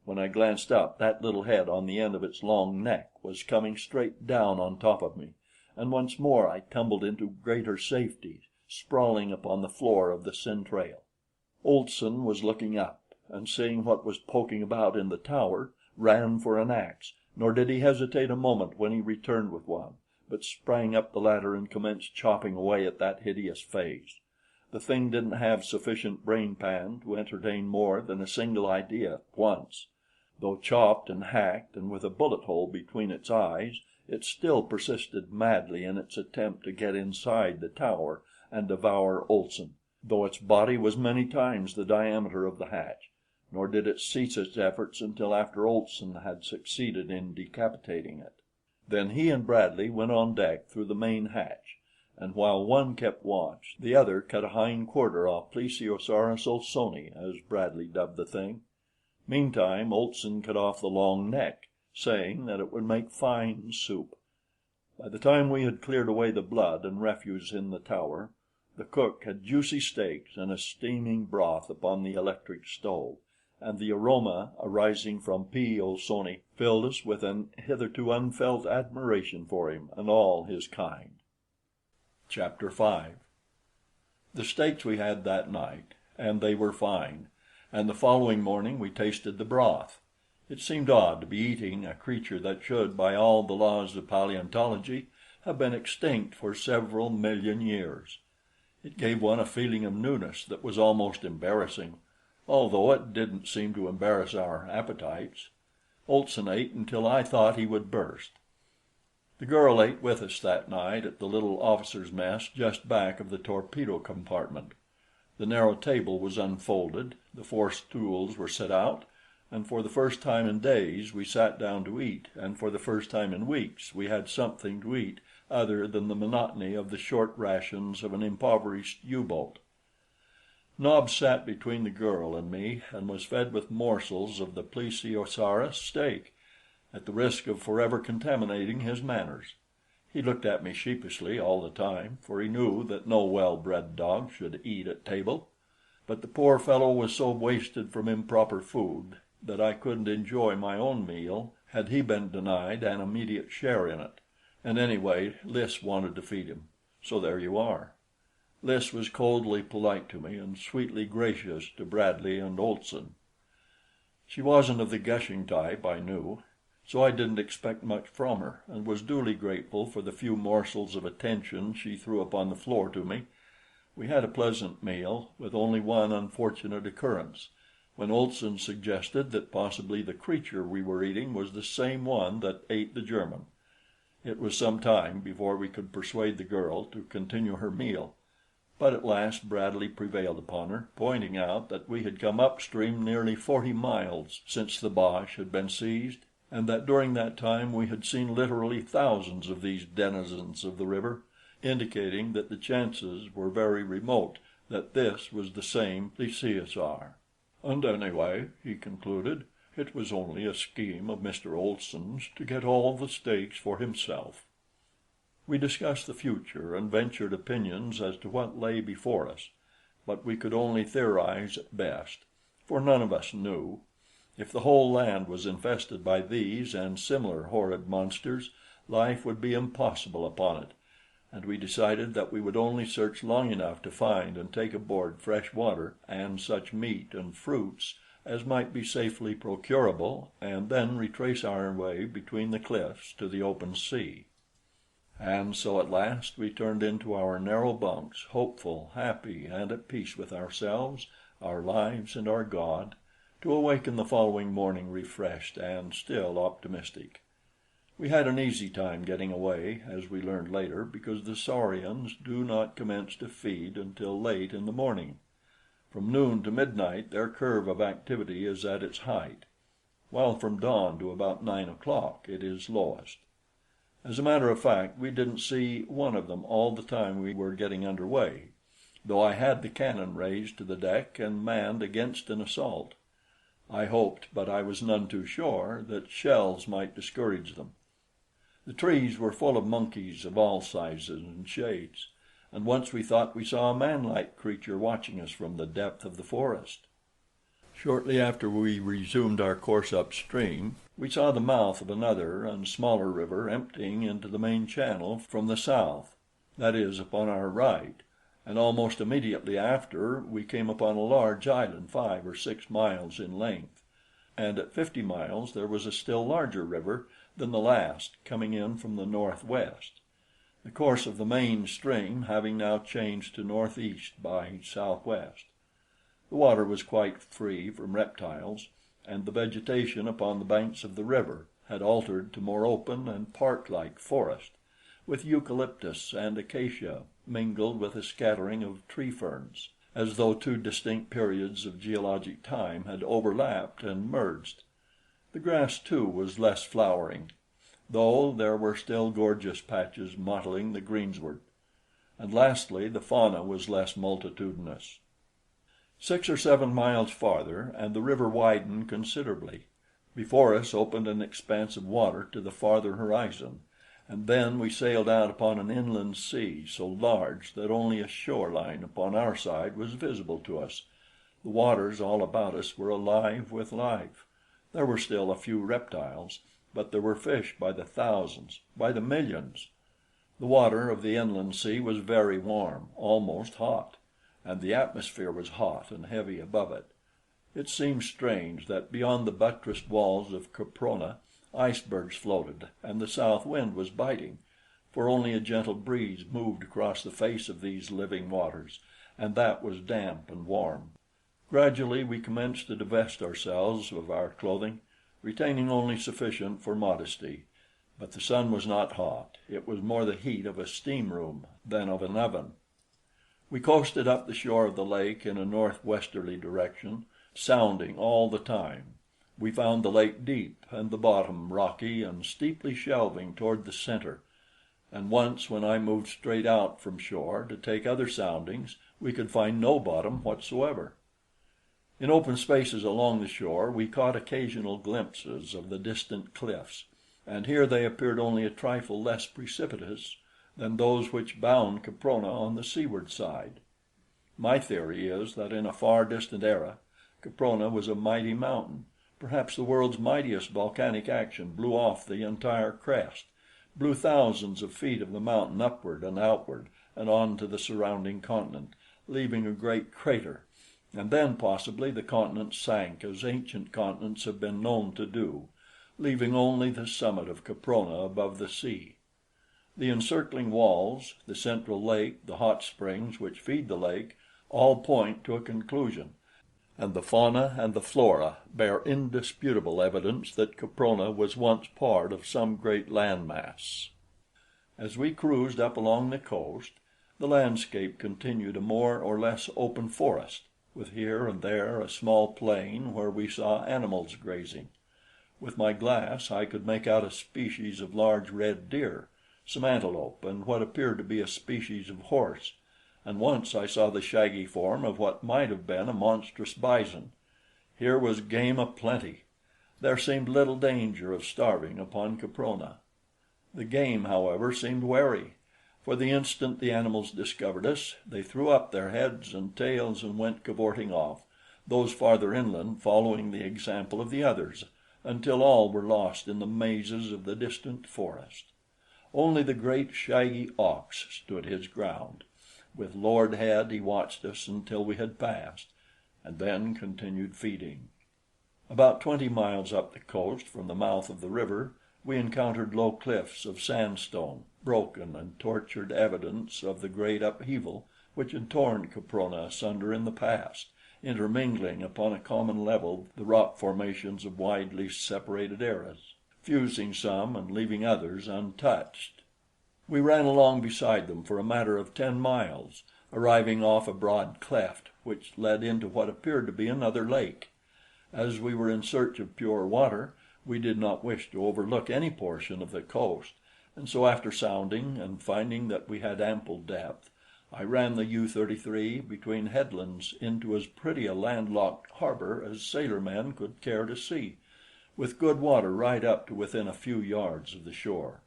[SPEAKER 1] When I glanced up, that little head on the end of its long neck was coming straight down on top of me, and once more I tumbled into greater safety, sprawling upon the floor of the centrale. Olson was looking up, and seeing what was poking about in the tower, ran for an axe, nor did he hesitate a moment when he returned with one, but sprang up the ladder and commenced chopping away at that hideous face. The thing didn't have sufficient brain pan to entertain more than a single idea at once. Though chopped and hacked and with a bullet hole between its eyes, it still persisted madly in its attempt to get inside the tower and devour Olson, though its body was many times the diameter of the hatch, nor did it cease its efforts until after Olson had succeeded in decapitating it. Then he and Bradley went on deck through the main hatch, and while one kept watch, the other cut a hind quarter off Plesiosaurus olsoni, as Bradley dubbed the thing. Meantime Olson cut off the long neck, saying that it would make fine soup. By the time we had cleared away the blood and refuse in the tower, the cook had juicy steaks and a steaming broth upon the electric stove, and the aroma arising from P. olsoni filled us with an hitherto unfelt admiration for him and all his kind. Chapter 5. The steaks we had that night, and they were fine, and the following morning we tasted the broth. It seemed odd to be eating a creature that should, by all the laws of paleontology, have been extinct for several million years. It gave one a feeling of newness that was almost embarrassing, although it didn't seem to embarrass our appetites. Olson ate until I thought he would burst. The girl ate with us that night at the little officers' mess just back of the torpedo compartment. The narrow table was unfolded, the 4 stools were set out, and for the first time in days we sat down to eat, and for the first time in weeks we had something to eat other than the monotony of the short rations of an impoverished U-boat. Nobs sat between the girl and me and was fed with morsels of the Plesiosaurus steak, at the risk of forever contaminating his manners. He looked at me sheepishly all the time, for he knew that no well-bred dog should eat at table. But the poor fellow was so wasted from improper food that I couldn't enjoy my own meal had he been denied an immediate share in it. And anyway, Lys wanted to feed him, so there you are. Lys was coldly polite to me and sweetly gracious to Bradley and Olson. She wasn't of the gushing type, I knew, so I didn't expect much from her, and was duly grateful for the few morsels of attention she threw upon the floor to me. We had a pleasant meal, with only one unfortunate occurrence, when Olson suggested that possibly the creature we were eating was the same one that ate the German. It was some time before we could persuade the girl to continue her meal, but at last Bradley prevailed upon her, pointing out that we had come upstream nearly 40 miles since the boche had been seized, and that during that time we had seen literally thousands of these denizens of the river, indicating that the chances were very remote that this was the same plesiosaur. "And anyway," he concluded, "it was only a scheme of Mr. Olson's to get all the steaks for himself." We discussed the future and ventured opinions as to what lay before us, but we could only theorize at best, for none of us knew. If the whole land was infested by these and similar horrid monsters, life would be impossible upon it, and we decided that we would only search long enough to find and take aboard fresh water and such meat and fruits as might be safely procurable, and then retrace our way between the cliffs to the open sea. And so at last we turned into our narrow bunks, hopeful, happy, and at peace with ourselves, our lives, and our God, to awaken the following morning refreshed and still optimistic. We had an easy time getting away, as we learned later, because the saurians do not commence to feed until late in the morning. From noon to midnight their curve of activity is at its height, while from dawn to about 9 o'clock it is lowest. As a matter of fact, we didn't see one of them all the time we were getting under way, though I had the cannon raised to the deck and manned against an assault. I hoped, but I was none too sure, that shells might discourage them. The trees were full of monkeys of all sizes and shades, and once we thought we saw a man-like creature watching us from the depth of the forest. Shortly after we resumed our course upstream, we saw the mouth of another and smaller river emptying into the main channel from the south, that is, upon our right, and almost immediately after we came upon a large island 5 or 6 miles in length, and at 50 miles there was a still larger river than the last coming in from the northwest, the course of the main stream having now changed to northeast by southwest. The water was quite free from reptiles, and the vegetation upon the banks of the river had altered to more open and park-like forest, with eucalyptus and acacia mingled with a scattering of tree ferns, as though two distinct periods of geologic time had overlapped and merged. The grass, too, was less flowering, though there were still gorgeous patches mottling the greensward, and lastly the fauna was less multitudinous. 6 or 7 miles farther, and the river widened considerably. Before us opened an expanse of water to the farther horizon, and then we sailed out upon an inland sea so large that only a shoreline upon our side was visible to us. The waters all about us were alive with life. There were still a few reptiles, but there were fish by the thousands, by the millions. The water of the inland sea was very warm, almost hot, and the atmosphere was hot and heavy above it. It seemed strange that beyond the buttressed walls of Caprona icebergs floated and the south wind was biting, for only a gentle breeze moved across the face of these living waters, and that was damp and warm. Gradually we commenced to divest ourselves of our clothing, retaining only sufficient for modesty, but the sun was not hot. It was more the heat of a steam room than of an oven. We coasted up the shore of the lake in a northwesterly direction, sounding all the time. We found the lake deep and the bottom rocky and steeply shelving toward the center, and once when I moved straight out from shore to take other soundings, we could find no bottom whatsoever. In open spaces along the shore we caught occasional glimpses of the distant cliffs, and here they appeared only a trifle less precipitous than those which bound Caprona on the seaward side. My theory is that in a far distant era Caprona was a mighty mountain. Perhaps the world's mightiest volcanic action blew off the entire crest, blew thousands of feet of the mountain upward and outward and on to the surrounding continent, leaving a great crater, and then possibly the continent sank as ancient continents have been known to do, leaving only the summit of Caprona above the sea. The encircling walls, the central lake, the hot springs which feed the lake, all point to a conclusion, and the fauna and the flora bear indisputable evidence that Caprona was once part of some great land mass. As we cruised up along the coast, the landscape continued a more or less open forest, with here and there a small plain where we saw animals grazing. With my glass I could make out a species of large red deer, some antelope, and what appeared to be a species of horse, and once I saw the shaggy form of what might have been a monstrous bison. Here was game aplenty. There seemed little danger of starving upon Caprona. The game, however, seemed wary, for the instant the animals discovered us, they threw up their heads and tails and went cavorting off, those farther inland following the example of the others, until all were lost in the mazes of the distant forest. Only the great shaggy ox stood his ground. With lowered head he watched us until we had passed, and then continued feeding. About 20 miles up the coast from the mouth of the river, we encountered low cliffs of sandstone, broken and tortured evidence of the great upheaval which had torn Caprona asunder in the past, intermingling upon a common level the rock formations of widely separated eras, fusing some and leaving others untouched. We ran along beside them for a matter of 10 miles, arriving off a broad cleft which led into what appeared to be another lake. As we were in search of pure water, we did not wish to overlook any portion of the coast, and so after sounding and finding that we had ample depth, I ran the U-33 between headlands into as pretty a landlocked harbor as sailormen could care to see, with good water right up to within a few yards of the shore.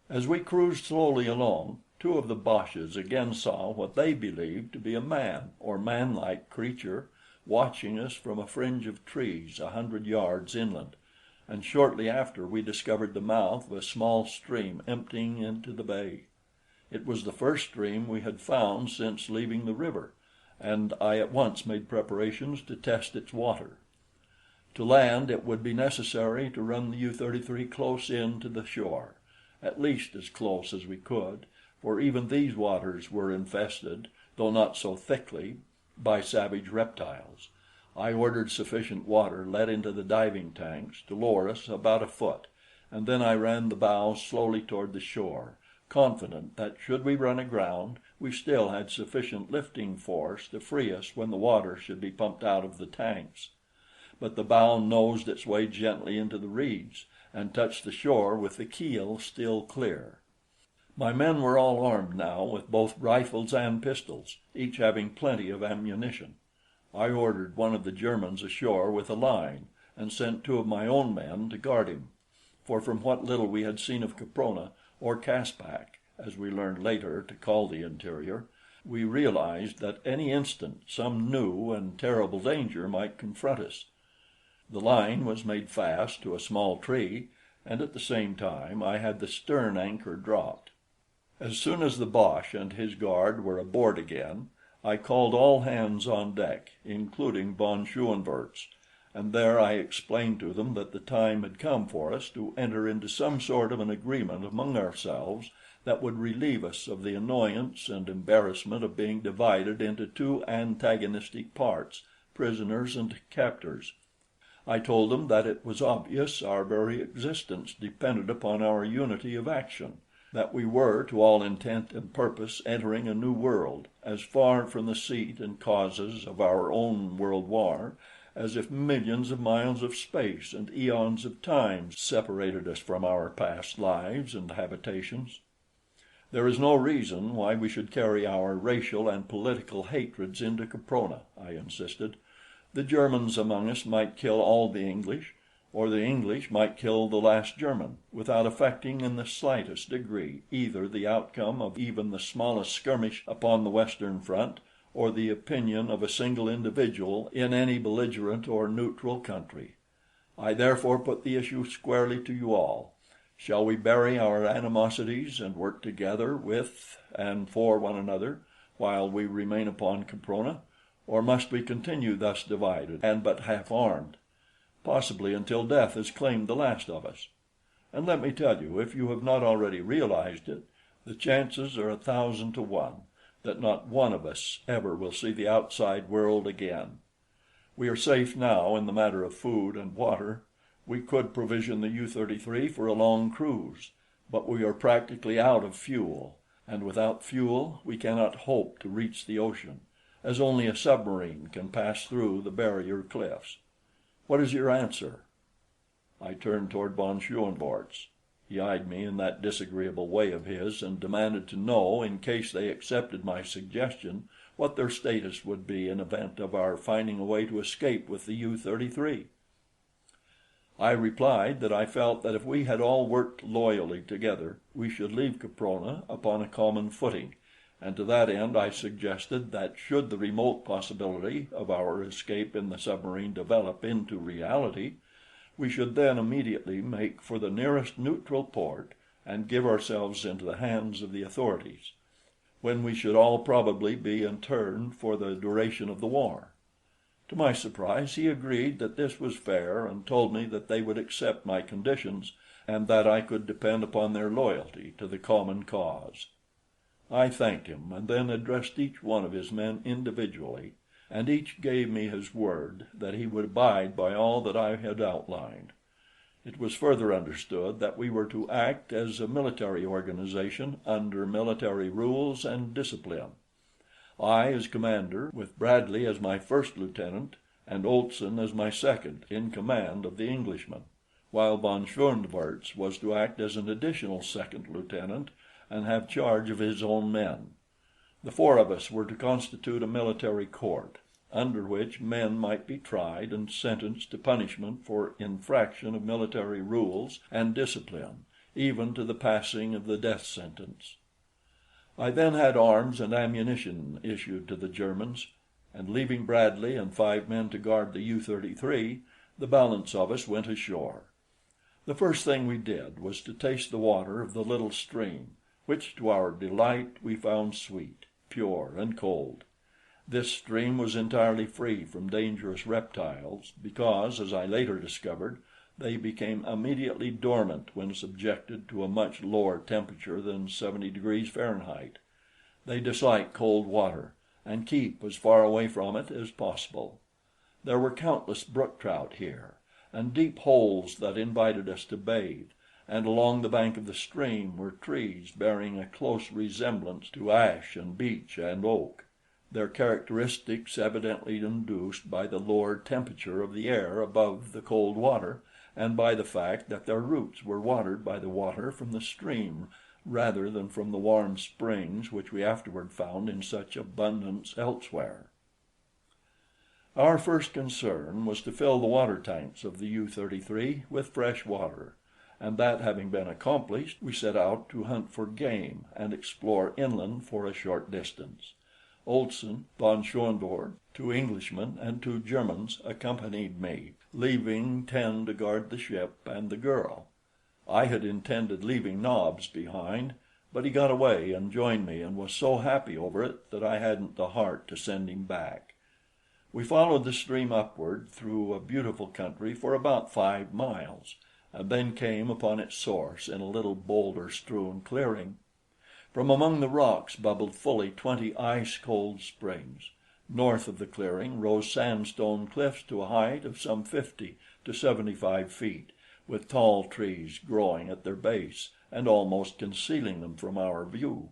[SPEAKER 1] As we cruised slowly along, two of the Boches again saw what they believed to be a man or man-like creature watching us from a fringe of trees 100 yards inland, and shortly after we discovered the mouth of a small stream emptying into the bay. It was the first stream we had found since leaving the river, and I at once made preparations to test its water. To land, it would be necessary to run the U-33 close in to the shore, at least as close as we could, for even these waters were infested, though not so thickly, by savage reptiles. I ordered sufficient water let into the diving tanks to lower us about a foot, and then I ran the bow slowly toward the shore, confident that should we run aground, we still had sufficient lifting force to free us when the water should be pumped out of the tanks. But the bow nosed its way gently into the reeds and touched the shore with the keel still clear. My men were all armed now with both rifles and pistols, each having plenty of ammunition. I ordered one of the Germans ashore with a line, and sent two of my own men to guard him, for from what little we had seen of Caprona, or Caspak, as we learned later to call the interior, we realized that any instant some new and terrible danger might confront us. The line was made fast to a small tree, and at the same time I had the stern anchor dropped. As soon as the Boche and his guard were aboard again, I called all hands on deck, including von Schoenvorts, and there I explained to them that the time had come for us to enter into some sort of an agreement among ourselves that would relieve us of the annoyance and embarrassment of being divided into two antagonistic parts, prisoners and captors. I told them that it was obvious our very existence depended upon our unity of action, that we were to all intent and purpose entering a new world, as far from the seat and causes of our own world war as if millions of miles of space and eons of time separated us from our past lives and habitations. There is no reason why we should carry our racial and political hatreds into Caprona, I insisted. The Germans among us might kill all the English, or the English might kill the last German, without affecting in the slightest degree either the outcome of even the smallest skirmish upon the western front, or the opinion of a single individual in any belligerent or neutral country. I therefore put the issue squarely to you all. Shall we bury our animosities and work together with and for one another while we remain upon Caprona, or must we continue thus divided and but half armed, possibly until death has claimed the last of us? And let me tell you, if you have not already realized it, the chances are 1,000 to 1 that not one of us ever will see the outside world again. We are safe now in the matter of food and water. We could provision the U-33 for a long cruise, but we are practically out of fuel, and without fuel we cannot hope to reach the ocean, as only a submarine can pass through the barrier cliffs. What is your answer?" I turned toward von Schoenvorts. He eyed me in that disagreeable way of his and demanded to know, in case they accepted my suggestion, what their status would be in event of our finding a way to escape with the U-33. I replied that I felt that if we had all worked loyally together, we should leave Caprona upon a common footing, and to that end I suggested that should the remote possibility of our escape in the submarine develop into reality, we should then immediately make for the nearest neutral port and give ourselves into the hands of the authorities, when we should all probably be interned for the duration of the war. To my surprise, he agreed that this was fair, and told me that they would accept my conditions, and that I could depend upon their loyalty to the common cause. I thanked him, and then addressed each one of his men individually, and each gave me his word that he would abide by all that I had outlined. It was further understood that we were to act as a military organization under military rules and discipline. I as commander, with Bradley as my first lieutenant, and Olson as my second, in command of the Englishmen, while von Schoenvorts was to act as an additional second lieutenant and have charge of his own men. The four of us were to constitute a military court, under which men might be tried and sentenced to punishment for infraction of military rules and discipline, even to the passing of the death sentence. I then had arms and ammunition issued to the Germans, and leaving Bradley and 5 men to guard the U-33, the balance of us went ashore. The first thing we did was to taste the water of the little stream, which to our delight we found sweet, pure, and cold. This stream was entirely free from dangerous reptiles, because, as I later discovered, they became immediately dormant when subjected to a much lower temperature than 70 degrees Fahrenheit. They dislike cold water, and keep as far away from it as possible. There were countless brook trout here, and deep holes that invited us to bathe, and along the bank of the stream were trees bearing a close resemblance to ash and beech and oak, their characteristics evidently induced by the lower temperature of the air above the cold water, and by the fact that their roots were watered by the water from the stream rather than from the warm springs which we afterward found in such abundance elsewhere. Our first concern was to fill the water tanks of the U-33 with fresh water, and that having been accomplished, we set out to hunt for game and explore inland for a short distance. Olson, von Schoenvorts, 2 Englishmen, and 2 Germans accompanied me, leaving 10 to guard the ship and the girl. I had intended leaving Nobs behind, but he got away and joined me, and was so happy over it that I hadn't the heart to send him back. We followed the stream upward through a beautiful country for about 5 miles, and then came upon its source in a little boulder-strewn clearing. From among the rocks bubbled fully 20 ice-cold springs. North of the clearing rose sandstone cliffs to a height of some 50 to 75 feet, with tall trees growing at their base and almost concealing them from our view.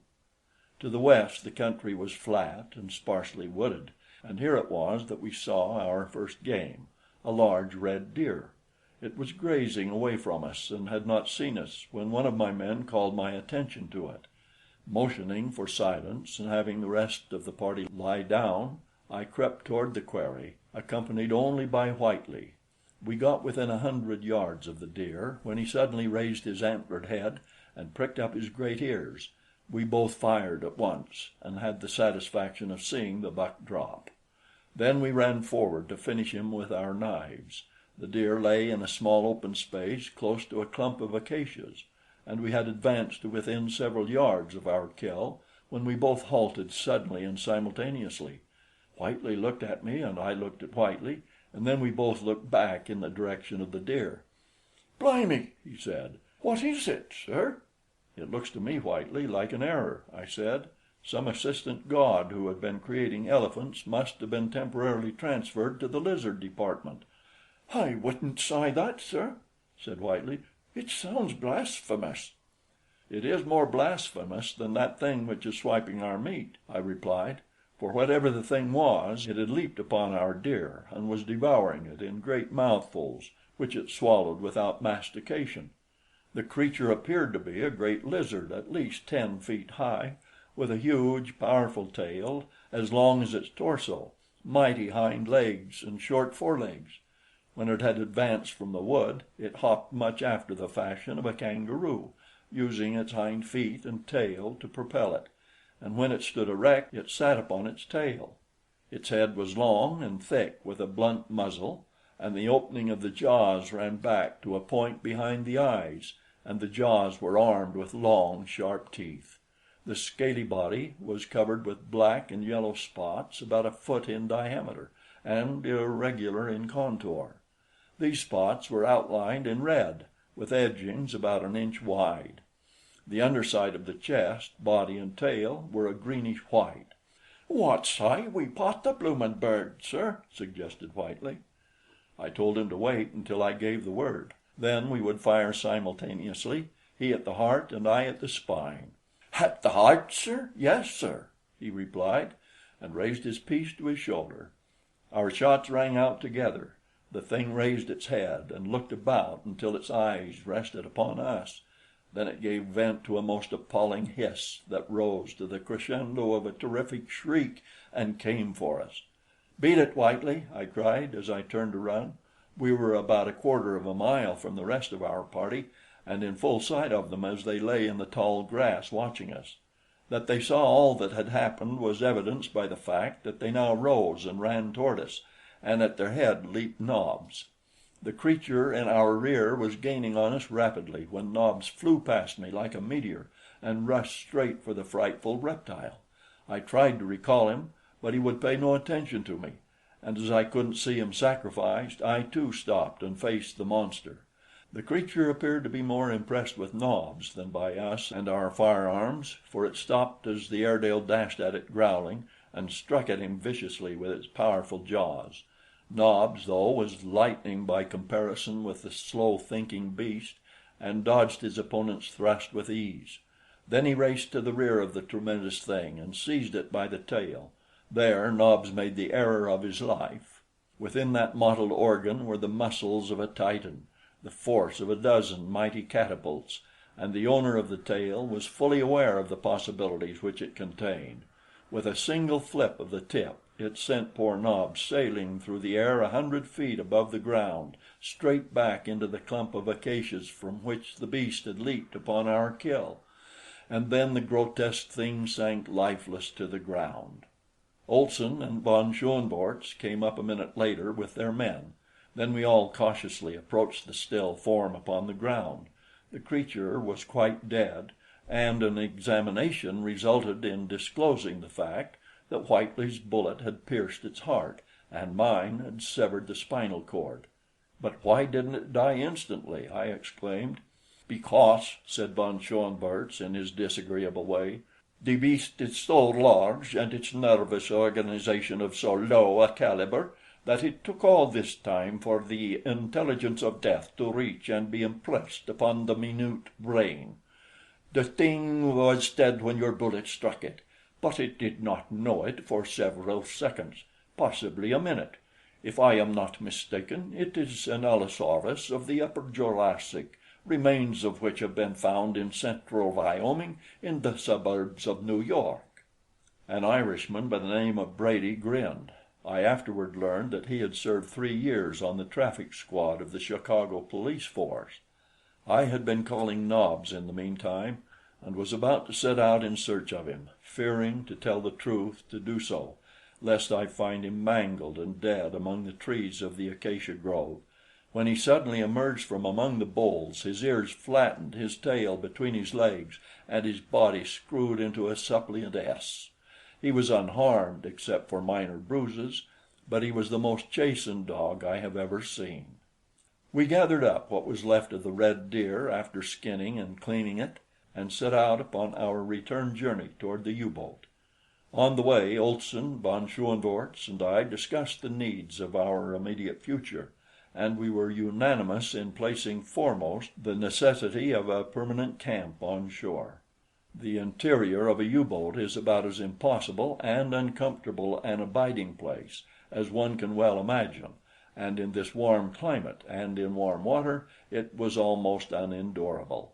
[SPEAKER 1] To the west the country was flat and sparsely wooded, and here it was that we saw our first game, a large red deer. It was grazing away from us and had not seen us when one of my men called my attention to it. Motioning for silence and having the rest of the party lie down, I crept toward the quarry, accompanied only by Whitely. We got within 100 yards of the deer when he suddenly raised his antlered head and pricked up his great ears. We both fired at once and had the satisfaction of seeing the buck drop. Then we ran forward to finish him with our knives. The deer lay in a small open space close to a clump of acacias, and we had advanced to within several yards of our kill when we both halted suddenly and simultaneously. Whitely looked at me and I looked at Whitely, and then we both looked back in the direction of the deer. "Blimey!" he said. "What is it, sir?" "It looks to me, Whitely, like an error," I said. "Some assistant god who had been creating elephants must have been temporarily transferred to the lizard department." "I wouldn't say that, sir," said Whitely. "It sounds blasphemous." "It is more blasphemous than that thing which is swiping our meat," I replied, for whatever the thing was, it had leaped upon our deer and was devouring it in great mouthfuls, which it swallowed without mastication. The creature appeared to be a great lizard at least 10 feet high, with a huge, powerful tail as long as its torso, mighty hind legs and short forelegs. When it had advanced from the wood, it hopped much after the fashion of a kangaroo, using its hind feet and tail to propel it, and when it stood erect, it sat upon its tail. Its head was long and thick, with a blunt muzzle, and the opening of the jaws ran back to a point behind the eyes, and the jaws were armed with long, sharp teeth. The scaly body was covered with black and yellow spots about a foot in diameter and irregular in contour. These spots were outlined in red, with edgings about an inch wide. The underside of the chest, body, and tail were a greenish white. "What say we pot the bloomin' bird, sir?" suggested Whitely. I told him to wait until I gave the word. Then we would fire simultaneously, he at the heart and I at the spine. "At the heart, sir? Yes, sir," he replied, and raised his piece to his shoulder. Our shots rang out together. The thing raised its head and looked about until its eyes rested upon us. Then it gave vent to a most appalling hiss that rose to the crescendo of a terrific shriek and came for us. "Beat it, Whitely!" I cried as I turned to run. We were about a quarter of a mile from the rest of our party and in full sight of them as they lay in the tall grass watching us. That they saw all that had happened was evidenced by the fact that they now rose and ran toward us, and at their head leaped Nobs. The creature in our rear was gaining on us rapidly when Nobs flew past me like a meteor and rushed straight for the frightful reptile. I tried to recall him, but he would pay no attention to me, and as I couldn't see him sacrificed, I too stopped and faced the monster. The creature appeared to be more impressed with Nobs than by us and our firearms, for it stopped as the Airedale dashed at it growling and struck at him viciously with its powerful jaws. Nobs, though, was lightning by comparison with the slow-thinking beast, and dodged his opponent's thrust with ease. Then he raced to the rear of the tremendous thing and seized it by the tail. There Nobs made the error of his life. Within that mottled organ were the muscles of a Titan, the force of a dozen mighty catapults, and the owner of the tail was fully aware of the possibilities which it contained. With a single flip of the tip, it sent poor Nobs sailing through the air 100 feet above the ground, straight back into the clump of acacias from which the beast had leaped upon our kill. And then the grotesque thing sank lifeless to the ground. Olson and von Schoenvorts came up a minute later with their men. Then we all cautiously approached the still form upon the ground. The creature was quite dead, and an examination resulted in disclosing the fact that Whitely's bullet had pierced its heart and mine had severed the spinal cord. "But why didn't it die instantly?" I exclaimed. "Because," said von Schoenvorts in his disagreeable way, "the beast is so large and its nervous organization of so low a caliber that it took all this time for the intelligence of death to reach and be impressed upon the minute brain. The thing was dead when your bullet struck it, but it did not know it for several seconds, possibly a minute. If I am not mistaken, it is an Allosaurus of the Upper Jurassic, remains of which have been found in central Wyoming in the suburbs of New York." An Irishman by the name of Brady grinned. I afterward learned that he had served 3 years on the traffic squad of the Chicago police force. I had been calling Nobs in the meantime, and was about to set out in search of him, fearing, to tell the truth, to do so, lest I find him mangled and dead among the trees of the acacia grove, when he suddenly emerged from among the boles, his ears flattened, his tail between his legs, and his body screwed into a suppliant S. He was unharmed except for minor bruises, but he was the most chastened dog I have ever seen. We gathered up what was left of the red deer after skinning and cleaning it, and set out upon our return journey toward the U-boat. On the way, Olson, von Schoenvorts, and I discussed the needs of our immediate future, and we were unanimous in placing foremost the necessity of a permanent camp on shore. The interior of a U-boat is about as impossible and uncomfortable an abiding place as one can well imagine, and in this warm climate and in warm water it was almost unendurable.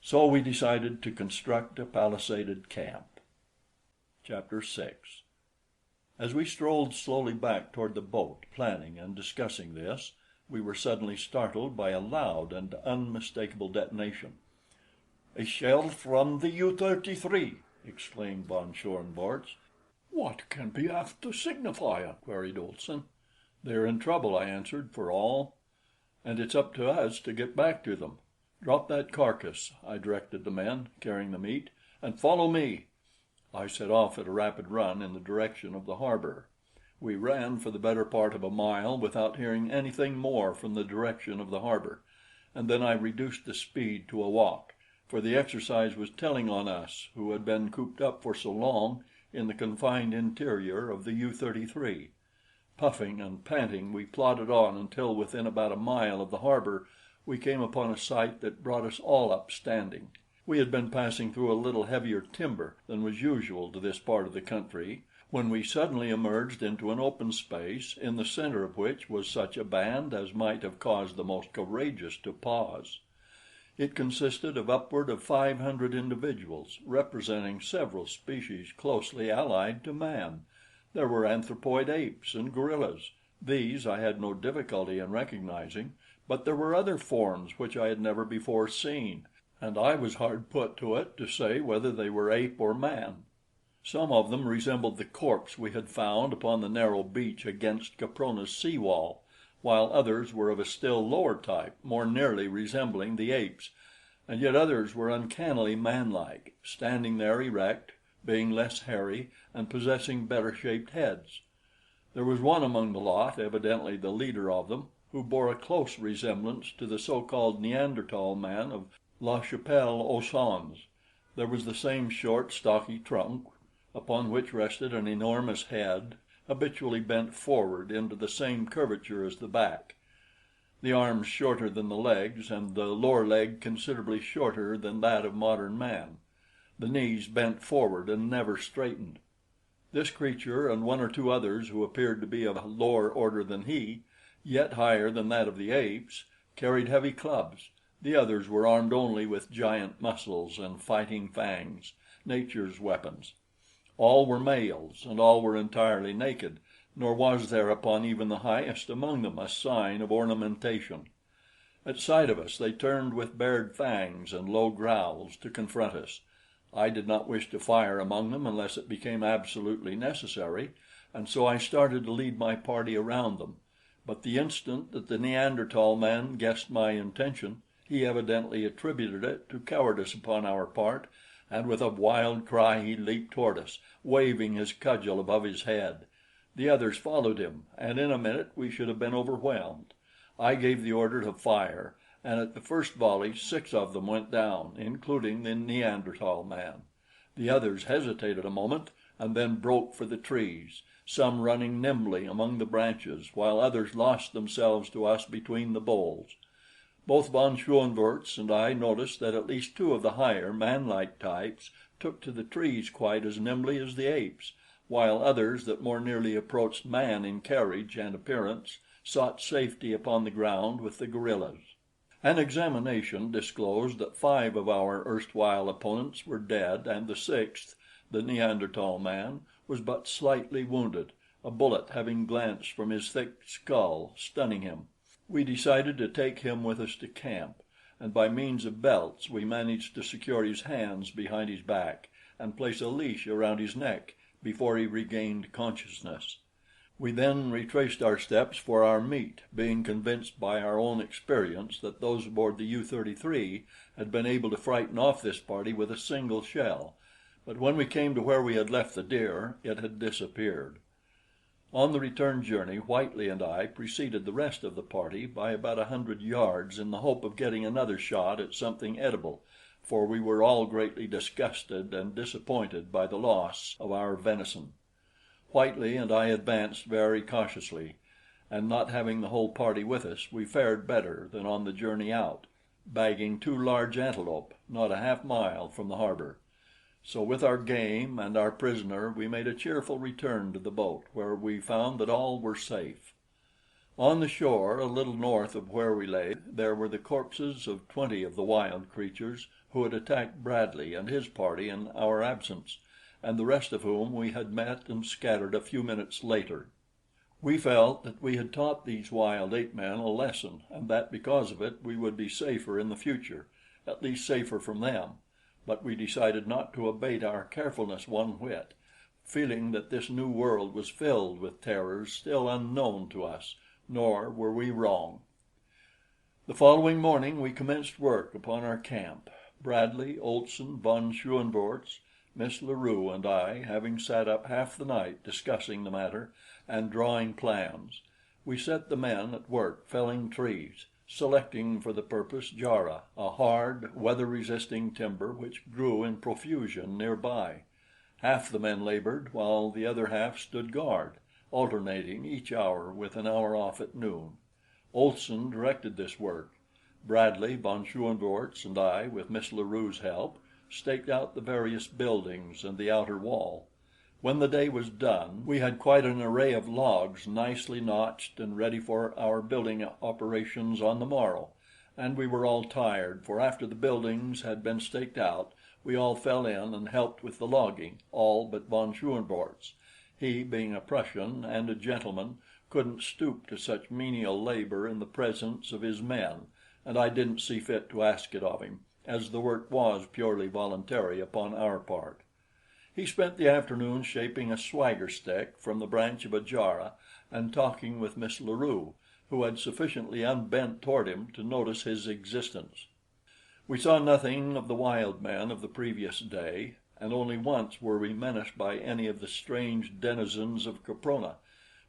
[SPEAKER 1] So we decided to construct a palisaded camp. Chapter 6. As we strolled slowly back toward the boat, planning and discussing this, we were suddenly startled by a loud and unmistakable detonation. "A shell from the U-33!" exclaimed von Schoenvorts. "What can be after signify?" queried Olson. "They're in trouble," I answered, "for all, and it's up to us to get back to them. Drop that carcass," I directed the men carrying the meat, "and follow me." I set off at a rapid run in the direction of the harbor. We ran for the better part of a mile without hearing anything more from the direction of the harbor, and then I reduced the speed to a walk, for the exercise was telling on us who had been cooped up for so long in the confined interior of the U-33. Puffing and panting, we plodded on until within about a mile of the harbor we came upon a sight that brought us all up standing. We had been passing through a little heavier timber than was usual to this part of the country, when we suddenly emerged into an open space, in the center of which was such a band as might have caused the most courageous to pause. It consisted of upward of 500 individuals, representing several species closely allied to man. There were anthropoid apes and gorillas. These I had no difficulty in recognizing, but there were other forms which I had never before seen, and I was hard put to it to say whether they were ape or man. Some of them resembled the corpse we had found upon the narrow beach against Caprona's sea wall, while others were of a still lower type, more nearly resembling the apes, and yet others were uncannily manlike, standing there erect, being less hairy and possessing better shaped heads. There was one among the lot, evidently the leader of them, who bore a close resemblance to the so-called Neanderthal man of La Chapelle-aux-Saints. There was the same short, stocky trunk, upon which rested an enormous head, habitually bent forward into the same curvature as the back, the arms shorter than the legs, and the lower leg considerably shorter than that of modern man, the knees bent forward and never straightened. This creature, and one or two others who appeared to be of a lower order than he, yet higher than that of the apes, carried heavy clubs. The others were armed only with giant muscles and fighting fangs, nature's weapons. All were males, and all were entirely naked, nor was there upon even the highest among them a sign of ornamentation. At sight of us they turned with bared fangs and low growls to confront us. I did not wish to fire among them unless it became absolutely necessary, and so I started to lead my party around them. But the instant that the Neanderthal man guessed my intention, he evidently attributed it to cowardice upon our part, and with a wild cry he leaped toward us, waving his cudgel above his head. The others followed him, and in a minute we should have been overwhelmed. I gave the order to fire, and at the first volley 6 of them went down, including the Neanderthal man. The others hesitated a moment and then broke for the trees, some running nimbly among the branches, while others lost themselves to us between the boles. Both von Schoenvorts and I noticed that at least 2 of the higher, manlike types took to the trees quite as nimbly as the apes, while others that more nearly approached man in carriage and appearance sought safety upon the ground with the gorillas. An examination disclosed that 5 of our erstwhile opponents were dead, and the 6th, the Neanderthal man, was but slightly wounded, a bullet having glanced from his thick skull, stunning him. We decided to take him with us to camp, and by means of belts we managed to secure his hands behind his back and place a leash around his neck before he regained consciousness. We then retraced our steps for our meat, being convinced by our own experience that those aboard the U-33 had been able to frighten off this party with a single shell, but when we came to where we had left the deer, it had disappeared. On the return journey, Whitely and I preceded the rest of the party by about 100 yards in the hope of getting another shot at something edible, for we were all greatly disgusted and disappointed by the loss of our venison. Whitely and I advanced very cautiously, and not having the whole party with us, we fared better than on the journey out, bagging two large antelope not a half mile from the harbor. So with our game and our prisoner we made a cheerful return to the boat, where we found that all were safe. On the shore, a little north of where we lay, there were the corpses of 20 of the wild creatures who had attacked Bradley and his party in our absence, and the rest of whom we had met and scattered a few minutes later. We felt that we had taught these wild ape men a lesson, and that because of it we would be safer in the future, at least safer from them, but we decided not to abate our carefulness one whit, feeling that this new world was filled with terrors still unknown to us. Nor were we wrong. The following morning we commenced work upon our camp, Bradley, Olson, von Schoenvorts, Miss La Rue, and I having sat up half the night discussing the matter and drawing plans. We set the men at work felling trees, selecting for the purpose jarrah, a hard, weather-resisting timber which grew in profusion near by. Half the men labored, while the other half stood guard, alternating each hour with an hour off at noon. Olson directed this work. Bradley, von Schoenvorts, and I, with Miss La Rue's help, staked out the various buildings and the outer wall. When the day was done, we had quite an array of logs nicely notched and ready for our building operations on the morrow, and we were all tired, for after the buildings had been staked out, we all fell in and helped with the logging, all but von Schoenvorts. He, being a Prussian and a gentleman, couldn't stoop to such menial labor in the presence of his men, and I didn't see fit to ask it of him, as the work was purely voluntary upon our part. He spent the afternoon shaping a swagger stick from the branch of a jarrah and talking with Miss La Rue, who had sufficiently unbent toward him to notice his existence. We saw nothing of the wild men of the previous day, and only once were we menaced by any of the strange denizens of Caprona,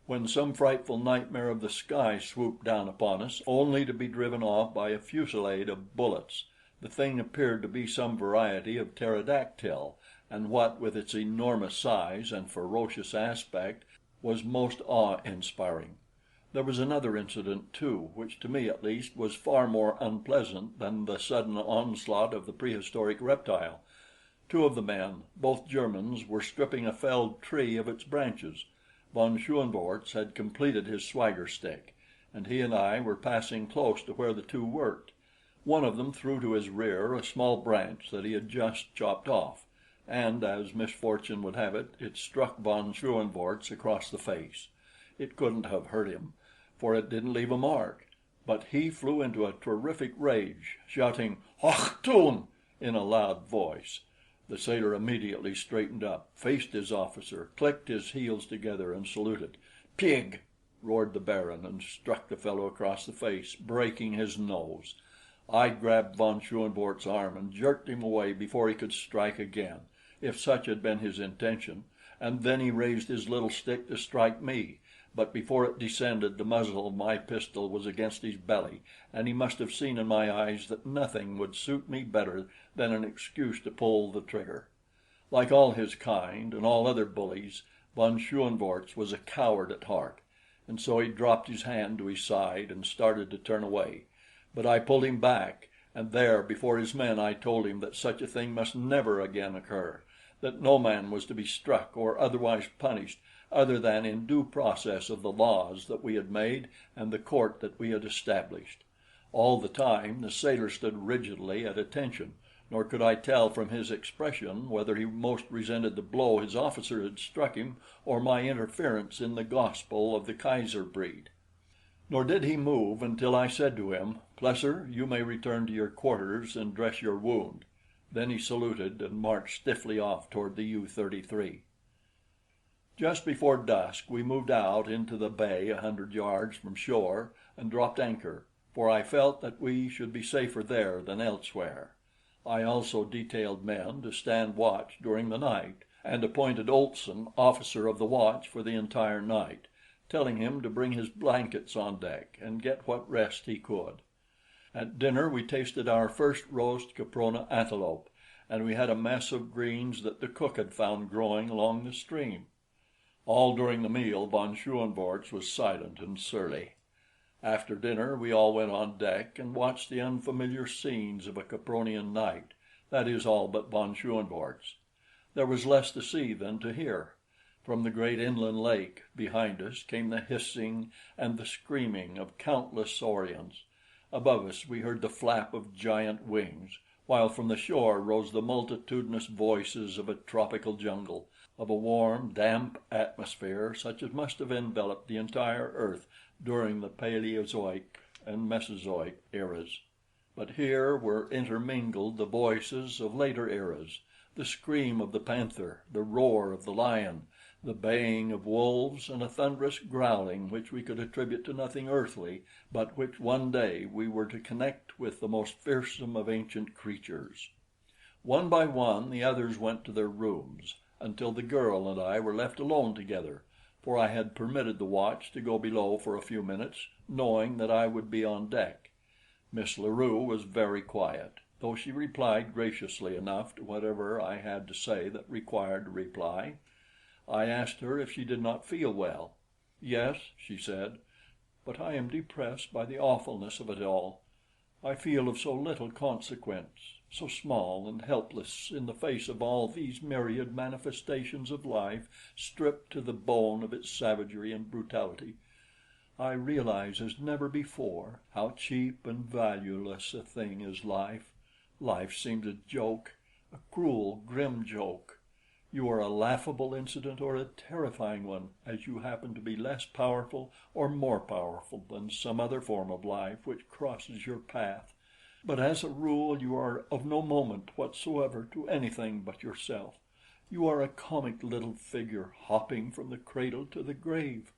[SPEAKER 1] when some frightful nightmare of the sky swooped down upon us, only to be driven off by a fusillade of bullets. The thing appeared to be some variety of pterodactyl, and what with its enormous size and ferocious aspect was most awe-inspiring. There was another incident, too, which to me at least was far more unpleasant than the sudden onslaught of the prehistoric reptile. Two of the men, both Germans, were stripping a felled tree of its branches. Von Schoenvorts had completed his swagger stick, and he and I were passing close to where the two worked. One of them threw to his rear a small branch that he had just chopped off, and as misfortune would have it, it struck von Schoenvorts across the face. It couldn't have hurt him, for it didn't leave a mark, but he flew into a terrific rage, shouting "Achtung!" in a loud voice. The sailor immediately straightened up, faced his officer, clicked his heels together, and saluted. "Pig!" roared the Baron, and struck the fellow across the face, breaking his nose. I grabbed von Schoenvorts' arm and jerked him away before he could strike again, if such had been his intention, and then he raised his little stick to strike me, but before it descended, the muzzle of my pistol was against his belly, and he must have seen in my eyes that nothing would suit me better than an excuse to pull the trigger. Like all his kind and all other bullies, von Schoenvorts was a coward at heart, and so he dropped his hand to his side and started to turn away. But I pulled him back, and there before his men I told him that such a thing must never again occur, that no man was to be struck or otherwise punished other than in due process of the laws that we had made and the court that we had established. All the time the sailor stood rigidly at attention, nor could I tell from his expression whether he most resented the blow his officer had struck him or my interference in the gospel of the Kaiser breed. Nor did he move until I said to him, "Plesser, you may return to your quarters and dress your wound." Then he saluted and marched stiffly off toward the U-33. Just before dusk we moved out into the bay 100 yards from shore and dropped anchor, for I felt that we should be safer there than elsewhere. I also detailed men to stand watch during the night, and appointed Olson officer of the watch for the entire night, telling him to bring his blankets on deck and get what rest he could. At dinner we tasted our first roast Caprona antelope, and we had a mess of greens that the cook had found growing along the stream. All during the meal von Schoenvorts was silent and surly. After dinner we all went on deck and watched the unfamiliar scenes of a Capronian night, that is, all but von Schoenvorts. There was less to see than to hear. From the great inland lake behind us came the hissing and the screaming of countless saurians. Above us we heard the flap of giant wings, while from the shore rose the multitudinous voices of a tropical jungle, of a warm, damp atmosphere such as must have enveloped the entire earth during the Paleozoic and Mesozoic eras. But here were intermingled the voices of later eras, the scream of the panther, the roar of the lion, the baying of wolves, and a thunderous growling which we could attribute to nothing earthly, but which one day we were to connect with the most fearsome of ancient creatures. One by one the others went to their rooms, until the girl and I were left alone together, for I had permitted the watch to go below for a few minutes, knowing that I would be on deck. Miss La Rue was very quiet, though she replied graciously enough to whatever I had to say that required a reply. I asked her if she did not feel well. "Yes," she said, "but I am depressed by the awfulness of it all. I feel of so little consequence, so small and helpless in the face of all these myriad manifestations of life stripped to the bone of its savagery and brutality. I realize as never before how cheap and valueless a thing is life. Life seems a joke, a cruel, grim joke. You are a laughable incident or a terrifying one, as you happen to be less powerful or more powerful than some other form of life which crosses your path. But as a rule you are of no moment whatsoever to anything but yourself. You are a comic little figure hopping from the cradle to the grave.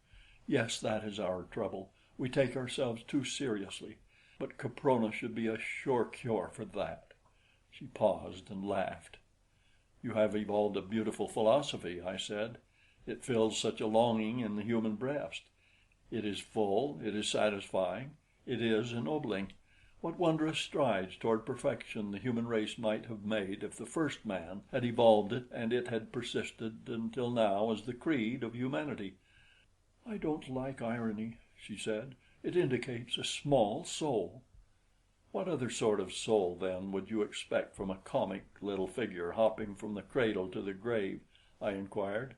[SPEAKER 1] Yes, that is our trouble. We take ourselves too seriously. But Caprona should be a sure cure for that." She paused and laughed. "You have evolved a beautiful philosophy," I said. "It fills such a longing in the human breast. It is full, it is satisfying, it is ennobling. What wondrous strides toward perfection the human race might have made if the first man had evolved it and it had persisted until now as the creed of humanity." "I don't like irony," she said. "It indicates a small soul." "What other sort of soul, then, would you expect from a comic little figure hopping from the cradle to the grave?" I inquired.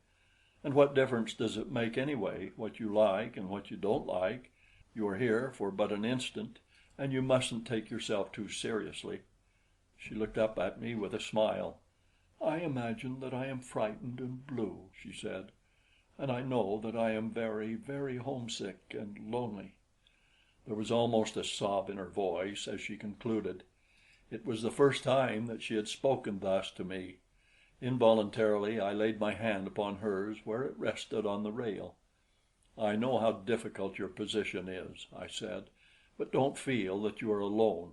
[SPEAKER 1] "And what difference does it make anyway, what you like and what you don't like? You are here for but an instant, and you mustn't take yourself too seriously." She looked up at me with a smile. "I imagine that I am frightened and blue," she said, "and I know that I am very, very homesick and lonely." There was almost a sob in her voice as she concluded. It was the first time that she had spoken thus to me. Involuntarily I laid my hand upon hers where it rested on the rail. "I know how difficult your position is," I said, "but don't feel that you are alone.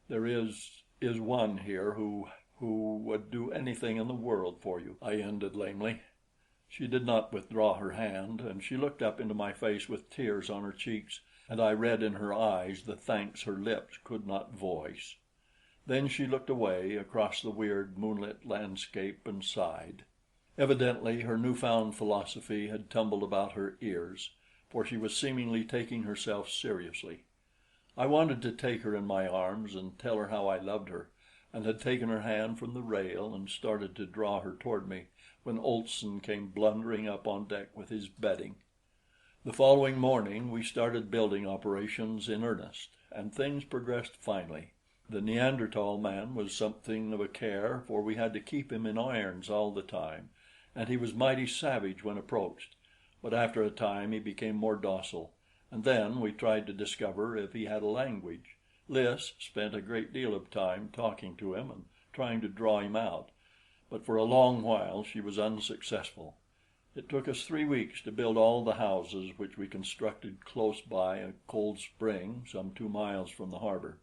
[SPEAKER 1] There is one here who would do anything in the world for you," I ended lamely. She did not withdraw her hand, and she looked up into my face with tears on her cheeks, and I read in her eyes the thanks her lips could not voice. Then she looked away across the weird moonlit landscape and sighed. Evidently her newfound philosophy had tumbled about her ears, for she was seemingly taking herself seriously. I wanted to take her in my arms and tell her how I loved her, and had taken her hand from the rail and started to draw her toward me, when Olson came blundering up on deck with his bedding. The following morning we started building operations in earnest, and things progressed finely. The Neanderthal man was something of a care, for we had to keep him in irons all the time, and he was mighty savage when approached, but after a time he became more docile, and then we tried to discover if he had a language. Lys spent a great deal of time talking to him and trying to draw him out, but for a long while she was unsuccessful. It took us 3 weeks to build all the houses which we constructed close by a cold spring some 2 miles from the harbor.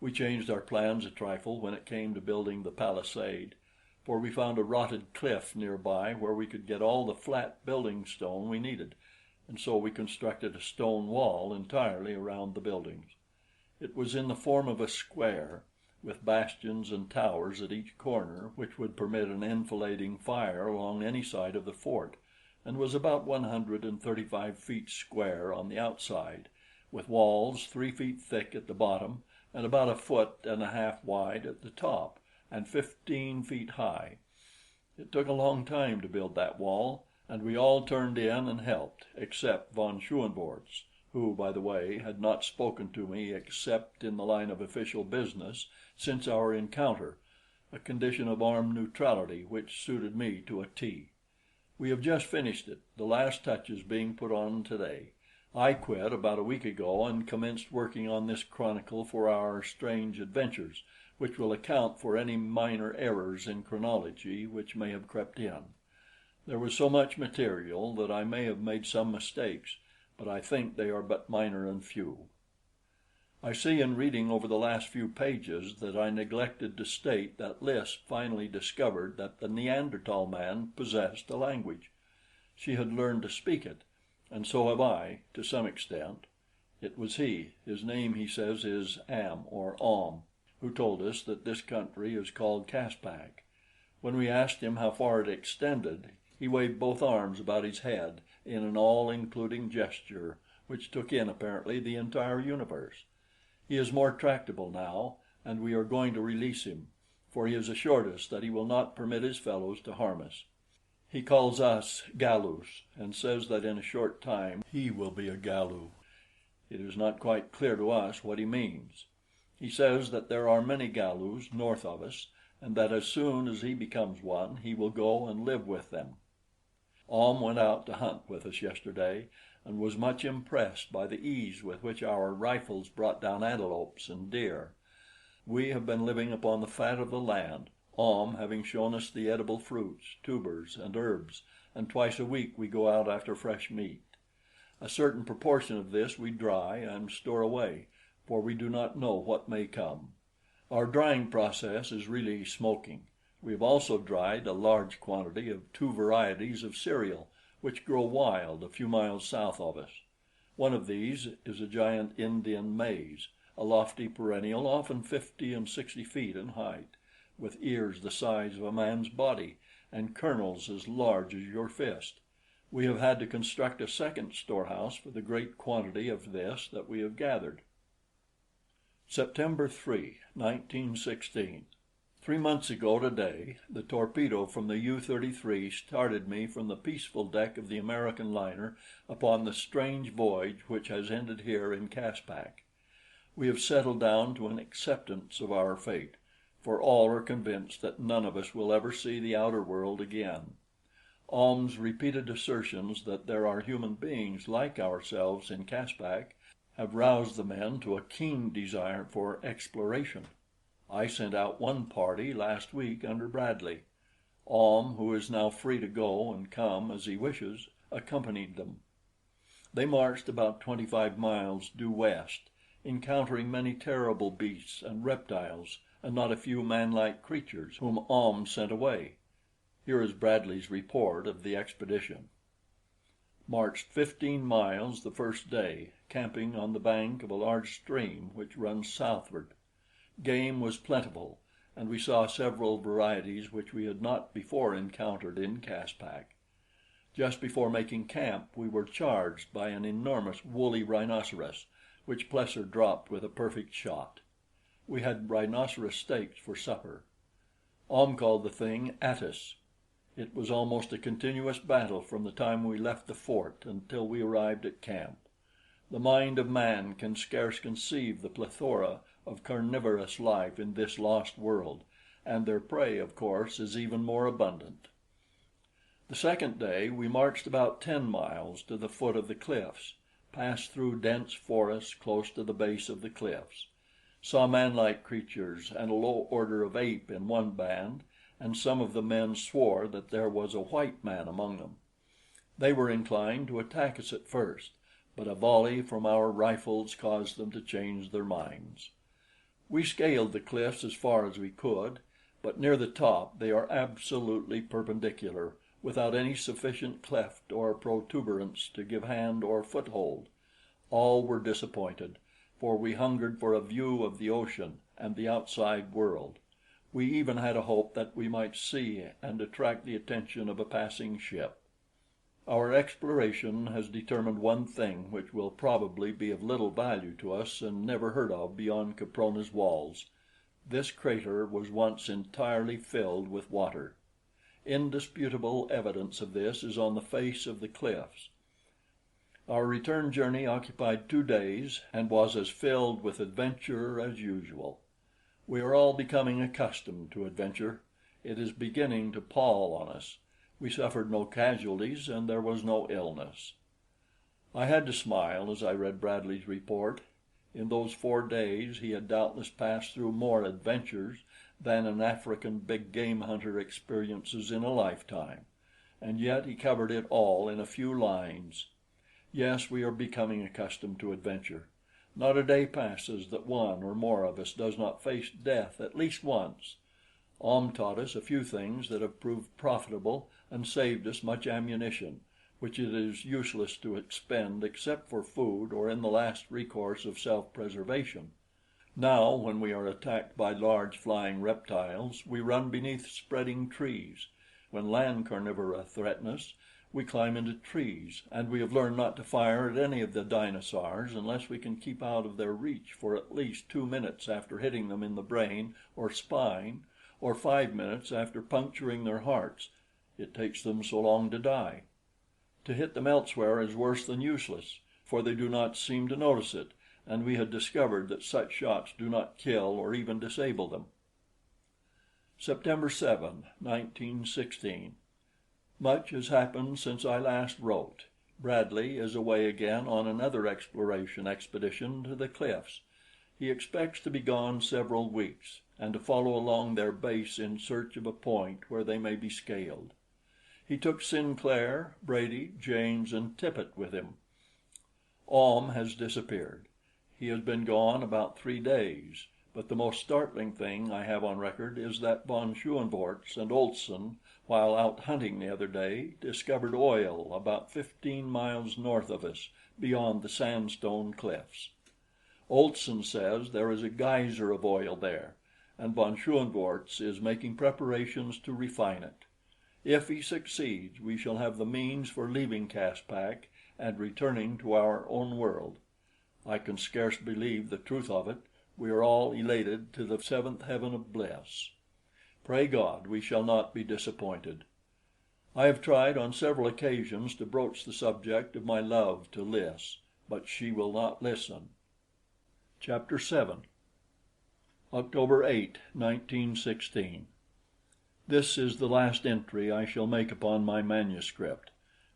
[SPEAKER 1] We changed our plans a trifle when it came to building the palisade, for we found a rotted cliff near by where we could get all the flat building stone we needed, and so we constructed a stone wall entirely around the buildings. It was in the form of a square, with bastions and towers at each corner which would permit an enfilading fire along any side of the fort, and was about 135 feet square on the outside, with walls 3 feet thick at the bottom and about a foot and a half wide at the top, and 15 feet high. It took a long time to build that wall, and we all turned in and helped, except von Schoenvorts, who, by the way, had not spoken to me except in the line of official business since our encounter, a condition of armed neutrality which suited me to a T. We have just finished it, the last touches being put on today. I quit about a week ago and commenced working on this chronicle for our strange adventures, which will account for any minor errors in chronology which may have crept in. There was so much material that I may have made some mistakes, but I think they are but minor and few. I see in reading over the last few pages that I neglected to state that Lys finally discovered that the Neanderthal man possessed a language. She had learned to speak it, and so have I, to some extent. It was he, his name he says is Am or Om, who told us that this country is called Caspak. When we asked him how far it extended, he waved both arms about his head in an all-including gesture which took in apparently the entire universe. He is more tractable now, and we are going to release him, for he has assured us that he will not permit his fellows to harm us. He calls us Galus, and says that in a short time he will be a Galu. It is not quite clear to us what he means. He says that there are many Galus north of us, and that as soon as he becomes one, he will go and live with them. Ahm went out to hunt with us yesterday, and was much impressed by the ease with which our rifles brought down antelopes and deer. We have been living upon the fat of the land, Ahm having shown us the edible fruits, tubers, and herbs, and twice a week we go out after fresh meat. A certain proportion of this we dry and store away, for we do not know what may come. Our drying process is really smoking. We have also dried a large quantity of 2 varieties of cereal, which grow wild a few miles south of us. One of these is a giant Indian maize, a lofty perennial often 50 and 60 feet in height, with ears the size of a man's body and kernels as large as your fist. We have had to construct a second storehouse for the great quantity of this that we have gathered. September 3, 1916. 3 months ago today, the torpedo from the U-33 started me from the peaceful deck of the American liner upon the strange voyage which has ended here in Caspak. We have settled down to an acceptance of our fate, for all are convinced that none of us will ever see the outer world again. Ahm's repeated assertions that there are human beings like ourselves in Caspak have roused the men to a keen desire for exploration. I sent out one party last week under Bradley. Ahm, who is now free to go and come as he wishes, accompanied them. They marched about 25 miles due west, encountering many terrible beasts and reptiles, and not a few manlike creatures, whom Ahm sent away. Here is Bradley's report of the expedition. Marched 15 miles the first day, camping on the bank of a large stream which runs southward. Game was plentiful, and we saw several varieties which we had not before encountered in Caspak. Just before making camp we were charged by an enormous woolly rhinoceros, which Plesser dropped with a perfect shot. We had rhinoceros steaks for supper. Ahm called the thing Attis. It was almost a continuous battle from the time we left the fort until we arrived at camp. The mind of man can scarce conceive the plethora of carnivorous life in this lost world, and their prey, of course, is even more abundant. The second day we marched about 10 miles to the foot of the cliffs, passed through dense forests close to the base of the cliffs, saw manlike creatures and a low order of ape in one band, and some of the men swore that there was a white man among them. They were inclined to attack us at first, but a volley from our rifles caused them to change their minds. We scaled the cliffs as far as we could, but near the top they are absolutely perpendicular, without any sufficient cleft or protuberance to give hand or foothold. All were disappointed, for we hungered for a view of the ocean and the outside world. We even had a hope that we might see and attract the attention of a passing ship. Our exploration has determined one thing which will probably be of little value to us and never heard of beyond Caprona's walls. This crater was once entirely filled with water. Indisputable evidence of this is on the face of the cliffs. Our return journey occupied 2 days and was as filled with adventure as usual. We are all becoming accustomed to adventure. It is beginning to pall on us. We suffered no casualties and there was no illness. I had to smile as I read Bradley's report. In those 4 days he had doubtless passed through more adventures than an African big game hunter experiences in a lifetime, and yet he covered it all in a few lines. Yes, we are becoming accustomed to adventure. Not a day passes that one or more of us does not face death at least once. Ahm taught us a few things that have proved profitable and saved us much ammunition, which it is useless to expend except for food or in the last recourse of self-preservation. Now, when we are attacked by large flying reptiles, we run beneath spreading trees. When land carnivora threaten us, we climb into trees, and we have learned not to fire at any of the dinosaurs unless we can keep out of their reach for at least 2 minutes after hitting them in the brain or spine, or 5 minutes after puncturing their hearts. It takes them so long to die. To hit them elsewhere is worse than useless, for they do not seem to notice it, and we had discovered that such shots do not kill or even disable them. September 7, 1916. Much has happened since I last wrote. Bradley is away again on another exploration expedition to the cliffs. He expects to be gone several weeks, and to follow along their base in search of a point where they may be scaled. He took Sinclair, Brady, James, and Tippet with him. Ahm has disappeared. He has been gone about 3 days, but the most startling thing I have on record is that von Schoenvorts and Olson, while out hunting the other day, discovered oil about 15 miles north of us, beyond the sandstone cliffs. Olson says there is a geyser of oil there, and von Schoenvorts is making preparations to refine it. If he succeeds, we shall have the means for leaving Caspak and returning to our own world. I can scarce believe the truth of it. We are all elated to the 7th heaven of bliss. Pray God we shall not be disappointed. I have tried on several occasions to broach the subject of my love to Lys, but she will not listen. Chapter 7. October 8, 1916. This is the last entry I shall make upon my manuscript.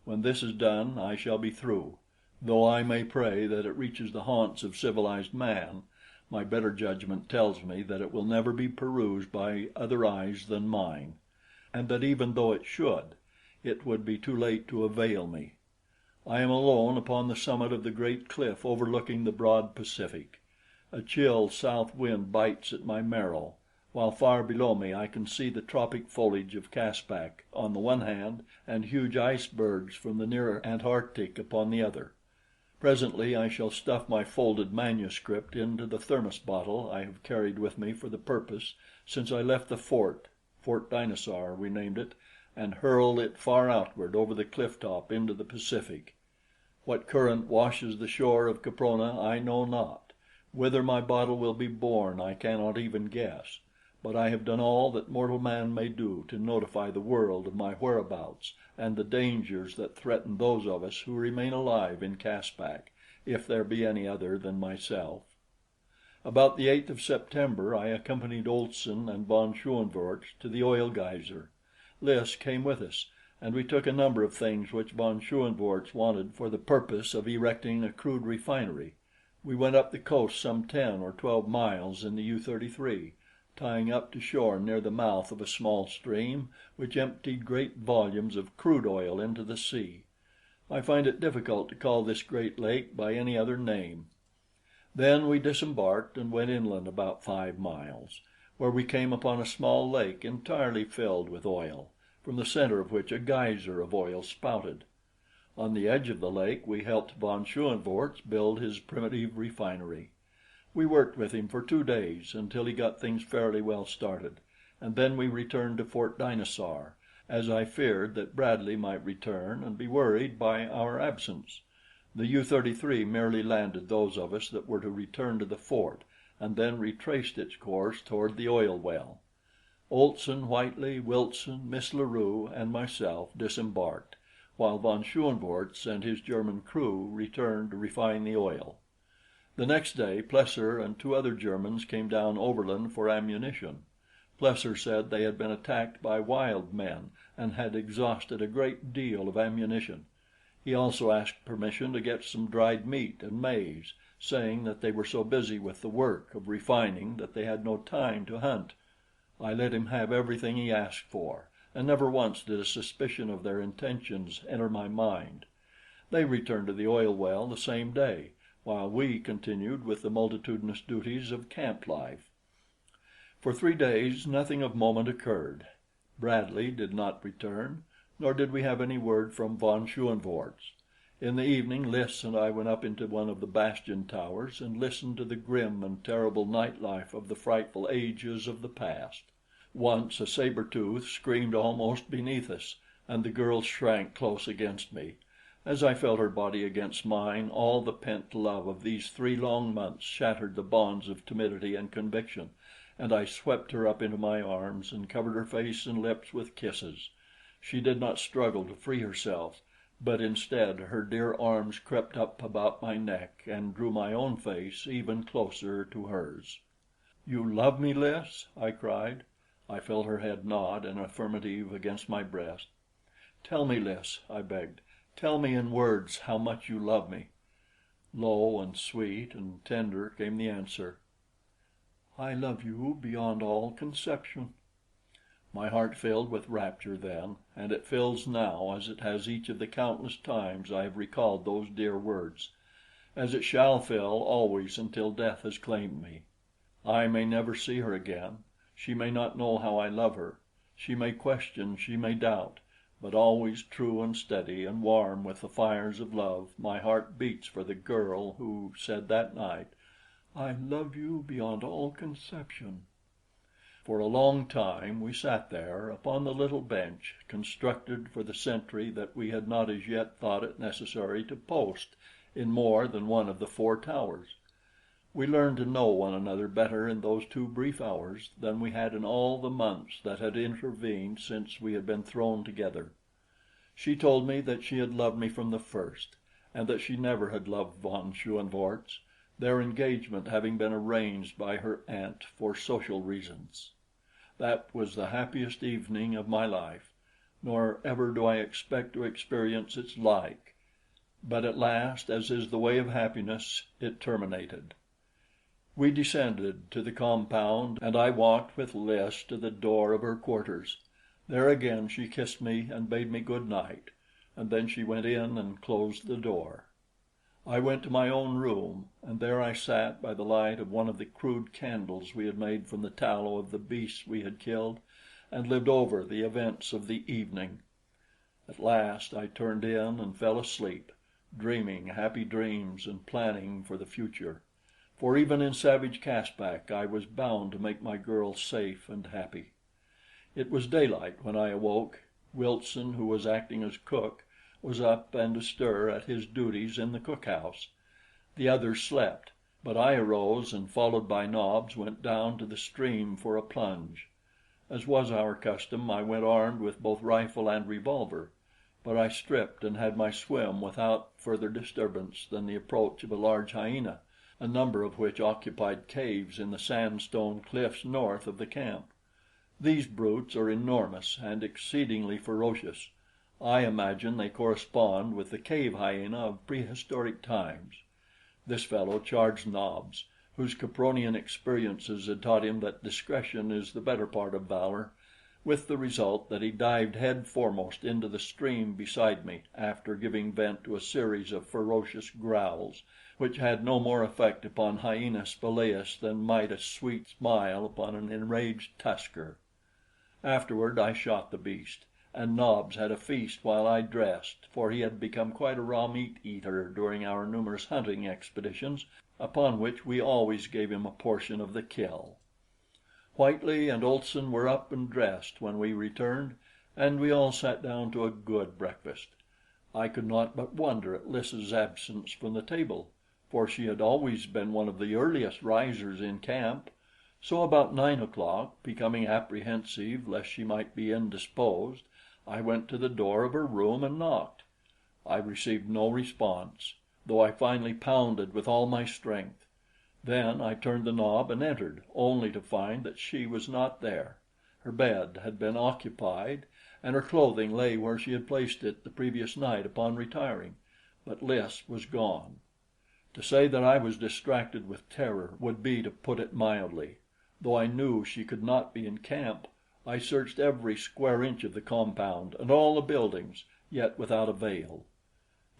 [SPEAKER 1] When this is done, I shall be through. Though I may pray that it reaches the haunts of civilized man, my better judgment tells me that it will never be perused by other eyes than mine, and that even though it should, it would be too late to avail me. I am alone upon the summit of the great cliff overlooking the broad Pacific. A chill south wind bites at my marrow, while far below me I can see the tropic foliage of Caspak on the one hand and huge icebergs from the nearer Antarctic upon the other. Presently I shall stuff my folded manuscript into the thermos bottle I have carried with me for the purpose since I left the fort, Fort Dinosaur we named it, and hurl it far outward over the cliff top into the Pacific. What current washes the shore of Caprona I know not. Whither my bottle will be borne I cannot even guess, but I have done all that mortal man may do to notify the world of my whereabouts and the dangers that threaten those of us who remain alive in Caspak, if there be any other than myself. About the 8th of September I accompanied Olson and von Schoenvorts to the oil geyser. Lys came with us, and we took a number of things which von Schoenvorts wanted for the purpose of erecting a crude refinery. We went up the coast some 10 or 12 miles in the U-33, tying up to shore near the mouth of a small stream which emptied great volumes of crude oil into the sea. I find it difficult to call this great lake by any other name. Then we disembarked and went inland about 5 miles, where we came upon a small lake entirely filled with oil, from the center of which a geyser of oil spouted. On the edge of the lake we helped von Schoenvorts build his primitive refinery. We worked with him for 2 days until he got things fairly well started, and then we returned to Fort Dinosaur as I feared that Bradley might return and be worried by our absence. The U-33 merely landed those of us that were to return to the fort, and then retraced its course toward the oil well. Olson, Whitely, Wilson, Miss La Rue, and myself disembarked, while von Schoenvorts and his German crew returned to refine the oil. The next day Plesser and two other Germans came down overland for ammunition. Plesser said they had been attacked by wild men and had exhausted a great deal of ammunition. He also asked permission to get some dried meat and maize, saying that they were so busy with the work of refining that they had no time to hunt. I let him have everything he asked for, and never once did a suspicion of their intentions enter my mind. They returned to the oil well the same day, while we continued with the multitudinous duties of camp life. For 3 days nothing of moment occurred. Bradley did not return, nor did we have any word from von Schoenvorts. In the evening Lys and I went up into one of the bastion towers and listened to the grim and terrible night life of the frightful ages of the past. Once a saber tooth screamed almost beneath us, and the girl shrank close against me. As I felt her body against mine, all the pent love of these 3 long months shattered the bonds of timidity and conviction, and I swept her up into my arms and covered her face and lips with kisses. She did not struggle to free herself, but instead her dear arms crept up about my neck and drew my own face even closer to hers. "You love me, Lys?" I cried. I felt her head nod an affirmative against my breast. "Tell me, Lys," I begged. "Tell me in words how much you love me." Low and sweet and tender came the answer: "I love you beyond all conception." My heart filled with rapture then, and it fills now as it has each of the countless times I have recalled those dear words, as it shall fill always until death has claimed me. I may never see her again. She may not know how I love her. She may question, she may doubt, but always true and steady and warm with the fires of love, my heart beats for the girl who said that night, "I love you beyond all conception." For a long time we sat there upon the little bench constructed for the sentry that we had not as yet thought it necessary to post in more than one of the 4 towers. We learned to know one another better in those 2 brief hours than we had in all the months that had intervened since we had been thrown together. She told me that she had loved me from the first, and that she never had loved von Schoenvorts, their engagement having been arranged by her aunt for social reasons. That was the happiest evening of my life, nor ever do I expect to experience its like. But at last, as is the way of happiness, it terminated. We descended to the compound, and I walked with Lys to the door of her quarters. There again she kissed me and bade me good night, and then she went in and closed the door. I went to my own room, and there I sat by the light of one of the crude candles we had made from the tallow of the beasts we had killed, and lived over the events of the evening. At last I turned in and fell asleep, dreaming happy dreams and planning for the future. For even in savage Caspak I was bound to make my girl safe and happy. It was daylight when I awoke. Wilson, who was acting as cook, was up and astir at his duties in the cookhouse. The others slept, but I arose and, followed by Nobs, went down to the stream for a plunge. As was our custom, I went armed with both rifle and revolver, but I stripped and had my swim without further disturbance than the approach of a large hyena, a number of which occupied caves in the sandstone cliffs north of the camp. These brutes are enormous and exceedingly ferocious. I imagine they correspond with the cave hyena of prehistoric times. This fellow charged Nobs, whose Capronian experiences had taught him that discretion is the better part of valor, with the result that he dived head foremost into the stream beside me after giving vent to a series of ferocious growls, which had no more effect upon hyena Spelaeus than might a sweet smile upon an enraged tusker. Afterward I shot the beast, and Nobs had a feast while I dressed, for he had become quite a raw meat eater during our numerous hunting expeditions, upon which we always gave him a portion of the kill. Whitely and Olson were up and dressed when we returned, and we all sat down to a good breakfast. I could not but wonder at Lys's absence from the table, for she had always been one of the earliest risers in camp. So about 9 o'clock, becoming apprehensive lest she might be indisposed, I went to the door of her room and knocked. I received no response, though I finally pounded with all my strength. Then I turned the knob and entered, only to find that she was not there. Her bed had been occupied, and her clothing lay where she had placed it the previous night upon retiring, but Lys was gone. To say that I was distracted with terror would be to put it mildly. Though I knew she could not be in camp, I searched every square inch of the compound and all the buildings, yet without avail.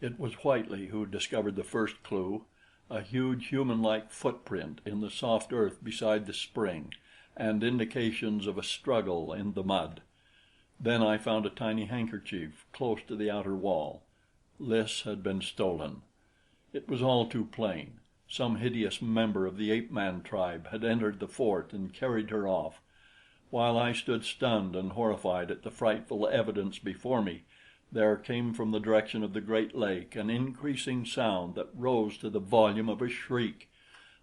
[SPEAKER 1] It was Whitely who discovered the first clue, a huge human-like footprint in the soft earth beside the spring, and indications of a struggle in the mud. Then I found a tiny handkerchief close to the outer wall. Lys had been stolen. It was all too plain. Some hideous member of the ape-man tribe had entered the fort and carried her off. While I stood stunned and horrified at the frightful evidence before me, there came from the direction of the great lake an increasing sound that rose to the volume of a shriek.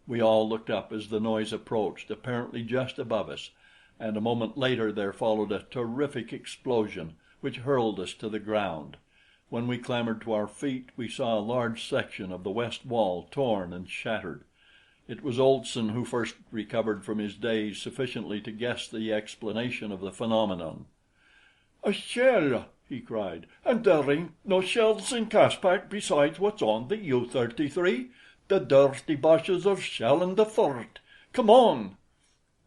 [SPEAKER 1] We all looked up as the noise approached, apparently just above us, and a moment later there followed a terrific explosion which hurled us to the ground. When we clambered to our feet, we saw a large section of the west wall torn and shattered. It was Olson who first recovered from his daze sufficiently to guess the explanation of the phenomenon. "A shell!" he cried. "And there ain't no shells in Caspak besides what's on the U-33. The dirty boches are shelling the fort. Come on!"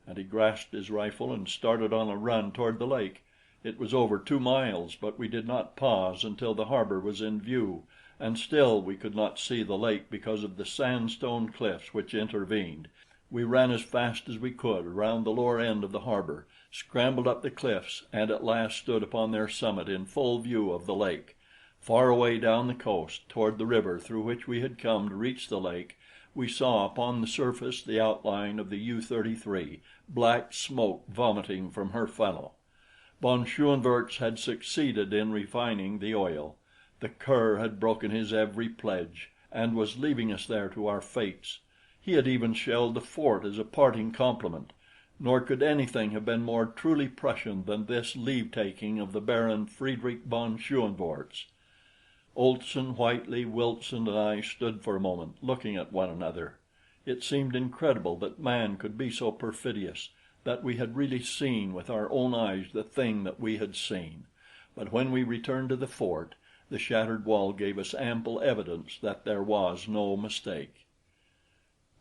[SPEAKER 1] And he grasped his rifle and started on a run toward the lake. It was over 2 miles, but we did not pause until the harbor was in view, and still we could not see the lake because of the sandstone cliffs which intervened. We ran as fast as we could around the lower end of the harbor, scrambled up the cliffs, and at last stood upon their summit in full view of the lake. Far away down the coast toward the river through which we had come to reach the lake, we saw upon the surface the outline of the U-33, black smoke vomiting from her funnel. Von Schoenvorts had succeeded in refining the oil. The cur had broken his every pledge and was leaving us there to our fates. He had even shelled the fort as a parting compliment, nor could anything have been more truly Prussian than this leave-taking of the Baron Friedrich von Schoenvorts. Olson, Whitely, Wilson, and I stood for a moment looking at one another. It seemed incredible that man could be so perfidious, that we had really seen with our own eyes the thing that we had seen. But when we returned to the fort, the shattered wall gave us ample evidence that there was no mistake.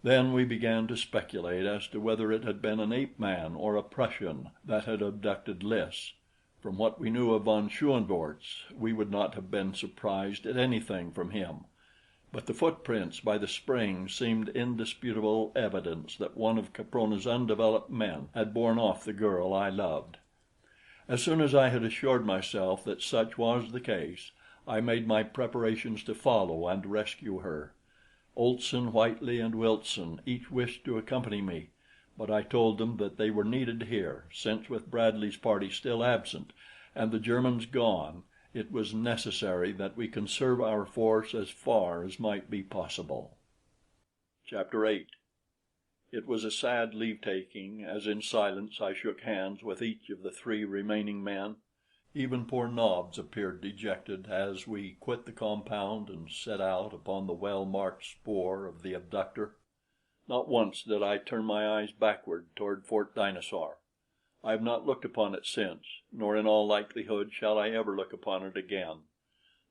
[SPEAKER 1] Then we began to speculate as to whether it had been an ape-man or a Prussian that had abducted Lys. From what we knew of von Schoenvorts, we would not have been surprised at anything from him. But the footprints by the spring seemed indisputable evidence that one of Caprona's undeveloped men had borne off the girl I loved. As soon as I had assured myself that such was the case, I made my preparations to follow and rescue her. Olson, Whitely, and Wilson each wished to accompany me, but I told them that they were needed here, since with Bradley's party still absent and the Germans gone, it was necessary that we conserve our force as far as might be possible. Chapter 8. It was a sad leave-taking, as in silence I shook hands with each of the 3 remaining men. Even poor Nobs appeared dejected as we quit the compound and set out upon the well-marked spoor of the abductor. Not once did I turn my eyes backward toward Fort Dinosaur. I have not looked upon it since, nor in all likelihood shall I ever look upon it again.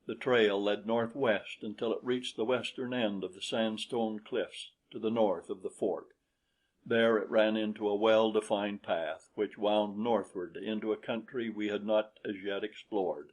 [SPEAKER 1] The trail led northwest until it reached the western end of the sandstone cliffs to the north of the fort. There it ran into a well-defined path which wound northward into a country we had not as yet explored.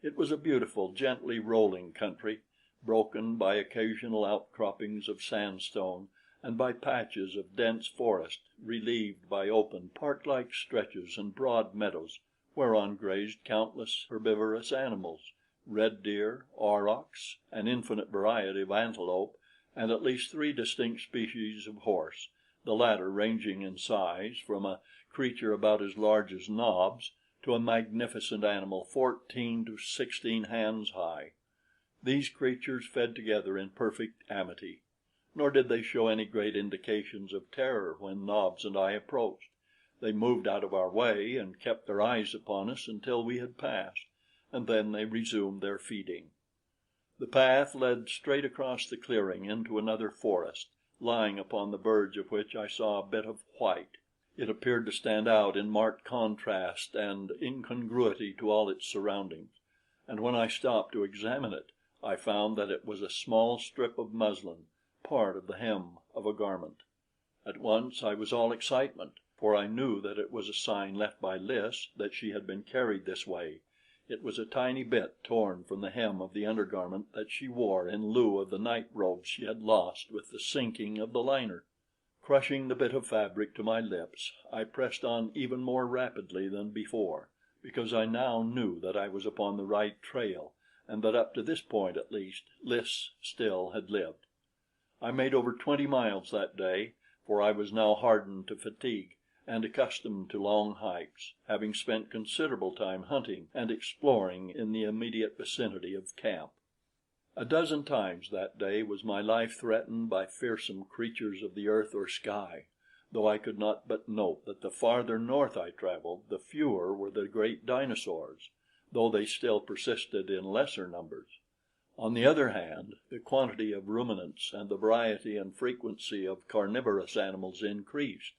[SPEAKER 1] It was a beautiful, gently rolling country, broken by occasional outcroppings of sandstone and by patches of dense forest, relieved by open, park-like stretches and broad meadows whereon grazed countless herbivorous animals, red deer, aurochs, an infinite variety of antelope, and at least 3 distinct species of horse, the latter ranging in size from a creature about as large as Nobs to a magnificent animal 14 to 16 hands high. These creatures fed together in perfect amity, nor did they show any great indications of terror when Nobs and I approached. They moved out of our way and kept their eyes upon us until we had passed, and then they resumed their feeding. The path led straight across the clearing into another forest, lying upon the verge of which I saw a bit of white. It appeared to stand out in marked contrast and incongruity to all its surroundings, and when I stopped to examine it, I found that it was a small strip of muslin, part of the hem of a garment. At once I was all excitement, for I knew that it was a sign left by Lys that she had been carried this way. It was a tiny bit torn from the hem of the undergarment that she wore in lieu of the night robe she had lost with the sinking of the liner. Crushing the bit of fabric to my lips, I pressed on even more rapidly than before, because I now knew that I was upon the right trail, and that up to this point at least Lys still had lived. I made over 20 miles that day, for I was now hardened to fatigue and accustomed to long hikes, having spent considerable time hunting and exploring in the immediate vicinity of camp. A dozen times that day was my life threatened by fearsome creatures of the earth or sky, though I could not but note that the farther north I traveled, the fewer were the great dinosaurs, though they still persisted in lesser numbers. On the other hand, the quantity of ruminants and the variety and frequency of carnivorous animals increased.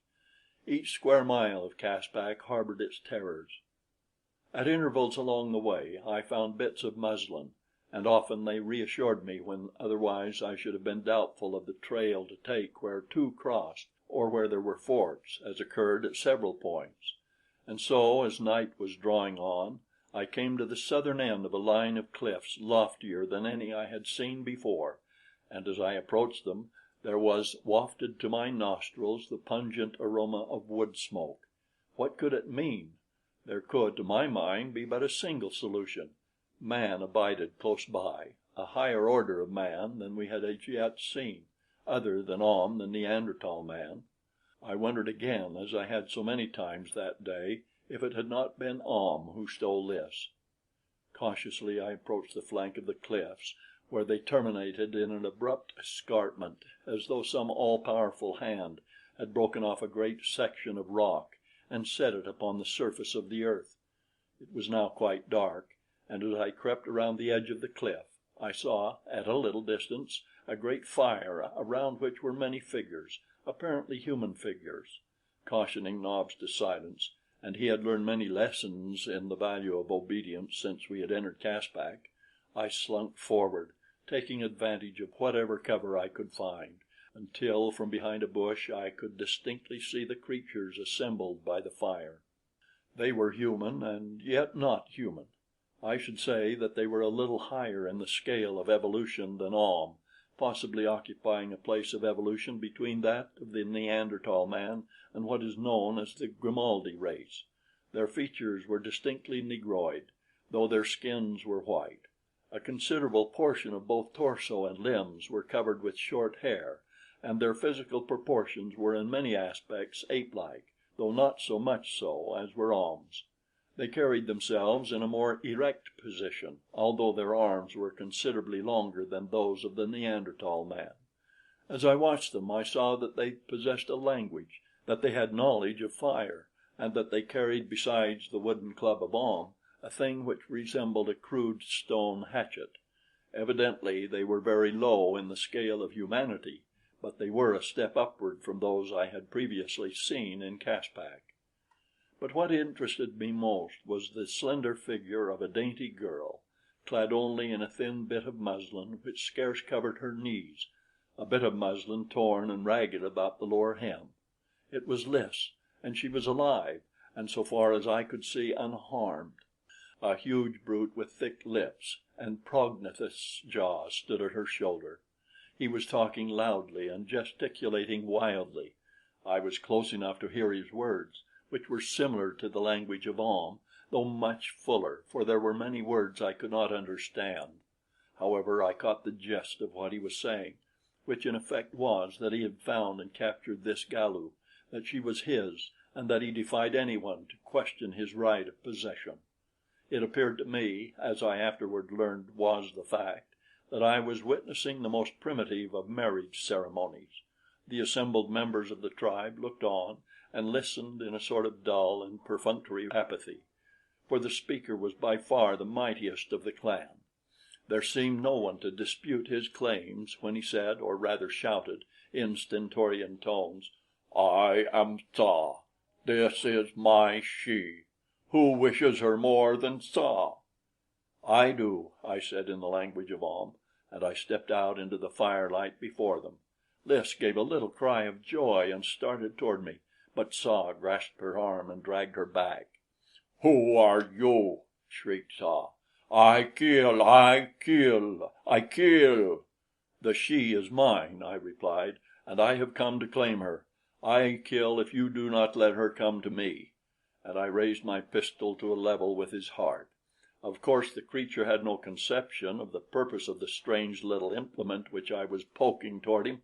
[SPEAKER 1] Each square mile of Caspak harbored its terrors. At intervals along the way I found bits of muslin, and often they reassured me when otherwise I should have been doubtful of the trail to take where two crossed, or where there were forks, as occurred at several points. And so, as night was drawing on, I came to the southern end of a line of cliffs loftier than any I had seen before, and as I approached them, there was wafted to my nostrils the pungent aroma of wood smoke. What could it mean? There could, to my mind, be but a single solution. Man abided close by, a higher order of man than we had as yet seen, other than Ahm, the Neanderthal man. I wondered again, as I had so many times that day, if it had not been Ahm who stole Lys. Cautiously I approached the flank of the cliffs, where they terminated in an abrupt escarpment, as though some all-powerful hand had broken off a great section of rock and set it upon the surface of the earth. It was now quite dark, and as I crept around the edge of the cliff, I saw, at a little distance, a great fire around which were many figures, apparently human figures. Cautioning Nobs to silence, and he had learned many lessons in the value of obedience since we had entered Caspak, I slunk forward, taking advantage of whatever cover I could find, until from behind a bush I could distinctly see the creatures assembled by the fire. They were human and yet not human. I should say that they were a little higher in the scale of evolution than Ahm, possibly occupying a place of evolution between that of the Neanderthal man and what is known as the Grimaldi race. Their features were distinctly negroid, though their skins were white. A considerable portion of both torso and limbs were covered with short hair, and their physical proportions were in many aspects ape-like, though not so much so as were Ahm's. They carried themselves in a more erect position, although their arms were considerably longer than those of the Neanderthal man. As I watched them, I saw that they possessed a language, that they had knowledge of fire, and that they carried besides the wooden club of Ahm a thing which resembled a crude stone hatchet. Evidently they were very low in the scale of humanity, but they were a step upward from those I had previously seen in Caspak. But what interested me most was the slender figure of a dainty girl, clad only in a thin bit of muslin which scarce covered her knees, a bit of muslin torn and ragged about the lower hem. It was Lys, and she was alive, and so far as I could see, unharmed. A huge brute with thick lips and prognathous jaws stood at her shoulder. He was talking loudly and gesticulating wildly. I was close enough to hear his words, which were similar to the language of Ahm, though much fuller, for there were many words I could not understand. However, I caught the gist of what he was saying, which in effect was that he had found and captured this Galu, that she was his, and that he defied anyone to question his right of possession. It appeared to me, as I afterward learned was the fact, that I was witnessing the most primitive of marriage ceremonies. The assembled members of the tribe looked on and listened in a sort of dull and perfunctory apathy, for the speaker was by far the mightiest of the clan. There seemed no one to dispute his claims when he said, or rather shouted, in stentorian tones, "I am Tsa. This is my she. Who wishes her more than Tsa?" "I do," I said in the language of Aum, and I stepped out into the firelight before them. Lys gave a little cry of joy and started toward me, but Tsa grasped her arm and dragged her back. "Who are you?" shrieked Tsa. "I kill, I kill, I kill!" "The she is mine," I replied, "and I have come to claim her. I kill if you do not let her come to me." And I raised my pistol to a level with his heart. Of course the creature had no conception of the purpose of the strange little implement which I was poking toward him.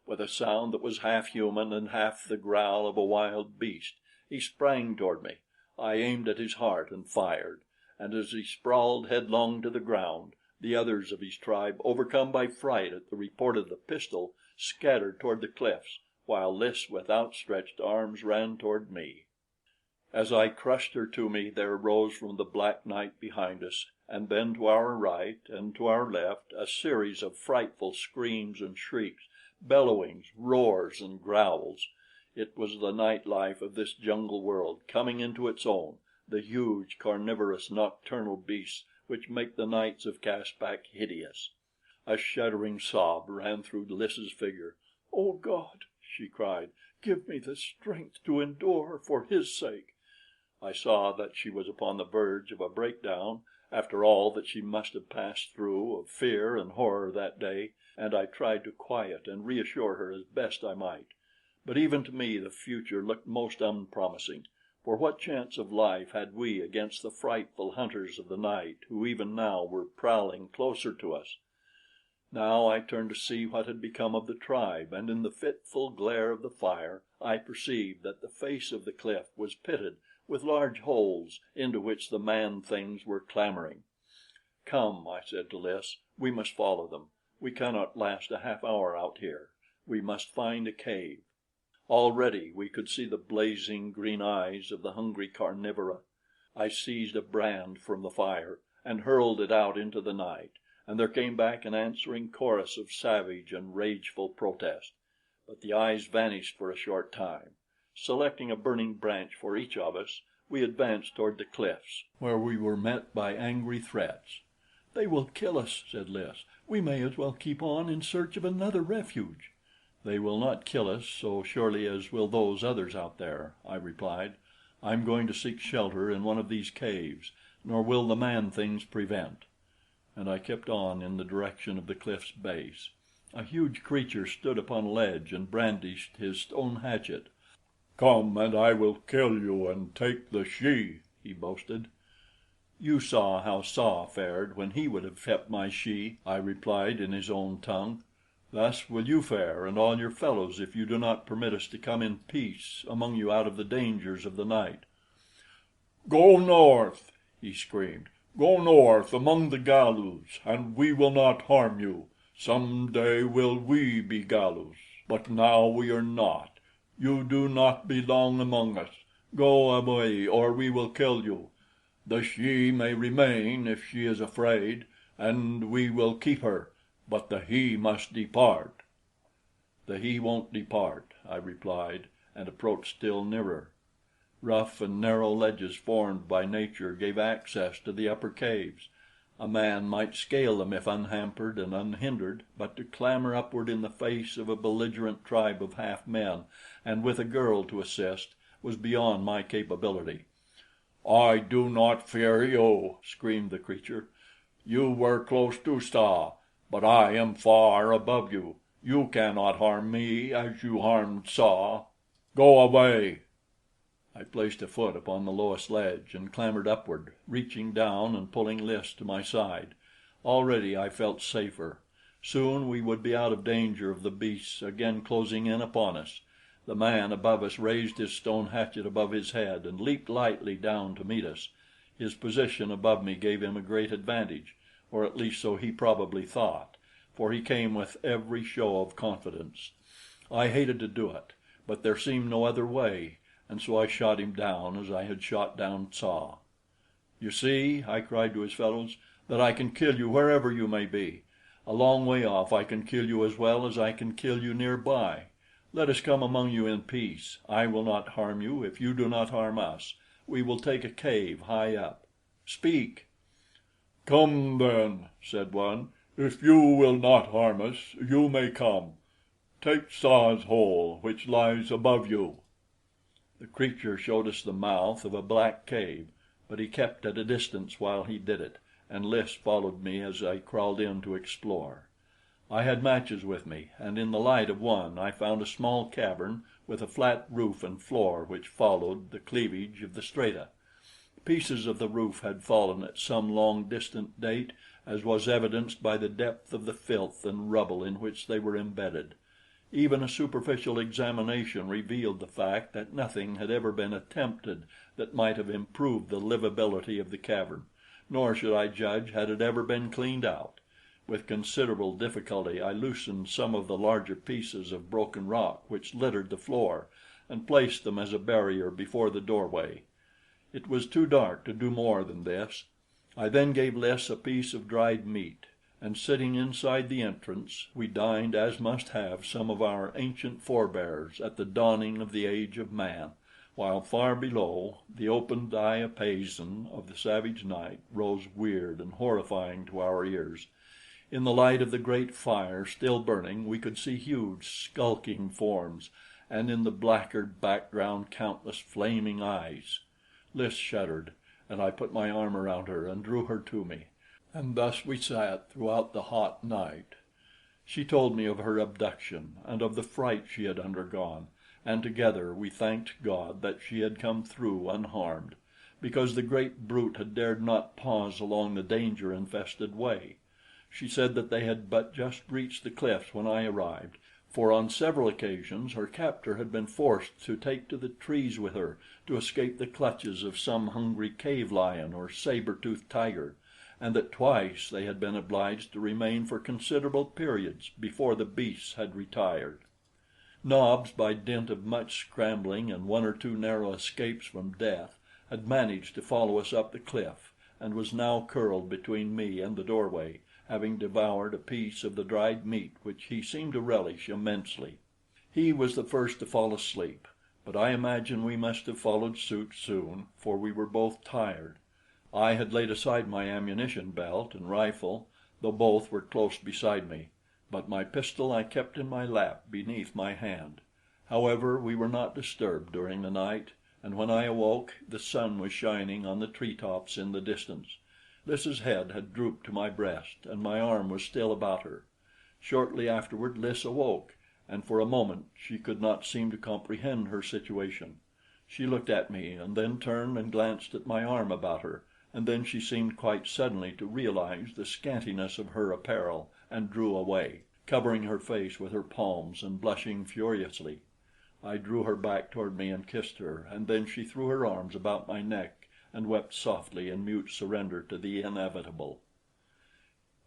[SPEAKER 1] With a sound that was half human and half the growl of a wild beast, he sprang toward me. I aimed at his heart and fired, and as he sprawled headlong to the ground, the others of his tribe, overcome by fright at the report of the pistol, scattered toward the cliffs, while Lys with outstretched arms ran toward me. As I crushed her to me, there rose from the black night behind us, and then to our right and to our left, a series of frightful screams and shrieks, bellowings, roars and growls. It was the night life of this jungle world coming into its own, the huge, carnivorous, nocturnal beasts which make the nights of Caspak hideous. A shuddering sob ran through Lys's figure. "Oh God," she cried, "give me the strength to endure for his sake." I saw that she was upon the verge of a breakdown after all that she must have passed through of fear and horror that day, and I tried to quiet and reassure her as best I might. But even to me the future looked most unpromising, for what chance of life had we against the frightful hunters of the night who even now were prowling closer to us? Now I turned to see what had become of the tribe, and in the fitful glare of the fire I perceived that the face of the cliff was pitted with large holes into which the man things were clambering. "Come," I said to Lys, "we must follow them. We cannot last a half hour out here. We must find a cave." Already we could see the blazing green eyes of the hungry carnivora. I seized a brand from the fire and hurled it out into the night, and there came back an answering chorus of savage and rageful protest. But the eyes vanished for a short time. Selecting a burning branch for each of us, we advanced toward the cliffs, where we were met by angry threats. "They will kill us," said Lys. "We may as well keep on in search of another refuge." "They will not kill us so surely as will those others out there," I replied. "I'm going to seek shelter in one of these caves, nor will the man things prevent." And I kept on in the direction of the cliff's base. A huge creature stood upon a ledge and brandished his stone hatchet. "Come, and I will kill you and take the she," he boasted. "You saw how Tsa fared when he would have kept my she," I replied in his own tongue. "Thus will you fare and all your fellows if you do not permit us to come in peace among you out of the dangers of the night." "Go north!" he screamed. "Go north among the Galus, and we will not harm you. Some day will we be Galus, but now we are not. You do not belong among us. Go away, or we will kill you. The she may remain if she is afraid, and we will keep her, but the he must depart." "The he won't depart," I replied, and approached still nearer. Rough and narrow ledges formed by nature gave access to the upper caves. A man might scale them if unhampered and unhindered, but to clamber upward in the face of a belligerent tribe of half men, and with a girl to assist, was beyond my capability. "I do not fear you," screamed the creature. "You were close to Tsa, but I am far above you. You cannot harm me as you harmed Tsa. Go away." I placed a foot upon the lowest ledge and clambered upward, reaching down and pulling Lys to my side. Already I felt safer. Soon we would be out of danger of the beasts again closing in upon us. The man above us raised his stone hatchet above his head and leaped lightly down to meet us. His position above me gave him a great advantage, or at least so he probably thought, for he came with every show of confidence. I hated to do it, but there seemed no other way, and so I shot him down as I had shot down Tsa. "You see," I cried to his fellows, "that I can kill you wherever you may be. A long way off I can kill you as well as I can kill you near by. Let us come among you in peace. I will not harm you if you do not harm us. We will take a cave high up. Speak." "Come then," said one. "If you will not harm us, you may come. Take Tsa's hole, which lies above you." The creature showed us the mouth of a black cave, but he kept at a distance while he did it, and Lys followed me as I crawled in to explore. I had matches with me, and in the light of one I found a small cavern with a flat roof and floor which followed the cleavage of the strata. Pieces of the roof had fallen at some long distant date, as was evidenced by the depth of the filth and rubble in which they were embedded. Even a superficial examination revealed the fact that nothing had ever been attempted that might have improved the livability of the cavern, nor should I judge had it ever been cleaned out. With considerable difficulty I loosened some of the larger pieces of broken rock which littered the floor, and placed them as a barrier before the doorway. It was too dark to do more than this. I then gave Lys a piece of dried meat, and sitting inside the entrance, we dined as must have some of our ancient forebears at the dawning of the age of man, while far below, the open diapason of the savage night rose weird and horrifying to our ears. In the light of the great fire still burning, we could see huge, skulking forms, and in the blackered background countless flaming eyes. Lys shuddered, and I put my arm around her and drew her to me, and thus we sat throughout the hot night. She told me of her abduction and of the fright she had undergone, and together we thanked God that she had come through unharmed, because the great brute had dared not pause along the danger-infested way. She said that they had but just reached the cliffs when I arrived, for on several occasions her captor had been forced to take to the trees with her to escape the clutches of some hungry cave lion or saber-toothed tiger, and that twice they had been obliged to remain for considerable periods before the beasts had retired. Nobs, by dint of much scrambling and one or two narrow escapes from death, had managed to follow us up the cliff, and was now curled between me and the doorway, having devoured a piece of the dried meat which he seemed to relish immensely. He was the first to fall asleep, but I imagine we must have followed suit soon, for we were both tired. I had laid aside my ammunition belt and rifle, though both were close beside me, but my pistol I kept in my lap beneath my hand. However, we were not disturbed during the night, and when I awoke, the sun was shining on the tree-tops in the distance. Lys's head had drooped to my breast, and my arm was still about her. Shortly afterward Lys awoke, and for a moment she could not seem to comprehend her situation. She looked at me and then turned and glanced at my arm about her, and then she seemed quite suddenly to realize the scantiness of her apparel and drew away, covering her face with her palms and blushing furiously. I drew her back toward me and kissed her, and then she threw her arms about my neck and wept softly in mute surrender to the inevitable.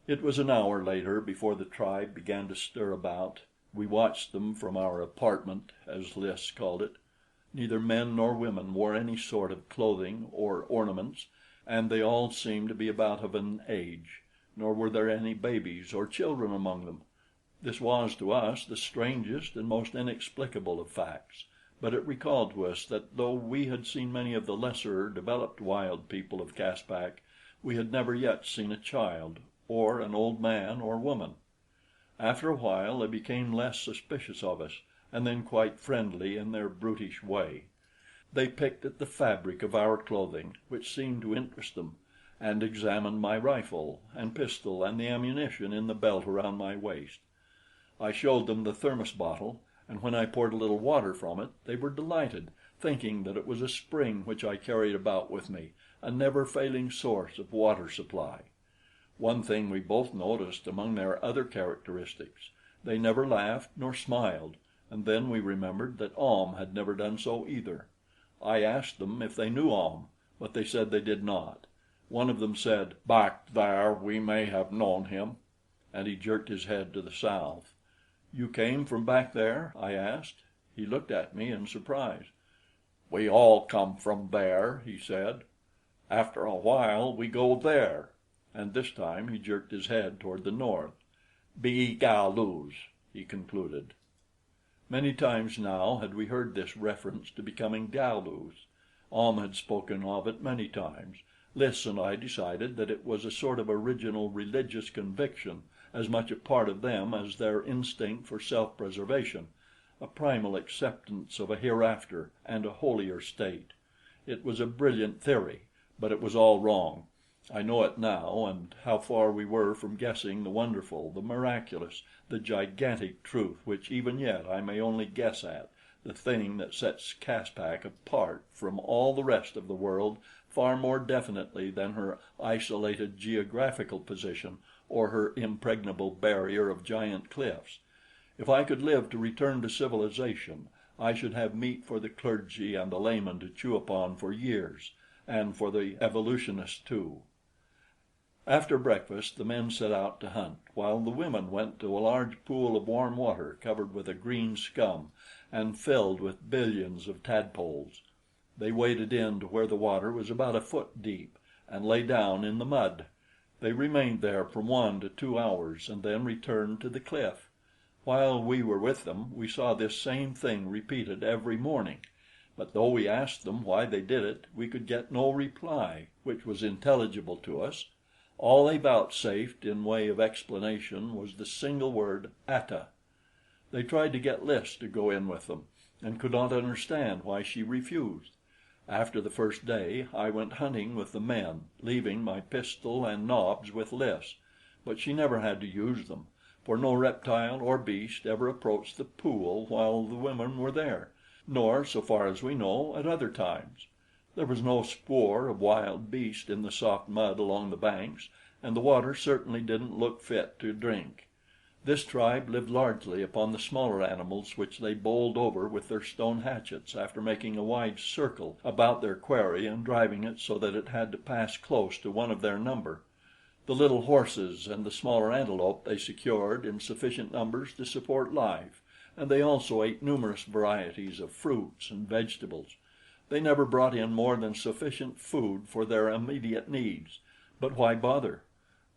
[SPEAKER 1] It was an hour later before the tribe began to stir about. We watched them from our apartment, as Lys called it. Neither men nor women wore any sort of clothing or ornaments, and they all seemed to be about of an age, nor were there any babies or children among them. This was to us the strangest and most inexplicable of facts, but it recalled to us that though we had seen many of the lesser developed wild people of Caspak, we had never yet seen a child or an old man or woman. After a while they became less suspicious of us, and then quite friendly in their brutish way. They picked at the fabric of our clothing, which seemed to interest them, and examined my rifle and pistol and the ammunition in the belt around my waist. I showed them the thermos bottle, and when I poured a little water from it, they were delighted, thinking that it was a spring which I carried about with me, a never failing source of water supply. One thing we both noticed among their other characteristics: they never laughed nor smiled, and then we remembered that Ahm had never done so either. I asked them if they knew Ahm, but they said they did not. One of them said, "Back there we may have known him," and he jerked his head to the south. "You came from back there?" I asked. He looked at me in surprise. "We all come from there," he said. "After a while we go there," and this time he jerked his head toward the north. "Be Galus," he concluded. Many times now had we heard this reference to becoming Galus. Ahm had spoken of it many times. Lys and I decided that it was a sort of original religious conviction, as much a part of them as their instinct for self-preservation, a primal acceptance of a hereafter and a holier state. It was a brilliant theory, but it was all wrong. I know it now, and how far we were from guessing the wonderful, the miraculous, the gigantic truth which even yet I may only guess at, the thing that sets Caspak apart from all the rest of the world far more definitely than her isolated geographical position or her impregnable barrier of giant cliffs. If I could live to return to civilization, I should have meat for the clergy and the laymen to chew upon for years, and for the evolutionists too. After breakfast the men set out to hunt, while the women went to a large pool of warm water covered with a green scum and filled with billions of tadpoles. They waded in to where the water was about a foot deep, and lay down in the mud. They remained there from 1 to 2 hours and then returned to the cliff. While we were with them, we saw this same thing repeated every morning, but though we asked them why they did it, we could get no reply which was intelligible to us. All they vouchsafed in way of explanation was the single word "Ata." They tried to get Lys to go in with them, and could not understand why she refused. After the first day, I went hunting with the men, leaving my pistol and Nobs with Lys, but she never had to use them, for no reptile or beast ever approached the pool while the women were there, nor, so far as we know, at other times. There was no spoor of wild beast in the soft mud along the banks, and the water certainly didn't look fit to drink. This tribe lived largely upon the smaller animals which they bowled over with their stone hatchets after making a wide circle about their quarry and driving it so that it had to pass close to one of their number. The little horses and the smaller antelope they secured in sufficient numbers to support life, and they also ate numerous varieties of fruits and vegetables. They never brought in more than sufficient food for their immediate needs, but why bother?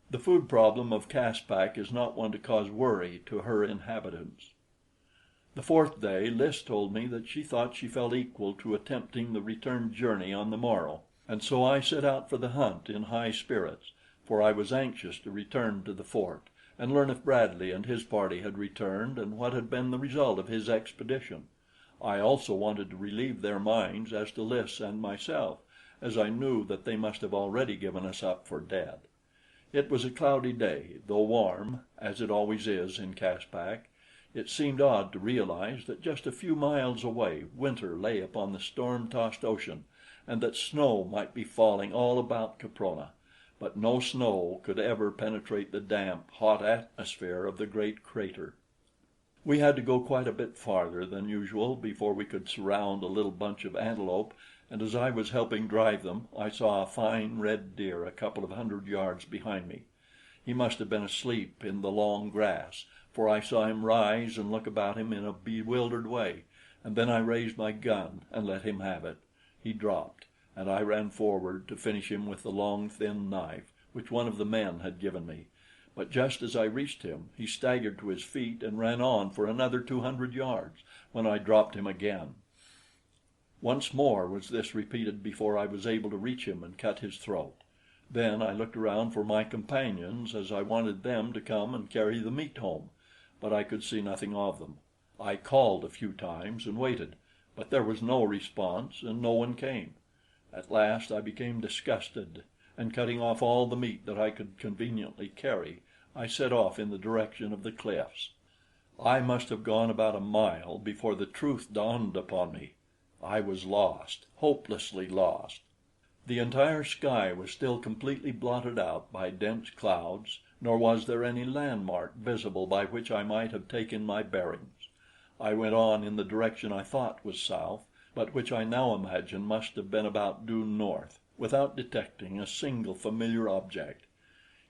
[SPEAKER 1] The food problem of Caspak is not one to cause worry to her inhabitants. The fourth day Lys told me that she thought she felt equal to attempting the return journey on the morrow, and so I set out for the hunt in high spirits, for I was anxious to return to the fort and learn if Bradley and his party had returned and what had been the result of his expedition. I also wanted to relieve their minds as to Lys and myself, as I knew that they must have already given us up for dead. It was a cloudy day, though warm, as it always is in Caspak. It seemed odd to realize that just a few miles away winter lay upon the storm-tossed ocean, and that snow might be falling all about Caprona, but no snow could ever penetrate the damp, hot atmosphere of the great crater. We had to go quite a bit farther than usual before we could surround a little bunch of antelope, and as I was helping drive them, I saw a fine red deer a couple of hundred yards behind me. He must have been asleep in the long grass, for I saw him rise and look about him in a bewildered way, and then I raised my gun and let him have it. He dropped, and I ran forward to finish him with the long, thin knife which one of the men had given me. But just as I reached him, he staggered to his feet and ran on for another 200 yards, when I dropped him again. Once more was this repeated before I was able to reach him and cut his throat. Then I looked around for my companions, as I wanted them to come and carry the meat home, but I could see nothing of them. I called a few times and waited, but there was no response and no one came. At last I became disgusted, and cutting off all the meat that I could conveniently carry, I set off in the direction of the cliffs. I must have gone about a mile before the truth dawned upon me. I was lost, hopelessly lost. The entire sky was still completely blotted out by dense clouds, nor was there any landmark visible by which I might have taken my bearings. I went on in the direction I thought was south, but which I now imagine must have been about due north, without detecting a single familiar object.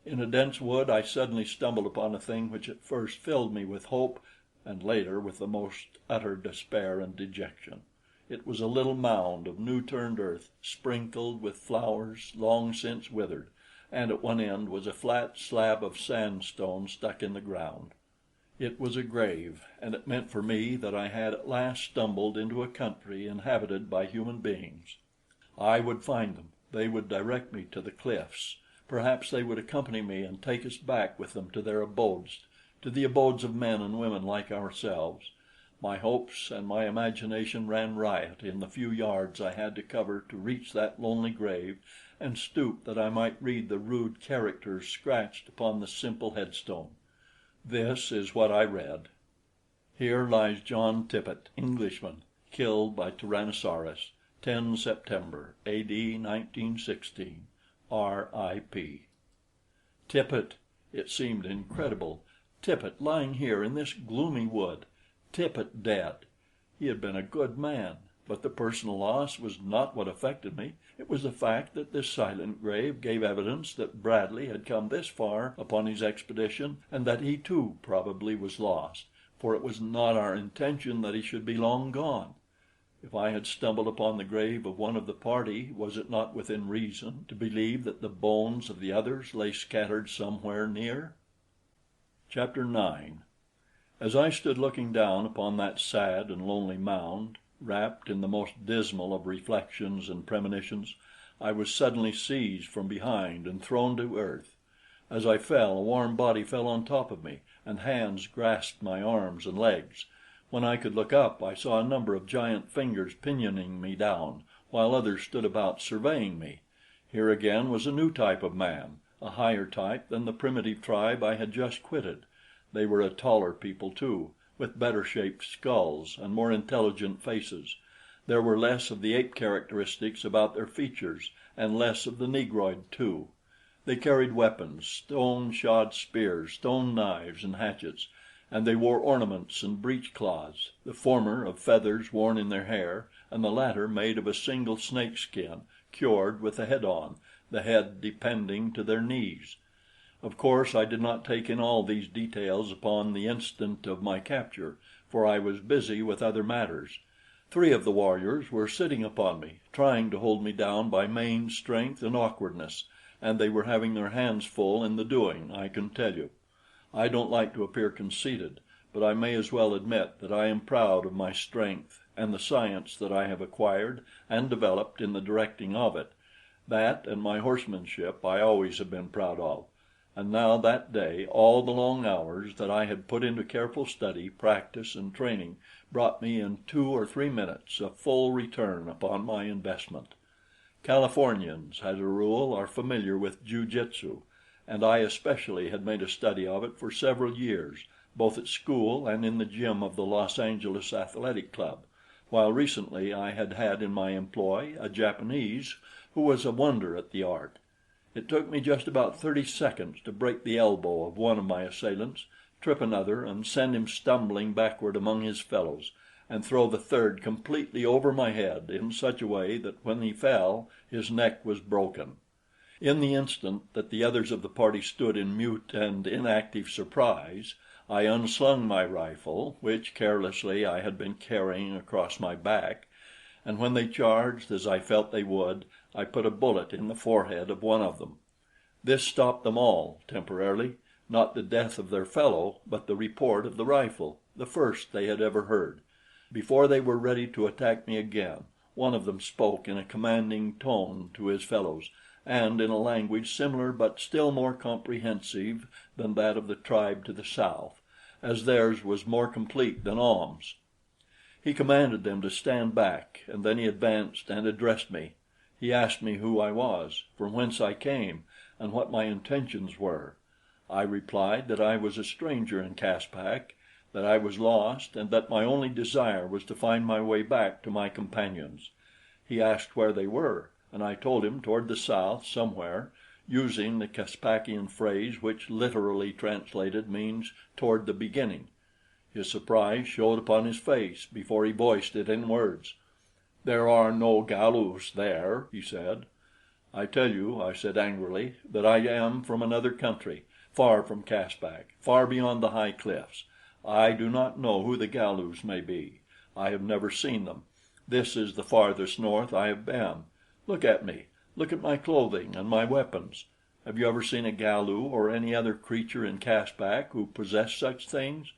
[SPEAKER 1] In a dense wood I suddenly stumbled upon a thing which at first filled me with hope and later with the most utter despair and dejection. It was a little mound of new turned earth, sprinkled with flowers long since withered, and at one end was a flat slab of sandstone stuck in the ground. It was a grave, and it meant for me that I had at last stumbled into a country inhabited by human beings. I would find them. They would direct me to the cliffs. Perhaps they would accompany me and take us back with them to their abodes, to the abodes of men and women like ourselves. My hopes and my imagination ran riot in the few yards I had to cover to reach that lonely grave and stoop that I might read the rude characters scratched upon the simple headstone. This is what I read: "Here lies John Tippet, Englishman, killed by Tyrannosaurus, 10 September, A.D. 1916. R.I.P." Tippet! It seemed incredible. Tippet lying here in this gloomy wood. Tippet dead. He had been a good man, but the personal loss was not what affected me. It was the fact that this silent grave gave evidence that Bradley had come this far upon his expedition, and that he too probably was lost, for it was not our intention that he should be long gone. If I had stumbled upon the grave of one of the party, was it not within reason to believe that the bones of the others lay scattered somewhere near? Chapter 9. As I stood looking down upon that sad and lonely mound, wrapped in the most dismal of reflections and premonitions, I was suddenly seized from behind and thrown to earth. As I fell, a warm body fell on top of me, and hands grasped my arms and legs. When I could look up, I saw a number of giant fingers pinioning me down, while others stood about surveying me. Here again was a new type of man, a higher type than the primitive tribe I had just quitted. They were a taller people too, with better shaped skulls and more intelligent faces. There were less of the ape characteristics about their features, and less of the negroid too. They carried weapons, stone-shod spears, stone knives and hatchets, and they wore ornaments and breech-cloths, the former of feathers worn in their hair, and the latter made of a single snakeskin, cured with the head on, the head depending to their knees. Of course I did not take in all these details upon the instant of my capture, for I was busy with other matters. 3 of the warriors were sitting upon me, trying to hold me down by main strength and awkwardness, and they were having their hands full in the doing, I can tell you. I don't like to appear conceited, but I may as well admit that I am proud of my strength and the science that I have acquired and developed in the directing of it. That and my horsemanship I always have been proud of. And now that day, all the long hours that I had put into careful study, practice and training brought me in 2 or 3 minutes a full return upon my investment. Californians, as a rule, are familiar with jiu jitsu, and I especially had made a study of it for several years, both at school and in the gym of the Los Angeles Athletic Club, while recently I had had in my employ a Japanese who was a wonder at the art. It took me just about 30 seconds to break the elbow of one of my assailants, trip another and send him stumbling backward among his fellows, and throw the third completely over my head in such a way that when he fell his neck was broken. In the instant that the others of the party stood in mute and inactive surprise, I unslung my rifle, which carelessly I had been carrying across my back, and when they charged, as I felt they would, I put a bullet in the forehead of one of them. This stopped them all, temporarily, not the death of their fellow, but the report of the rifle, the first they had ever heard. Before they were ready to attack me again, one of them spoke in a commanding tone to his fellows, and in a language similar but still more comprehensive than that of the tribe to the south, as theirs was more complete than Ahm's. He commanded them to stand back, and then he advanced and addressed me. He asked me who I was, from whence I came, and what my intentions were. I replied that I was a stranger in Caspak, that I was lost, and that my only desire was to find my way back to my companions. He asked where they were, and I told him toward the south somewhere, using the Caspakian phrase which literally translated means toward the beginning. His surprise showed upon his face before he voiced it in words. "There are no Galus there," he said. "I tell you," I said angrily, "that I am from another country, far from Caspak, far beyond the high cliffs. I do not know who the Galus may be. I have never seen them. This is the farthest north I have been. Look at me. Look at my clothing and my weapons. Have you ever seen a Galu or any other creature in Caspak who possessed such things?"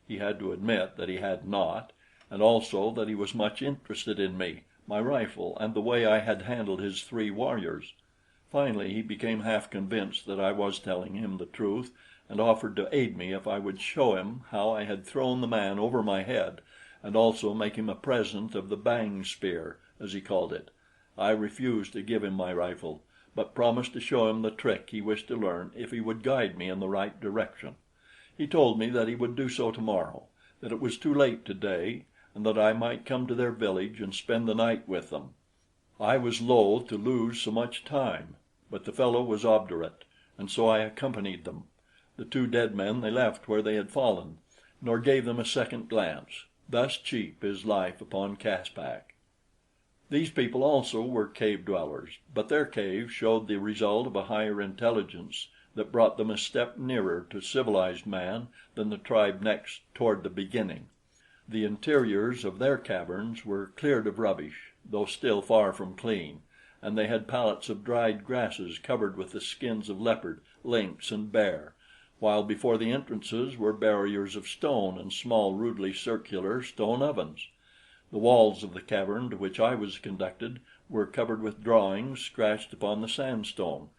[SPEAKER 1] He had to admit that he had not, and also that he was much interested in me, my rifle, and the way I had handled his three warriors. Finally he became half convinced that I was telling him the truth, and offered to aid me if I would show him how I had thrown the man over my head, and also make him a present of the bang spear, as he called it. I refused to give him my rifle, but promised to show him the trick he wished to learn if he would guide me in the right direction. He told me that he would do so tomorrow, that it was too late today, and that I might come to their village and spend the night with them. I was loath to lose so much time, but the fellow was obdurate, and so I accompanied them. The two dead men they left where they had fallen, nor gave them a second glance. Thus cheap is life upon Caspak. These people also were cave dwellers, but their caves showed the result of a higher intelligence that brought them a step nearer to civilized man than the tribe next toward the beginning. The interiors of their caverns were cleared of rubbish, though still far from clean, and they had pallets of dried grasses covered with the skins of leopard, lynx and bear, while before the entrances were barriers of stone and small, rudely circular stone ovens. The walls of the cavern to which I was conducted were covered with drawings scratched upon the sandstone.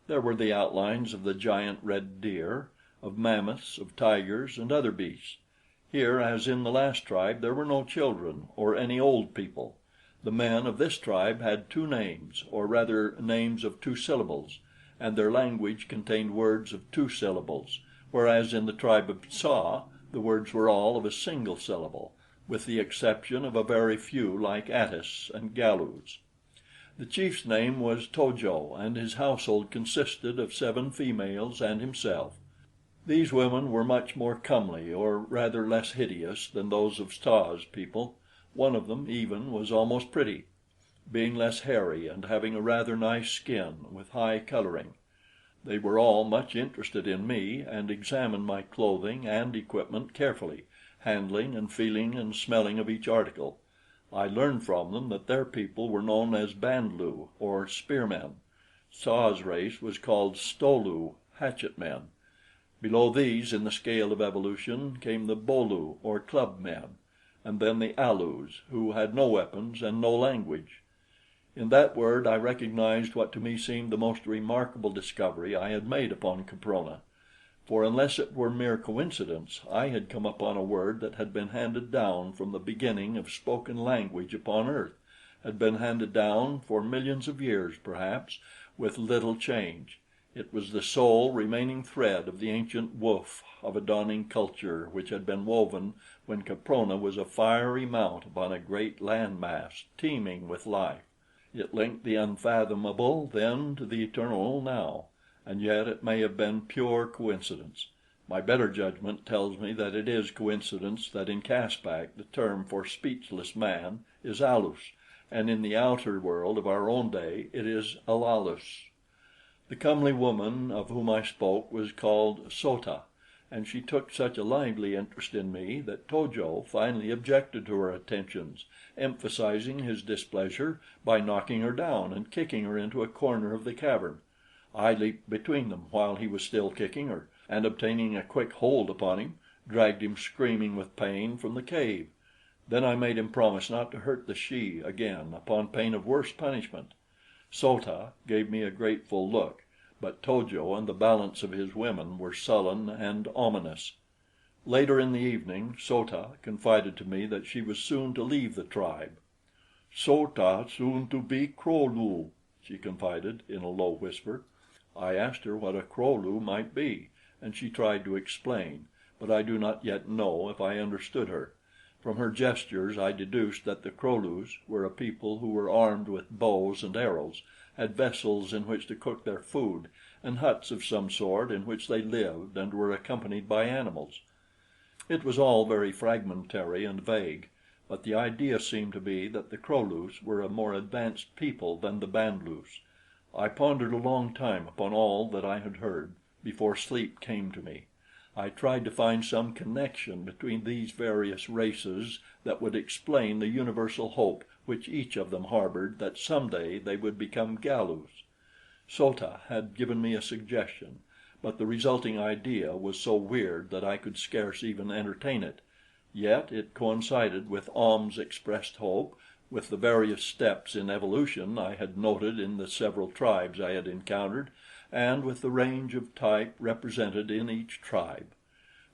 [SPEAKER 1] There were the outlines of the giant red deer, of mammoths, of tigers and other beasts. Here, as in the last tribe, there were no children or any old people. The men of this tribe had two names, or rather names of two syllables, and their language contained words of two syllables, whereas in the tribe of Tsa the words were all of a single syllable, with the exception of a very few like Atis and Galus. The chief's name was To jo, and his household consisted of 7 females and himself. These women were much more comely, or rather less hideous, than those of Tsa's people. One of them, even, was almost pretty, being less hairy and having a rather nice skin with high coloring. They were all much interested in me and examined my clothing and equipment carefully, handling and feeling and smelling of each article. I learned from them that their people were known as Band lu, or spearmen. Tsa's race was called Sto lu, hatchet men. Below these in the scale of evolution came the Bo lu, or club men, and then the Alus, who had no weapons and no language. In that word I recognized what to me seemed the most remarkable discovery I had made upon Caprona, for unless it were mere coincidence, I had come upon a word that had been handed down from the beginning of spoken language upon earth, had been handed down for millions of years perhaps, with little change. It was the sole remaining thread of the ancient woof of a dawning culture which had been woven when Caprona was a fiery mount upon a great land mass teeming with life. It linked the unfathomable then to the eternal now, and yet it may have been pure coincidence. My better judgment tells me that it is coincidence that in Caspak the term for speechless man is Alus, and in the outer world of our own day it is Alalus. The comely woman of whom I spoke was called So ta, and she took such a lively interest in me that To jo finally objected to her attentions, emphasizing his displeasure by knocking her down and kicking her into a corner of the cavern. I leaped between them while he was still kicking her, and obtaining a quick hold upon him, dragged him screaming with pain from the cave. Then I made him promise not to hurt the she again upon pain of worse punishment. So ta gave me a grateful look, but To jo and the balance of his women were sullen and ominous. Later in the evening So ta confided to me that she was soon to leave the tribe. "So ta soon to be Kro lu," she confided in a low whisper. I asked her what a Kro lu might be, and she tried to explain, but I do not yet know if I understood her. From her gestures I deduced that the Kro lus were a people who were armed with bows and arrows, had vessels in which to cook their food, and huts of some sort in which they lived and were accompanied by animals. It was all very fragmentary and vague, but the idea seemed to be that the Kro lus were a more advanced people than the Band lus. I pondered a long time upon all that I had heard before sleep came to me. I tried to find some connection between these various races that would explain the universal hope which each of them harbored that some day they would become Galus. So ta had given me a suggestion, but the resulting idea was so weird that I could scarce even entertain it. Yet it coincided with Ahm's expressed hope, with the various steps in evolution I had noted in the several tribes I had encountered, and with the range of type represented in each tribe.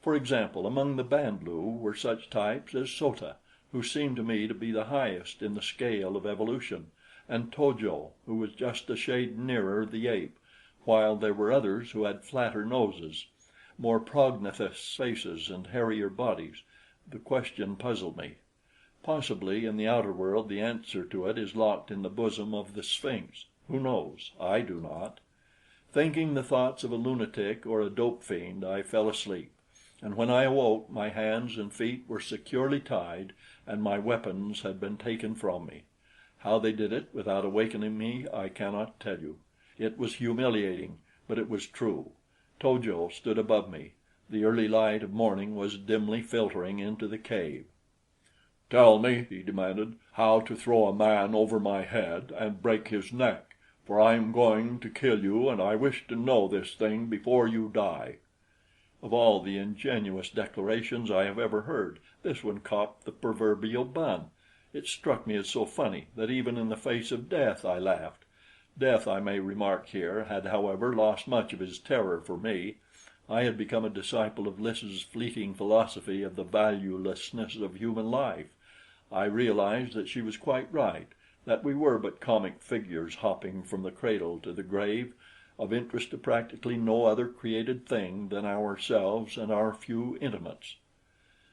[SPEAKER 1] For example, among the Band lu were such types as So ta, who seemed to me to be the highest in the scale of evolution, and To jo, who was just a shade nearer the ape, while there were others who had flatter noses, more prognathous faces and hairier bodies. The question puzzled me. Possibly in the outer world the answer to it is locked in the bosom of the Sphinx. Who knows? I do not. Thinking the thoughts of a lunatic or a dope fiend, I fell asleep, and when I awoke, my hands and feet were securely tied and my weapons had been taken from me. How they did it without awakening me, I cannot tell you. It was humiliating, but it was true. To jo stood above me. The early light of morning was dimly filtering into the cave. "Tell me," he demanded, "how to throw a man over my head and break his neck, for I am going to kill you, and I wish to know this thing before you die." Of all the ingenuous declarations I have ever heard, this one caught the proverbial bun. It struck me as so funny that even in the face of death I laughed. Death, I may remark here, had, however, lost much of his terror for me. I had become a disciple of Lys's fleeting philosophy of the valuelessness of human life. I realized that she was quite right, that we were but comic figures hopping from the cradle to the grave, of interest to practically no other created thing than ourselves and our few intimates.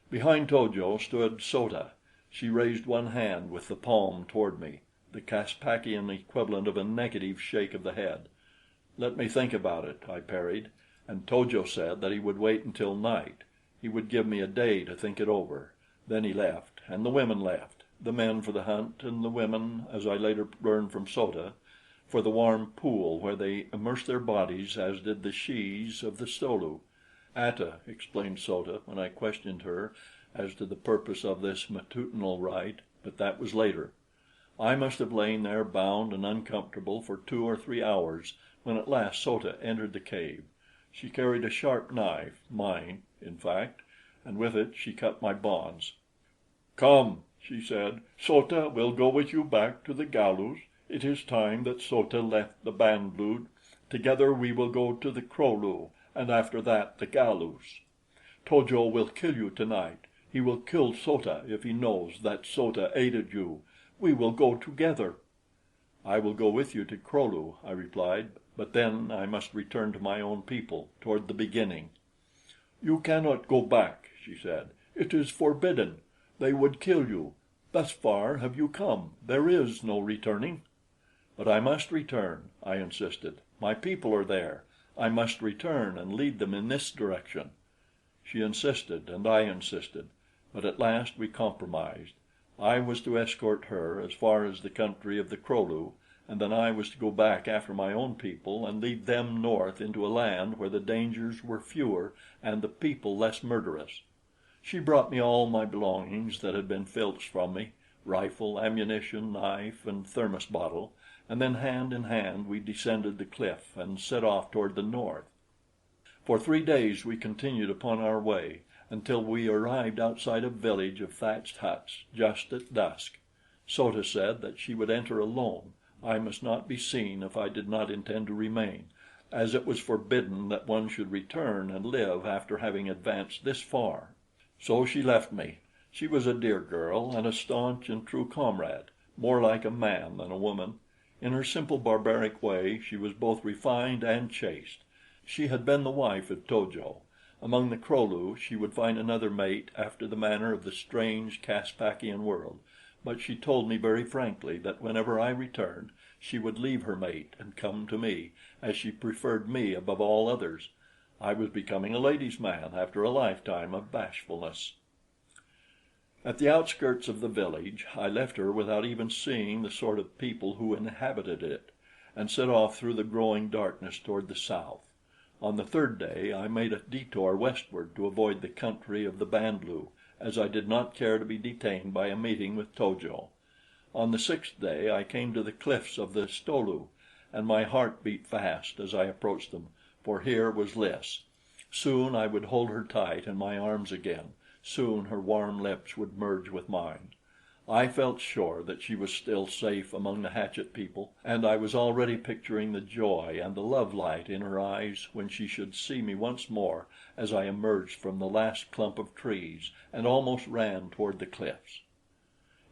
[SPEAKER 1] Behind To jo stood So ta. She raised one hand with the palm toward me, the Caspakian equivalent of a negative shake of the head. "Let me think about it," I parried, and To jo said that he would wait until night. He would give me a day to think it over. Then he left, and the women left, the men for the hunt, and the women, as I later learned from So ta, for the warm pool where they immersed their bodies as did the shes of the Sto lu. "Ata," explained So ta when I questioned her as to the purpose of this matutinal rite, but that was later. I must have lain there bound and uncomfortable for 2 or 3 hours when at last So ta entered the cave. She carried a sharp knife, mine, in fact, and with it she cut my bonds. "Come," she said. "So ta will go with you back to the Galus. It is time that So ta left the Band lu. Together we will go to the Kro lu, and after that the Galus. To jo will kill you tonight. He will kill So ta if he knows that So ta aided you. We will go together." "I will go with you to Kro lu," I replied, "but then I must return to my own people, toward the beginning." "You cannot go back," she said. "It is forbidden. They would kill you. Thus far have you come. There is no returning." "But I must return," I insisted. "My people are there. I must return and lead them in this direction." She insisted and I insisted, but at last we compromised. I was to escort her as far as the country of the Kro lu, and then I was to go back after my own people and lead them north into a land where the dangers were fewer and the people less murderous. She brought me all my belongings that had been filched from me, rifle, ammunition, knife and thermos bottle, and then hand in hand we descended the cliff and set off toward the north. For 3 days we continued upon our way until we arrived outside a village of thatched huts just at dusk. So ta said that she would enter alone. I must not be seen if I did not intend to remain, as it was forbidden that one should return and live after having advanced this far. So she left me. She was a dear girl and a staunch and true comrade, more like a man than a woman. In her simple barbaric way she was both refined and chaste. She had been the wife of To jo. Among the Kro lu she would find another mate after the manner of the strange Caspakian world, but she told me very frankly that whenever I returned she would leave her mate and come to me, as she preferred me above all others. I was becoming a ladies' man after a lifetime of bashfulness. At the outskirts of the village I left her without even seeing the sort of people who inhabited it, and set off through the growing darkness toward the south. On the third day I made a detour westward to avoid the country of the Band lu, as I did not care to be detained by a meeting with To jo. On the sixth day I came to the cliffs of the Sto lu, and my heart beat fast as I approached them, for here was Lys. Soon I would hold her tight in my arms again. Soon her warm lips would merge with mine. I felt sure that she was still safe among the hatchet people, and I was already picturing the joy and the love light in her eyes when she should see me once more as I emerged from the last clump of trees and almost ran toward the cliffs.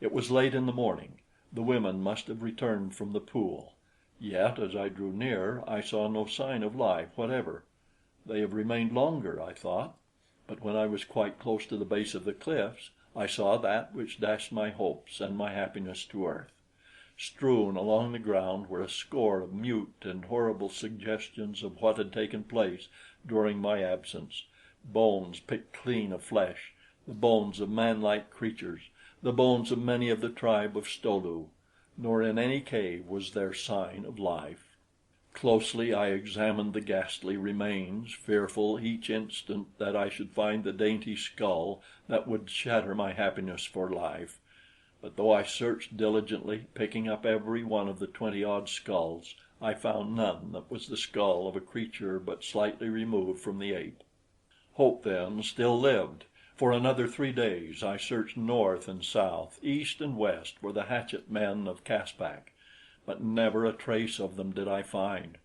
[SPEAKER 1] It was late in the morning. The women must have returned from the pool. Yet as I drew near, I saw no sign of life whatever. They have remained longer, I thought. But when I was quite close to the base of the cliffs, I saw that which dashed my hopes and my happiness to earth. Strewn along the ground were a score of mute and horrible suggestions of what had taken place during my absence: bones picked clean of flesh, the bones of manlike creatures, the bones of many of the tribe of Sto lu. Nor in any cave was there sign of life. Closely I examined the ghastly remains, fearful each instant that I should find the dainty skull that would shatter my happiness for life. But though I searched diligently, picking up every one of the 20-odd skulls, I found none that was the skull of a creature but slightly removed from the ape. Hope, then, still lived. For another 3 days I searched north and south, east and west for the hatchet men of Caspak, but never a trace of them did I find.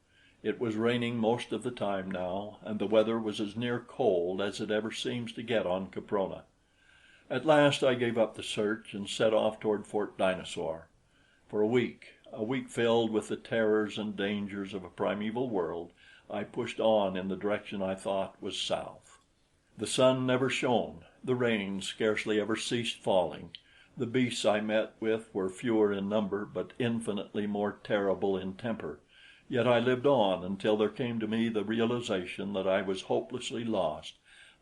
[SPEAKER 1] It was raining most of the time now, and the weather was as near cold as it ever seems to get on Caprona. At last I gave up the search and set off toward Fort Dinosaur. For a week filled with the terrors and dangers of a primeval world, I pushed on in the direction I thought was south. The sun never shone, the rain scarcely ever ceased falling. The beasts I met with were fewer in number but infinitely more terrible in temper. Yet I lived on until there came to me the realization that I was hopelessly lost,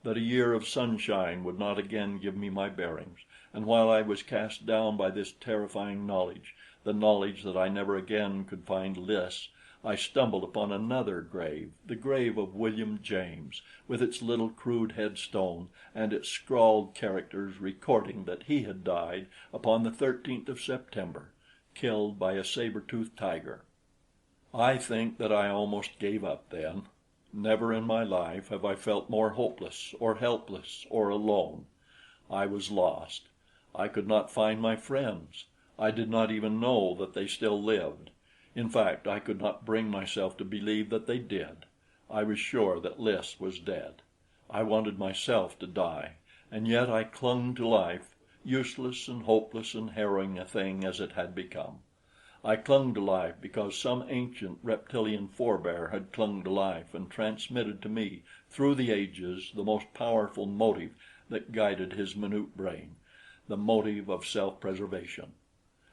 [SPEAKER 1] that a year of sunshine would not again give me my bearings, and while I was cast down by this terrifying knowledge, the knowledge that I never again could find Lys, I stumbled upon another grave, the grave of William James, with its little crude headstone and its scrawled characters recording that he had died upon the 13th of September, killed by a saber-toothed tiger. I think that I almost gave up then. Never in my life have I felt more hopeless or helpless or alone. I was lost. I could not find my friends. I did not even know that they still lived. In fact, I could not bring myself to believe that they did. I was sure that Lys was dead. I wanted myself to die, and yet I clung to life, useless and hopeless and harrowing a thing as it had become. I clung to life because some ancient reptilian forebear had clung to life and transmitted to me through the ages the most powerful motive that guided his minute brain, the motive of self-preservation.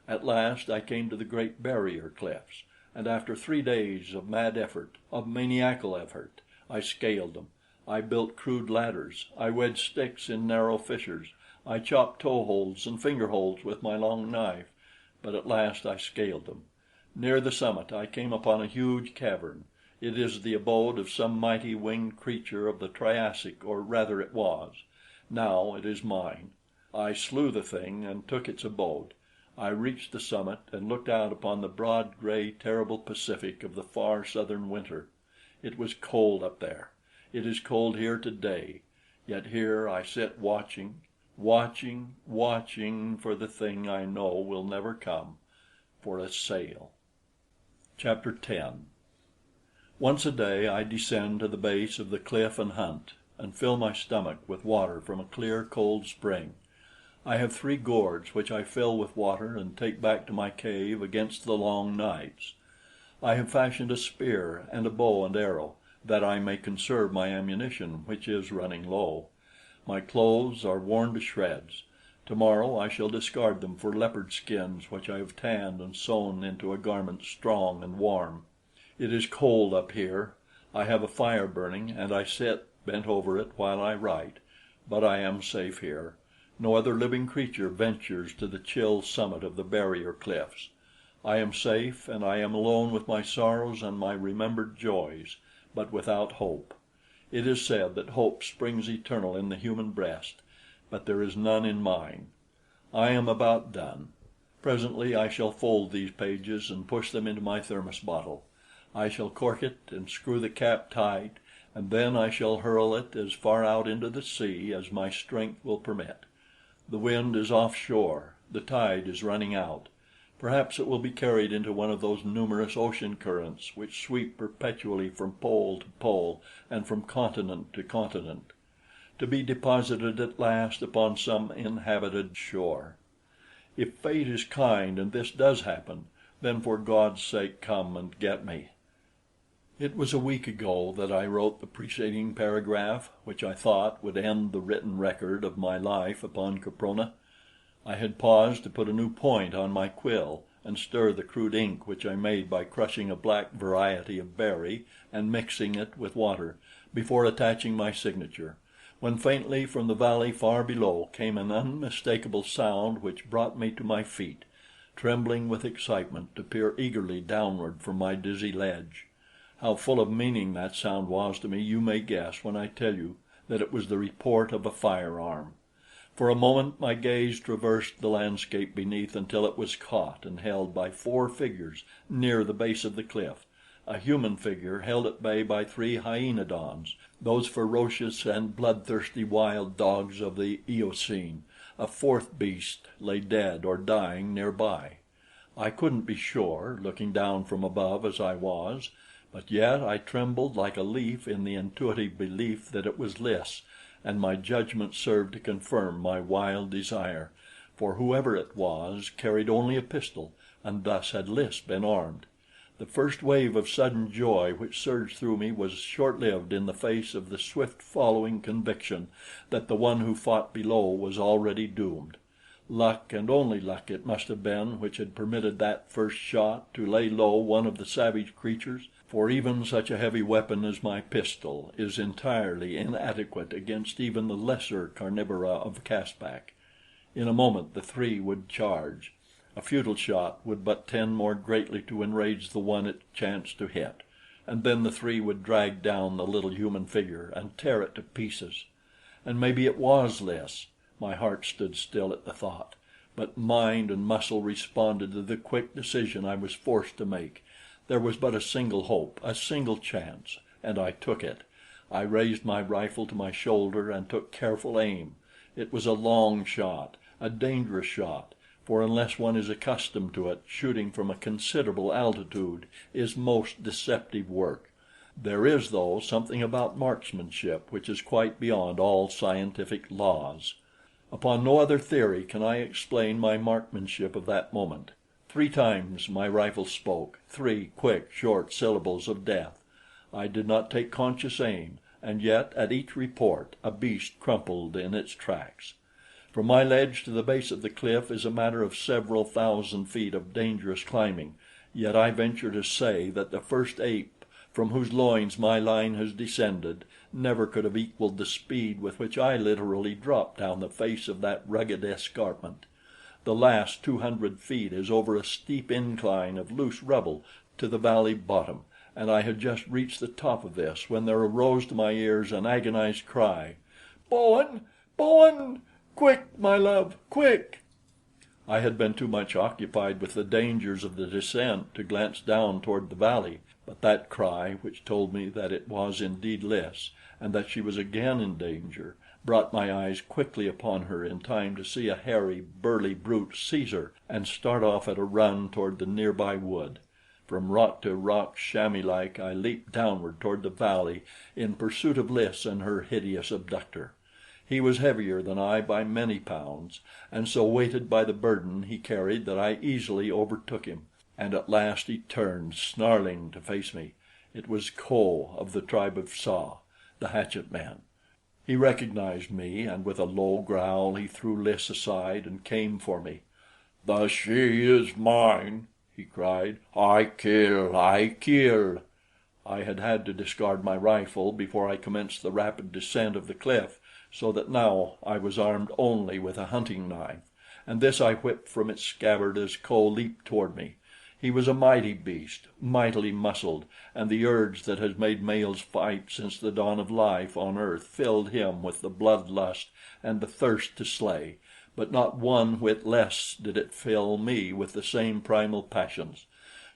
[SPEAKER 1] At last I came to the Great Barrier Cliffs, and after 3 days of mad effort, of maniacal effort, I scaled them. I built crude ladders, I wedged sticks in narrow fissures, I chopped toe holds and finger holds with my long knife, but at last I scaled them. Near the summit I came upon a huge cavern. It is the abode of some mighty winged creature of the Triassic, or rather it was. Now it is mine. I slew the thing and took its abode. I reached the summit and looked out upon the broad, gray, terrible Pacific of the far southern winter. It was cold up there. It is cold here today. Yet here I sit watching, watching for the thing I know will never come, for a sail. Chapter 10. Once a day I descend to the base of the cliff and hunt, and fill my stomach with water from a clear, cold spring. I have 3 gourds which I fill with water and take back to my cave against the long nights. I have fashioned a spear and a bow and arrow, that I may conserve my ammunition, which is running low. My clothes are worn to shreds. Tomorrow I shall discard them for leopard skins which I have tanned and sewn into a garment strong and warm. It is cold up here. I have a fire burning, and I sit bent over it while I write, but I am safe here. No other living creature ventures to the chill summit of the barrier cliffs. I am safe, and I am alone with my sorrows and my remembered joys, but without hope. It is said that hope springs eternal in the human breast, but there is none in mine. I am about done. Presently I shall fold these pages and push them into my thermos bottle. I shall cork it and screw the cap tight, and then I shall hurl it as far out into the sea as my strength will permit. The wind is offshore, the tide is running out. Perhaps it will be carried into one of those numerous ocean currents which sweep perpetually from pole to pole and from continent to continent, to be deposited at last upon some inhabited shore. If fate is kind and this does happen, then for God's sake come and get me. It was a week ago that I wrote the preceding paragraph, which I thought would end the written record of my life upon Caprona. I had paused to put a new point on my quill and stir the crude ink which I made by crushing a black variety of berry and mixing it with water, before attaching my signature, when faintly from the valley far below came an unmistakable sound which brought me to my feet, trembling with excitement, to peer eagerly downward from my dizzy ledge. How full of meaning that sound was to me you may guess when I tell you that it was the report of a firearm. For a moment my gaze traversed the landscape beneath until it was caught and held by 4 figures near the base of the cliff, a human figure held at bay by 3 hyaenodons, those ferocious and bloodthirsty wild dogs of the Eocene. A 4th beast lay dead or dying near by. I couldn't be sure, looking down from above as I was, but yet I trembled like a leaf in the intuitive belief that it was Lys, and my judgment served to confirm my wild desire, for whoever it was carried only a pistol, and thus had Lys been armed. The first wave of sudden joy which surged through me was short-lived in the face of the swift following conviction that the one who fought below was already doomed. Luck, and only luck it must have been, which had permitted that first shot to lay low one of the savage creatures, for even such a heavy weapon as my pistol is entirely inadequate against even the lesser carnivora of Caspak. In a moment the 3 would charge. A futile shot would but tend more greatly to enrage the one it chanced to hit, and then the 3 would drag down the little human figure and tear it to pieces. And maybe it was Lys. My heart stood still at the thought, but mind and muscle responded to the quick decision I was forced to make. There was but a single hope, a single chance, and I took it. I raised my rifle to my shoulder and took careful aim. It was a long shot, a dangerous shot, for unless one is accustomed to it, shooting from a considerable altitude is most deceptive work. There is, though, something about marksmanship which is quite beyond all scientific laws. Upon no other theory can I explain my marksmanship of that moment. 3 times my rifle spoke, 3 quick, short syllables of death. I did not take conscious aim, and yet at each report a beast crumpled in its tracks. From my ledge to the base of the cliff is a matter of several thousand feet of dangerous climbing, yet I venture to say that the first ape from whose loins my line has descended never could have equaled the speed with which I literally dropped down the face of that rugged escarpment. The last 200 feet is over a steep incline of loose rubble to the valley bottom, and I had just reached the top of this when there arose to my ears an agonized cry: "Bowen! Bowen! Quick, my love, quick!" I had been too much occupied with the dangers of the descent to glance down toward the valley, but that cry, which told me that it was indeed Lys, and that she was again in danger, brought my eyes quickly upon her in time to see a hairy, burly brute seize her and start off at a run toward the nearby wood. From rock to rock, chamois-like, I leaped downward toward the valley in pursuit of Lys and her hideous abductor. He was heavier than I by many pounds, and so weighted by the burden he carried that I easily overtook him, and at last he turned, snarling, to face me. It was Kho of the tribe of Sa, the hatchet man. He recognized me, and with a low growl he threw Lys aside and came for me. "The she is mine," he cried. "I kill, I kill." I had had to discard my rifle before I commenced the rapid descent of the cliff, so that now I was armed only with a hunting knife, and this I whipped from its scabbard as Kho leaped toward me. He was a mighty beast, mightily muscled, and the urge that has made males fight since the dawn of life on earth filled him with the blood lust and the thirst to slay, but not one whit less did it fill me with the same primal passions.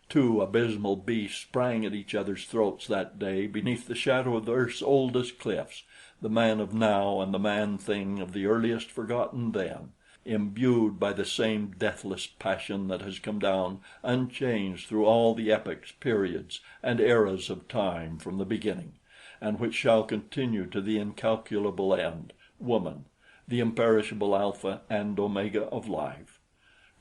[SPEAKER 1] Two abysmal beasts sprang at each other's throats that day beneath the shadow of earth's oldest cliffs, the man of now and the man-thing of the earliest forgotten then, imbued by the same deathless passion that has come down unchanged through all the epochs, periods, and eras of time from the beginning, and which shall continue to the incalculable end, woman, the imperishable alpha and omega of life.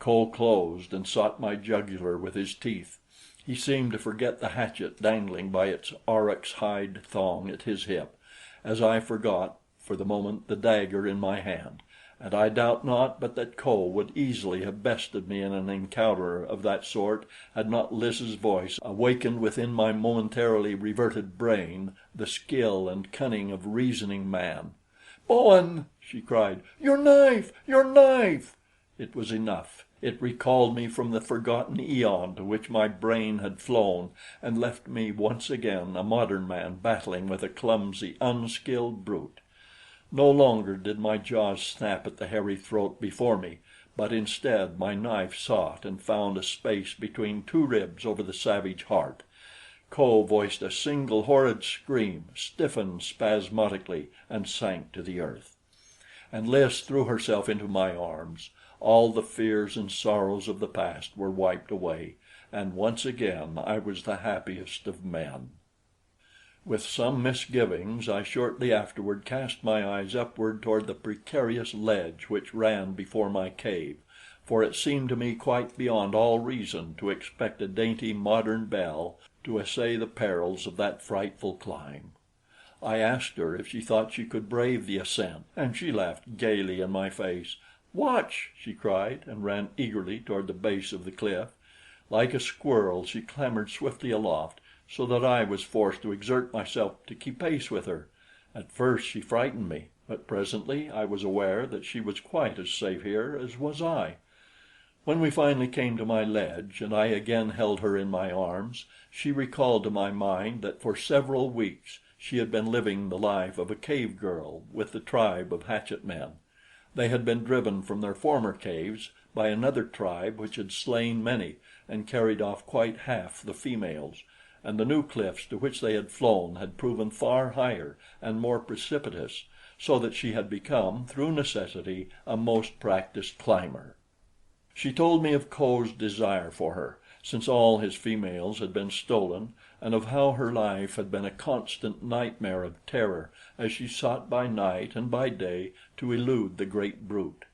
[SPEAKER 1] Kho closed and sought my jugular with his teeth. He seemed to forget the hatchet dangling by its aurochs hide thong at his hip, as I forgot, for the moment, the dagger in my hand, and I doubt not but that Kho would easily have bested me in an encounter of that sort had not Lys' voice awakened within my momentarily reverted brain the skill and cunning of reasoning man. "Bowen!" she cried. "Your knife! Your knife!" It was enough. It recalled me from the forgotten eon to which my brain had flown and left me once again a modern man battling with a clumsy, unskilled brute. No longer did my jaws snap at the hairy throat before me, but instead my knife sought and found a space between two ribs over the savage heart. Kho voiced a single horrid scream, stiffened spasmodically, and sank to the earth. And Lys threw herself into my arms. All the fears and sorrows of the past were wiped away, and once again I was the happiest of men. With some misgivings, I shortly afterward cast my eyes upward toward the precarious ledge which ran before my cave, for it seemed to me quite beyond all reason to expect a dainty modern belle to essay the perils of that frightful climb. I asked her if she thought she could brave the ascent, and she laughed gaily in my face. "Watch!" she cried, and ran eagerly toward the base of the cliff. Like a squirrel she clambered swiftly aloft, so that I was forced to exert myself to keep pace with her. At first she frightened me, but presently I was aware that she was quite as safe here as was I. When we finally came to my ledge and I again held her in my arms, she recalled to my mind that for several weeks she had been living the life of a cave girl with the tribe of hatchet men. They had been driven from their former caves by another tribe which had slain many and carried off quite half the females, and the new cliffs to which they had flown had proven far higher and more precipitous, so that she had become, through necessity, a most practiced climber. She told me of Kho's desire for her, since all his females had been stolen, and of how her life had been a constant nightmare of terror as she sought by night and by day to elude the great brute.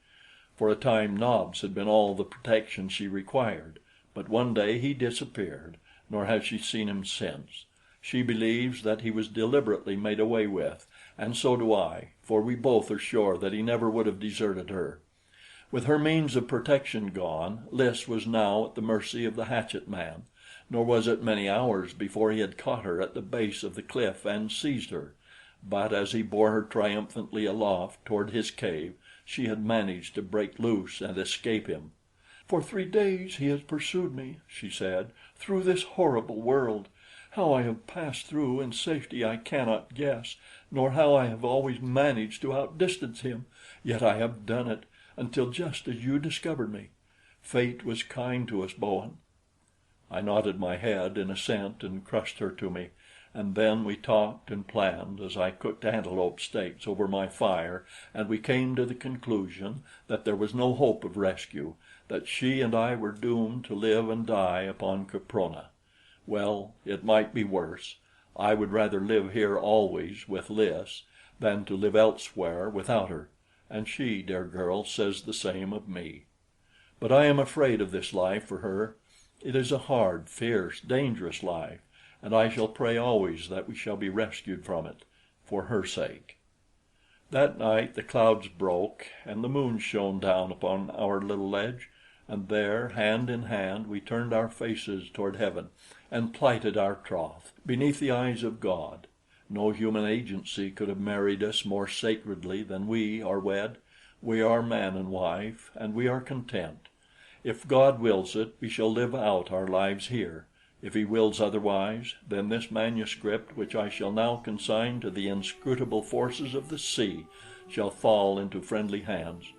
[SPEAKER 1] For a time Nobs had been all the protection she required, but one day he disappeared, nor has she seen him since. She believes that he was deliberately made away with, and so do I, for we both are sure that he never would have deserted her. With her means of protection gone, Lys was now at the mercy of the hatchet man, nor was it many hours before he had caught her at the base of the cliff and seized her. But as he bore her triumphantly aloft toward his cave, she had managed to break loose and escape him. "For 3 days he has pursued me," she said, "through this horrible world. How I have passed through in safety I cannot guess, nor how I have always managed to outdistance him, yet I have done it, until just as you discovered me. Fate was kind to us, Bowen." I nodded my head in assent and crushed her to me, and then we talked and planned as I cooked antelope steaks over my fire, and we came to the conclusion that there was no hope of rescue, that she and I were doomed to live and die upon Caprona. Well, it might be worse. I would rather live here always with Lys than to live elsewhere without her, and she, dear girl, says the same of me. But I am afraid of this life for her. It is a hard, fierce, dangerous life, and I shall pray always that we shall be rescued from it, for her sake. That night the clouds broke and the moon shone down upon our little ledge, and there, hand in hand, we turned our faces toward heaven and plighted our troth beneath the eyes of God. No human agency could have married us more sacredly than we are wed. We are man and wife, and we are content. If God wills it, we shall live out our lives here. If he wills otherwise, then this manuscript, which I shall now consign to the inscrutable forces of the sea, shall fall into friendly hands.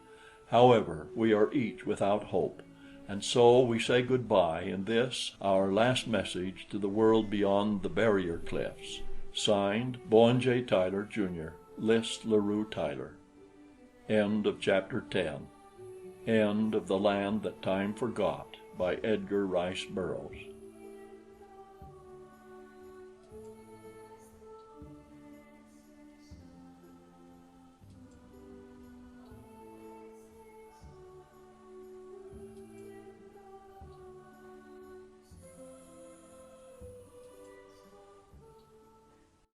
[SPEAKER 1] However, we are each without hope, and so we say good-bye in this, our last message to the world beyond the barrier cliffs. Signed, Bowen J. Tyler, Jr., List LaRue Tyler. End of Chapter 10. End of The Land That Time Forgot by Edgar Rice Burroughs.